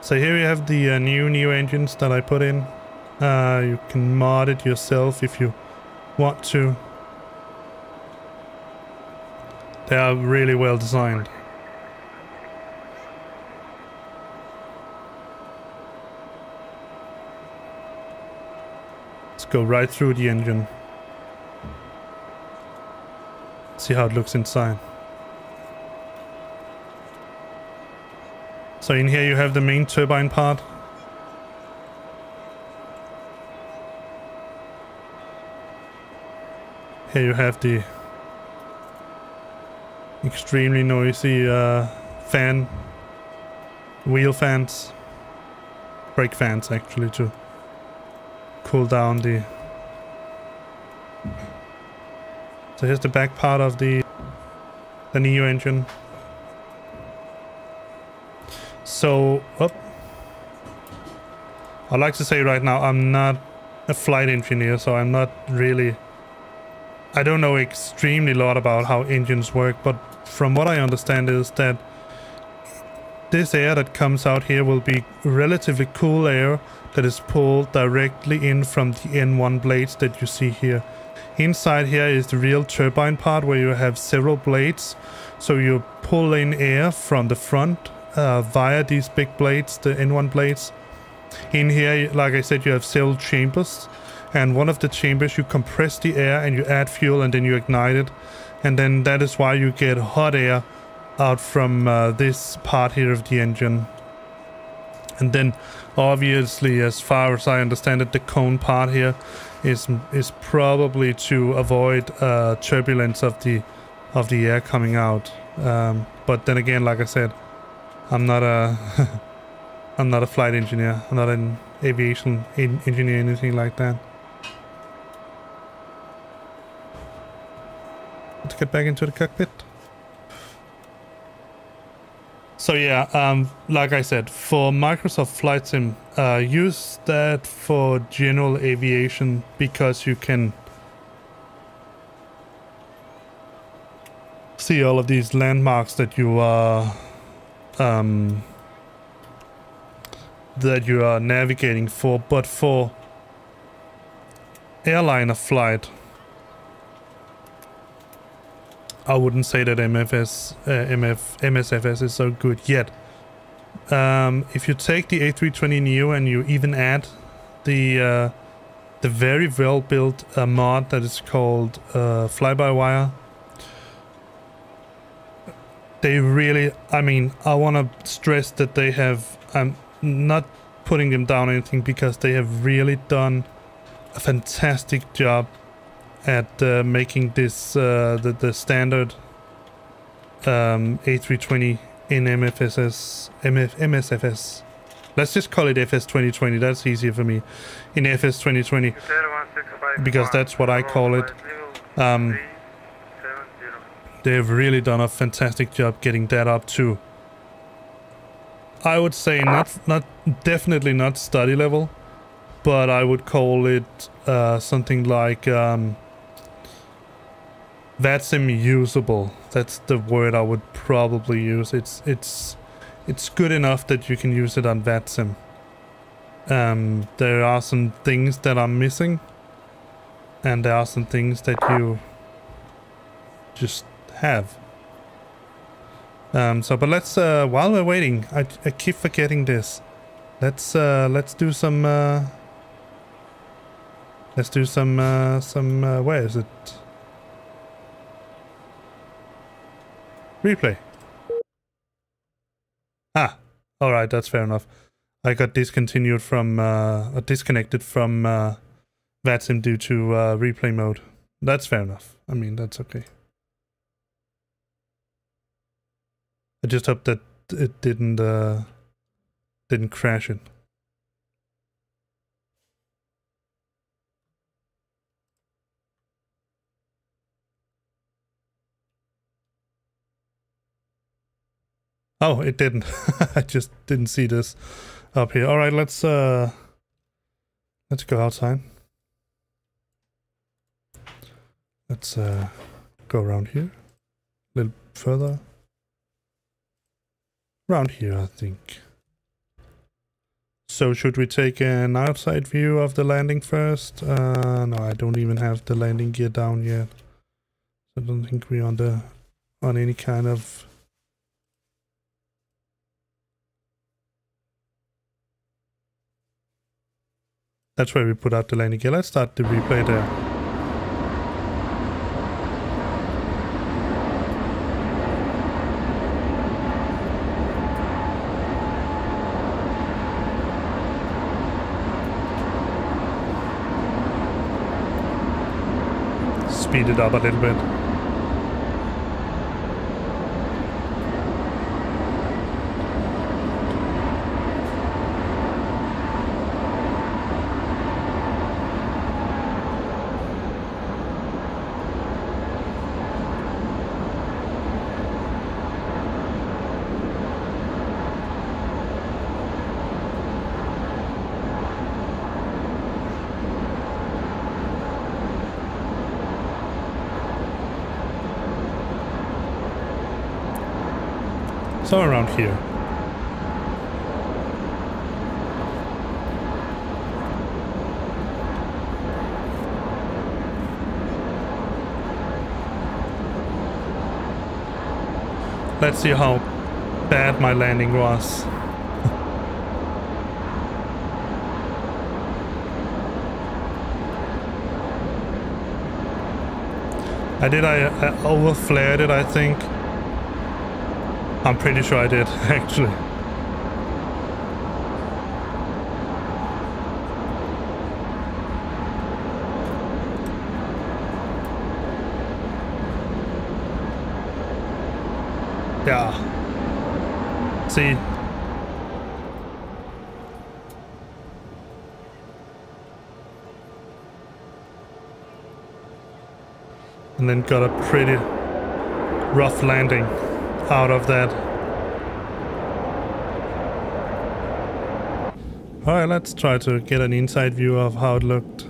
So here you have the new engines that I put in. You can mod it yourself if you want to. They are really well designed. Let's go right through the engine. See how it looks inside. So in here you have the main turbine part. Here you have the extremely noisy wheel fans, brake fans actually, to cool down the. So here's the back part of the Neo engine. So, I'd like to say right now, I'm not a flight engineer, so I'm not really... I don't know extremely lot about how engines work, but from what I understand is that this air that comes out here will be relatively cool air that is pulled directly in from the N1 blades that you see here. Inside here is the real turbine part where you have several blades, so you pull in air from the front via these big blades, the N1 blades. In here, like I said, you have several chambers, and one of the chambers you compress the air and you add fuel and then you ignite it, and then that is why you get hot air out from this part here of the engine. And then obviously, as far as I understand it, the cone part here is probably to avoid turbulence of the air coming out. But then again, like I said, I'm not a I'm not a flight engineer. I'm not an aviation engineer, anything like that. Let's get back into the cockpit. So yeah, like I said, for Microsoft Flight Sim, use that for general aviation because you can see all of these landmarks that you are navigating for. But for airliner flight, I wouldn't say that MSFS is so good yet. If you take the A320neo and you even add the very well built mod that is called fly-by-wire, they really, I mean, I want to stress that they have, I'm not putting them down or anything, because they have really done a fantastic job at making this the standard A320 in MSFS. Let's just call it FS 2020. That's easier for me. In FS 2020, because that's what I call it. They've really done a fantastic job getting that up to, I would say, definitely not study level, but I would call it something like VATSIM usable. That's the word I would probably use. It's good enough that you can use it on VATSIM. There are some things that I'm missing, and there are some things that you just have. But let's while we're waiting, I keep forgetting this. Let's do some where is it? Replay. Ah, all right, that's fair enough. I got discontinued from disconnected from VATSIM due to replay mode. That's fair enough. I mean, that's okay. I just hope that it didn't crash it. Oh, it didn't. I just didn't see this up here. All right, let's go outside. Let's go around here a little further. Around here, I think. So should we take an outside view of the landing first? No, I don't even have the landing gear down yet. I don't think we're on any kind of... That's where we put out the landing gear. Let's start the replay there. Speed it up a little bit. So around here. Let's see how bad my landing was. I overflared it, I think. I'm pretty sure I did, actually. Yeah. See? And then got a pretty rough landing out of that. Alright, let's try to get an inside view of how it looked.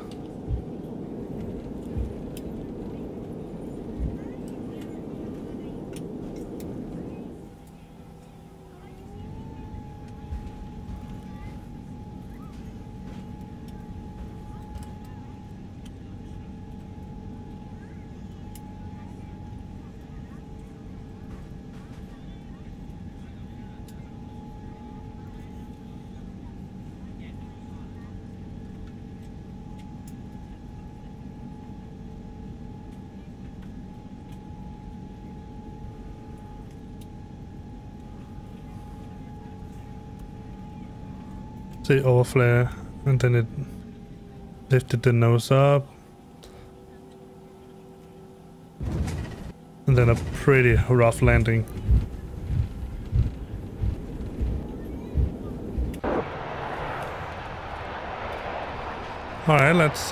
See, overflare, and then it lifted the nose up. And then a pretty rough landing. Alright, let's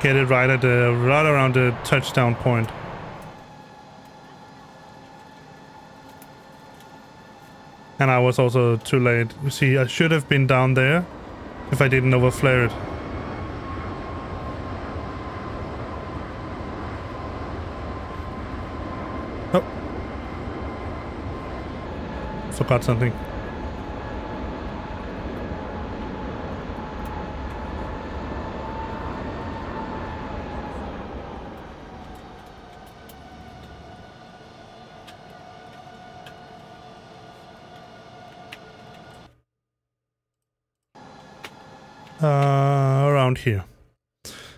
get it right around the touchdown point. And I was also too late. You see, I should have been down there if I didn't overflare it. Oh. Forgot something. Around here.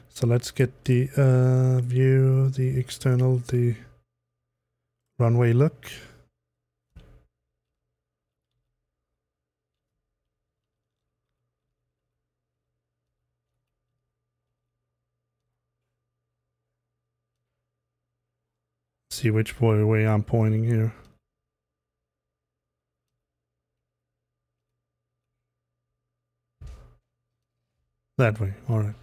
So let's get the view, the external, the runway look. See which way I'm pointing here. That way, all right.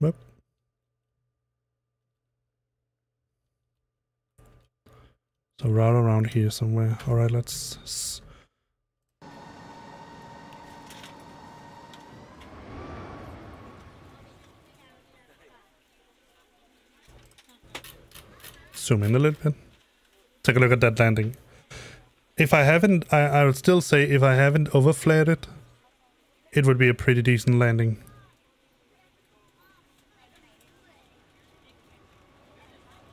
Yep. So right around here somewhere. All right, let's zoom in a little bit. Take a look at that landing. If I haven't, I would still say if I haven't overflared it, it would be a pretty decent landing.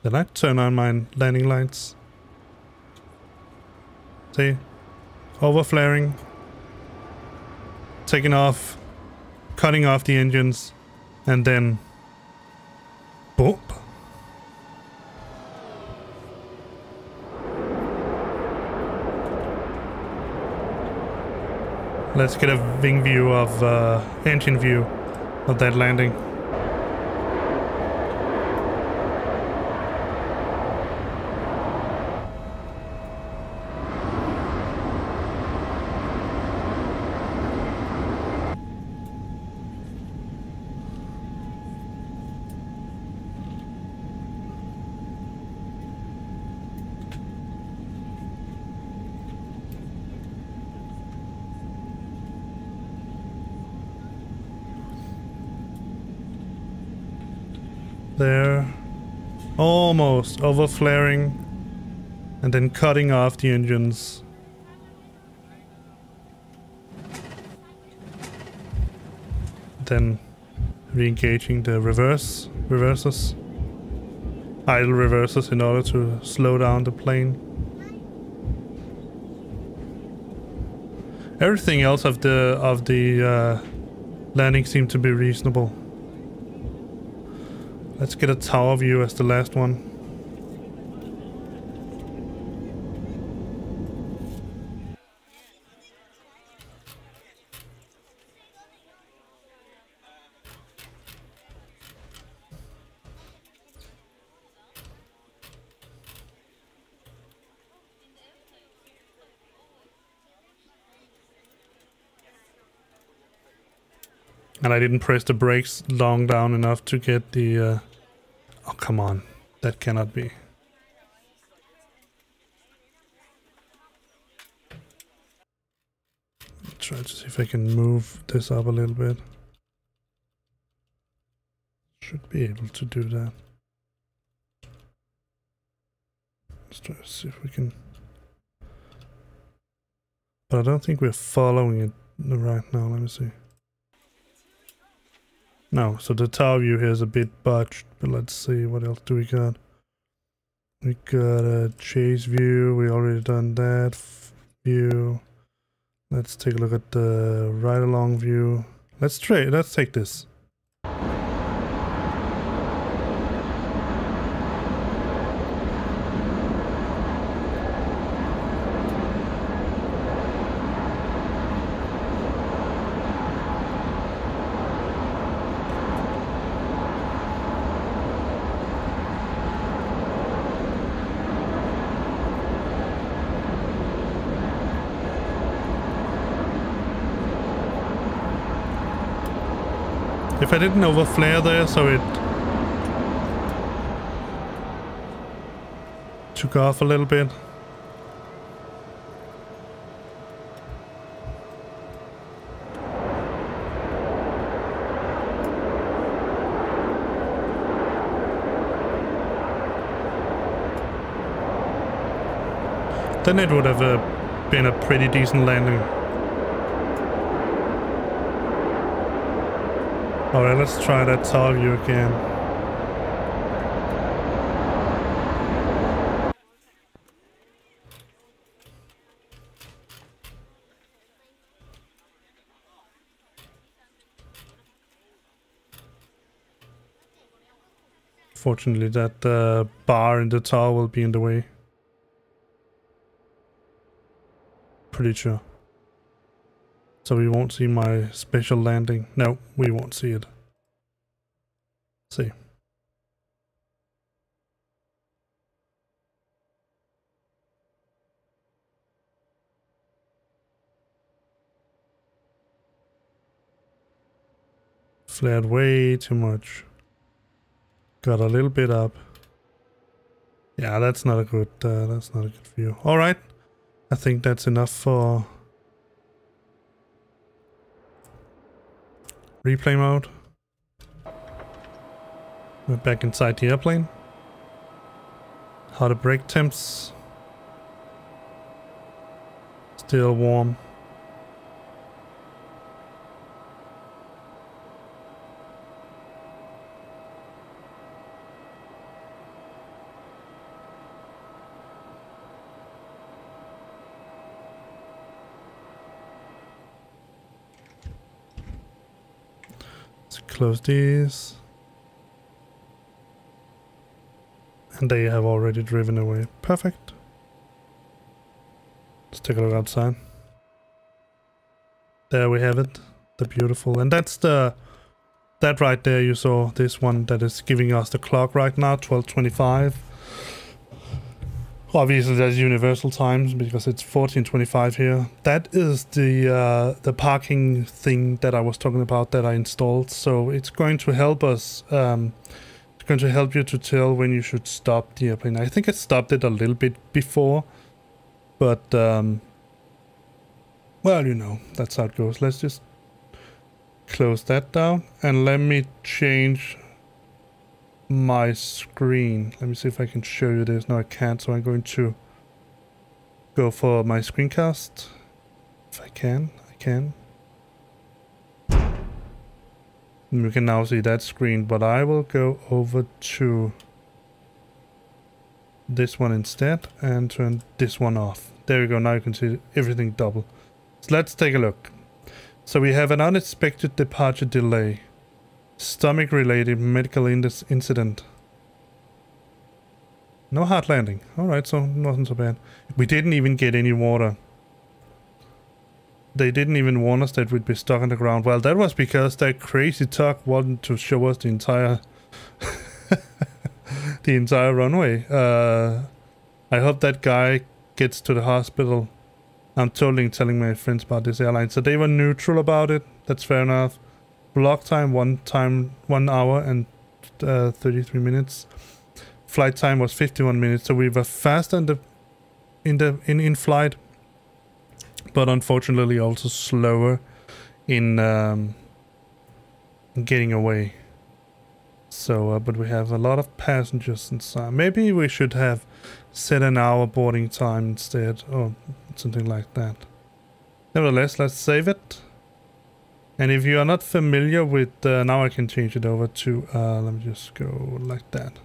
Then I turn on my landing lights. See? Overflaring. Taking off. Cutting off the engines. And then... boop. Let's get a wing view of, engine view of that landing. there. Almost over flaring. And then cutting off the engines. Then re-engaging the reversers. Idle reversers in order to slow down the plane. Everything else of the landing seemed to be reasonable. Let's get a tower view as the last one. And I didn't press the brakes long down enough to get the... Oh, come on. That cannot be. Try to see if I can move this up a little bit. Should be able to do that. Let's try to see if we can... But I don't think we're following it right now. Let me see. No, so the tower view here is a bit botched, but let's see, what else do we got? We got a chase view, we already done that view. Let's take a look at the ride along view. Let's take this. If I didn't overflare there, so it took off a little bit. Then it would have been a pretty decent landing. Alright, let's try that tower view again. Fortunately, that bar in the tower will be in the way. Pretty sure. So we won't see my special landing. No, we won't see it. See. Flared way too much. Got a little bit up. Yeah, that's not a good view. All right. I think that's enough for replay mode. We're back inside the airplane. How the brake temps. Still warm. Close these. And they have already driven away. Perfect. Let's take a look outside. There we have it. The beautiful. And that's that right there you saw. This one that is giving us the clock right now. 12:25. Obviously that's universal times because it's 14:25 here. That is the parking thing that I was talking about that I installed. So it's going to help us. It's going to help you to tell when you should stop the airplane. I think I stopped it a little bit before, but well, you know, that's how it goes. Let's just close that down and let me change my screen. Let me see if I can show you this. No, I can't, so I'm going to go for my screencast. If I can, I can. And we can now see that screen, but I will go over to this one instead and turn this one off. There we go, now you can see everything double. So let's take a look. So we have an unexpected departure delay. Stomach related medical incident. No hard landing. Alright, so nothing so bad. We didn't even get any water. They didn't even warn us that we'd be stuck on the ground. Well, that was because that crazy tug wanted to show us the entire the entire runway. I hope that guy gets to the hospital. I'm totally telling my friends about this airline. So they were neutral about it. That's fair enough. Block time 1 hour and 33 minutes. Flight time was 51 minutes. So we were faster in flight, but unfortunately also slower in getting away. So, but we have a lot of passengers inside. Maybe we should have set an hour boarding time instead, or something like that. Nevertheless, let's save it. And if you are not familiar with, now I can change it over to, let me just go like that.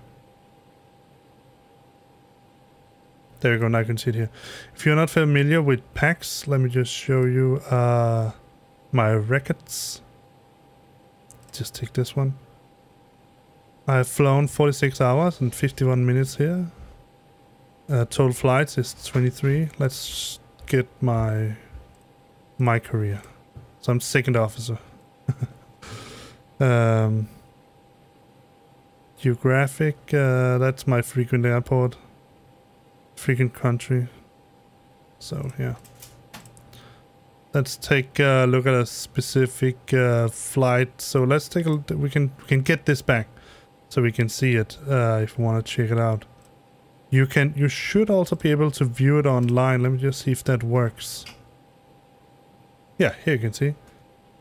There we go, now I can see it here. If you're not familiar with PAX, let me just show you my records. Just take this one. I've flown 46 hours and 51 minutes here. Total flights is 23. Let's get my career. So I'm second officer. Geographic, that's my frequent airport. Frequent country. So yeah. Let's take a look at a specific flight. So let's take a look. We can get this back so we can see it if we want to check it out. You should also be able to view it online. Let me just see if that works. Yeah, here you can see.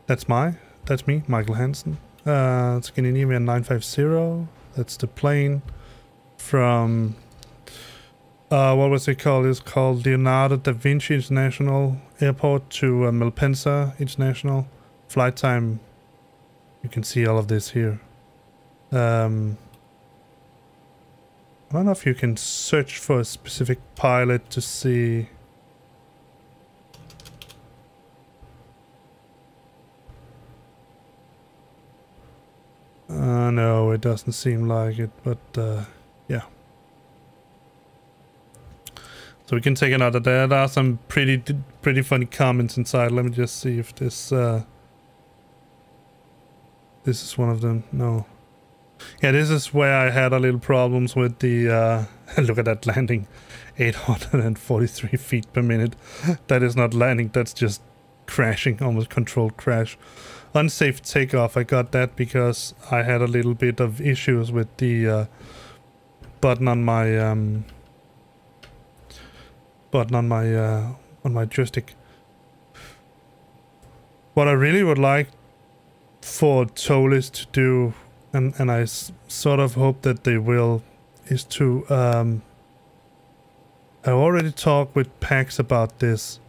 That's me, Michael Hansen. Scandinavian 950. That's the plane from what was it called? It's called Leonardo da Vinci International Airport to Malpensa International. Flight time, you can see all of this here. I don't know if you can search for a specific pilot to see. No, it doesn't seem like it, but yeah. So we can take another. There are some pretty funny comments inside. Let me just see if this is one of them. No. Yeah, this is where I had a little problems with the look at that landing. 843 feet per minute. That is not landing, that's just crashing, almost controlled crash. Unsafe takeoff, I got that because I had a little bit of issues with the button on my joystick. What I really would like for ToLiss to do, and I sort of hope that they will, is to I already talked with PAX about this,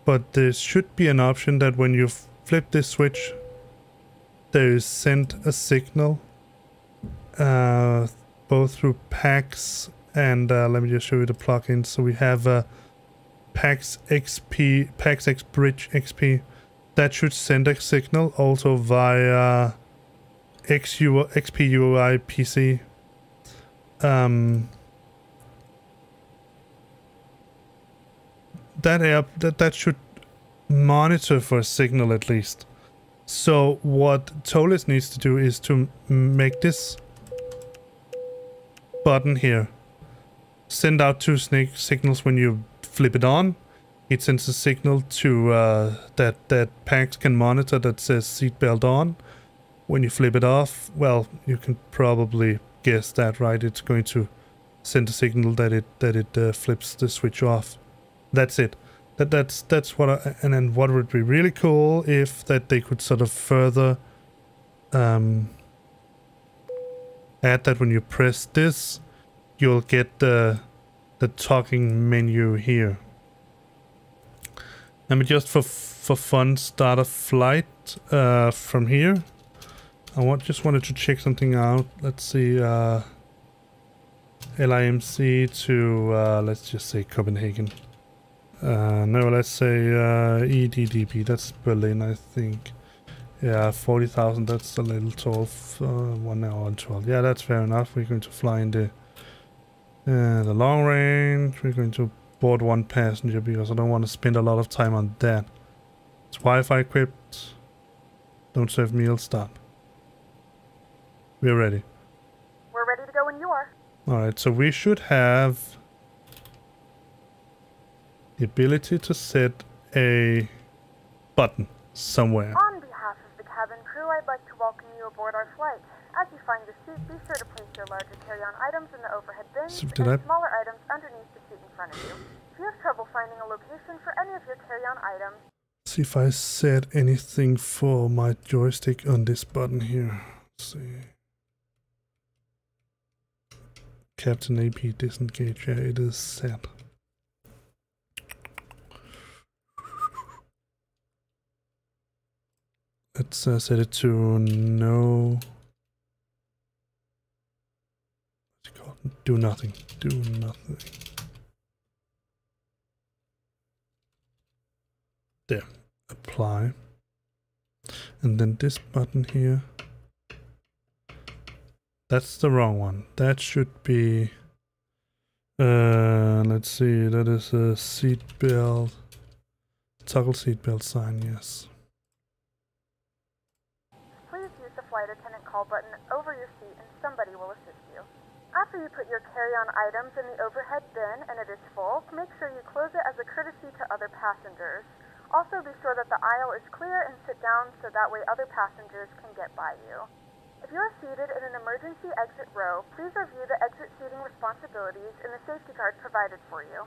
but there should be an option that when you flip this switch, there is sent a signal both through PAX and let me just show you the plugins. So we have PAX XP, PAX X Bridge XP, that should send a signal also via XPUI PC. That should monitor for a signal at least. So what ToLiss needs to do is to make this button here send out two signals. When you flip it on, it sends a signal to that PAX can monitor that says seatbelt on. When you flip it off, well, you can probably guess that, right? It's going to send a signal that it flips the switch off. That's it. That's what and then what would be really cool if that they could sort of further add that when you press this, you'll get the talking menu here. Let me just for fun start a flight from here. Just wanted to check something out. Let's see, LIMC to let's just say Copenhagen. No, let's say EDDB. That's Berlin, I think. Yeah, 40,000. That's a little tall. 1 hour and 12. Yeah, that's fair enough. We're going to fly in the long range. We're going to board 1 passenger because I don't want to spend a lot of time on that. It's Wi-Fi equipped. Don't serve meal. Stop. We're ready. We're ready to go when you are. Alright, so we should have the ability to set a button somewhere. On behalf of the cabin crew, I'd like to welcome you aboard our flight. As you find your seat, be sure to place your larger carry-on items in the overhead bins So and smaller items underneath the seat in front of you. If you have trouble finding a location for any of your carry-on items, see if I set anything for my joystick on this button here. Let's see. Captain AP disengage. Yeah, it is set. Let's set it to no. What's it called? Do nothing. Do nothing. There. Apply. And then this button here. That's the wrong one. That should be let's see, that is a seatbelt. Toggle seatbelt sign, yes. please use the flight attendant call button over your seat and somebody will assist you. After you put your carry-on items in the overhead bin and it is full, make sure you close it as a courtesy to other passengers. Also be sure that the aisle is clear and sit down so that way other passengers can get by you. If you are seated in an emergency exit row, please review the exit seating responsibilities in the safety card provided for you.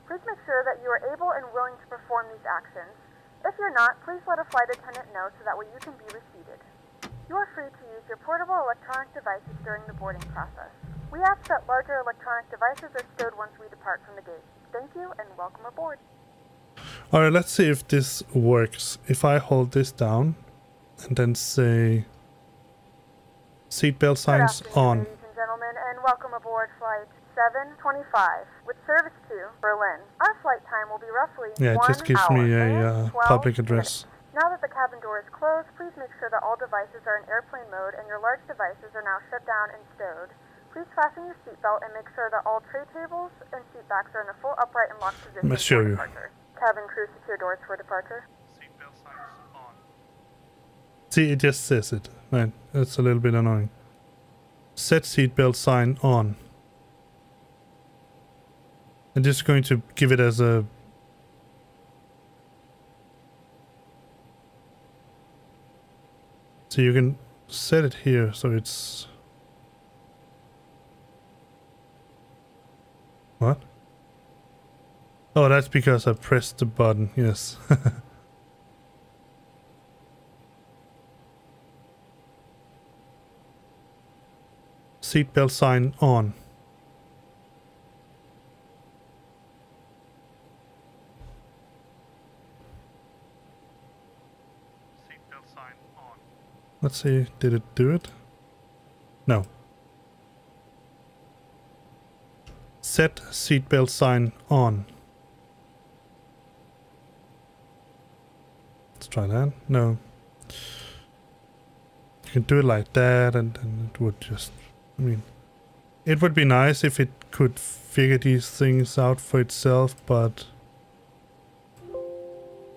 Please make sure that you are able and willing to perform these actions. If you're not, please let a flight attendant know so that way you can be reseated. You are free to use your portable electronic devices during the boarding process. We ask that larger electronic devices are stowed once we depart from the gate. Thank you and welcome aboard. Alright, let's see if this works. If I hold this down and then say seatbelt signs on. Ladies and gentlemen, and welcome aboard flight 725 with service to Berlin. Our flight time will be roughly Yeah, it just gives me a public address. Minutes. Now that the cabin door is closed, please make sure that all devices are in airplane mode and your large devices are now shut down and stowed. Please fasten your seatbelt and make sure that all tray tables and seat backs are in a full upright and locked position Let me show you. departure. Cabin crew secure doors for departure. Seatbelt signs on. See, it just says it. Right, that's a little bit annoying. Set seatbelt sign on. I'm just going to give it as a... So you can set it here, so it's... What? Oh, that's because I pressed the button, yes. Seatbelt sign on. Seatbelt sign on. Let's see, did it do it? No. Set seatbelt sign on. Let's try that. No. You can do it like that and then it would just... I mean, it would be nice if it could figure these things out for itself, but...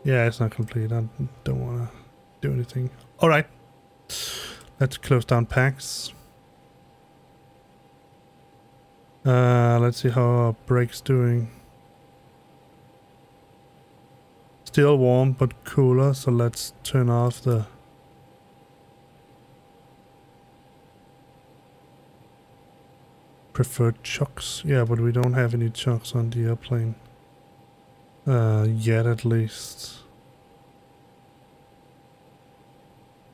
Yeah, it's not complete. I don't want to do anything. Alright. Let's close down packs. Let's see how our brake's doing. Still warm, but cooler, so let's turn off the... preferred chocks. Yeah, but we don't have any chocks on the airplane. Yet at least.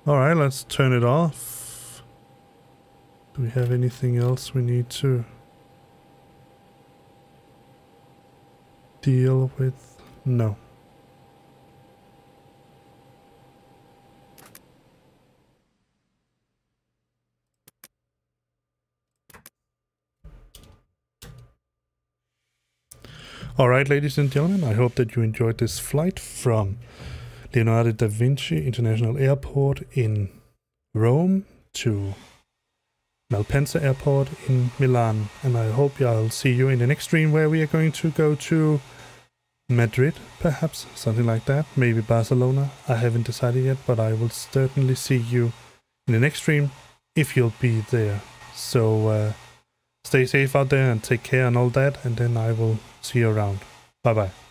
Alright, let's turn it off. Do we have anything else we need to deal with? No. Alright, ladies and gentlemen, I hope that you enjoyed this flight from Leonardo da Vinci International Airport in Rome to Malpensa Airport in Milan. And I hope I'll see you in the next stream where we are going to go to Madrid, perhaps, something like that. Maybe Barcelona. I haven't decided yet, but I will certainly see you in the next stream if you'll be there. So stay safe out there and take care and all that, and then I will see you around. Bye bye.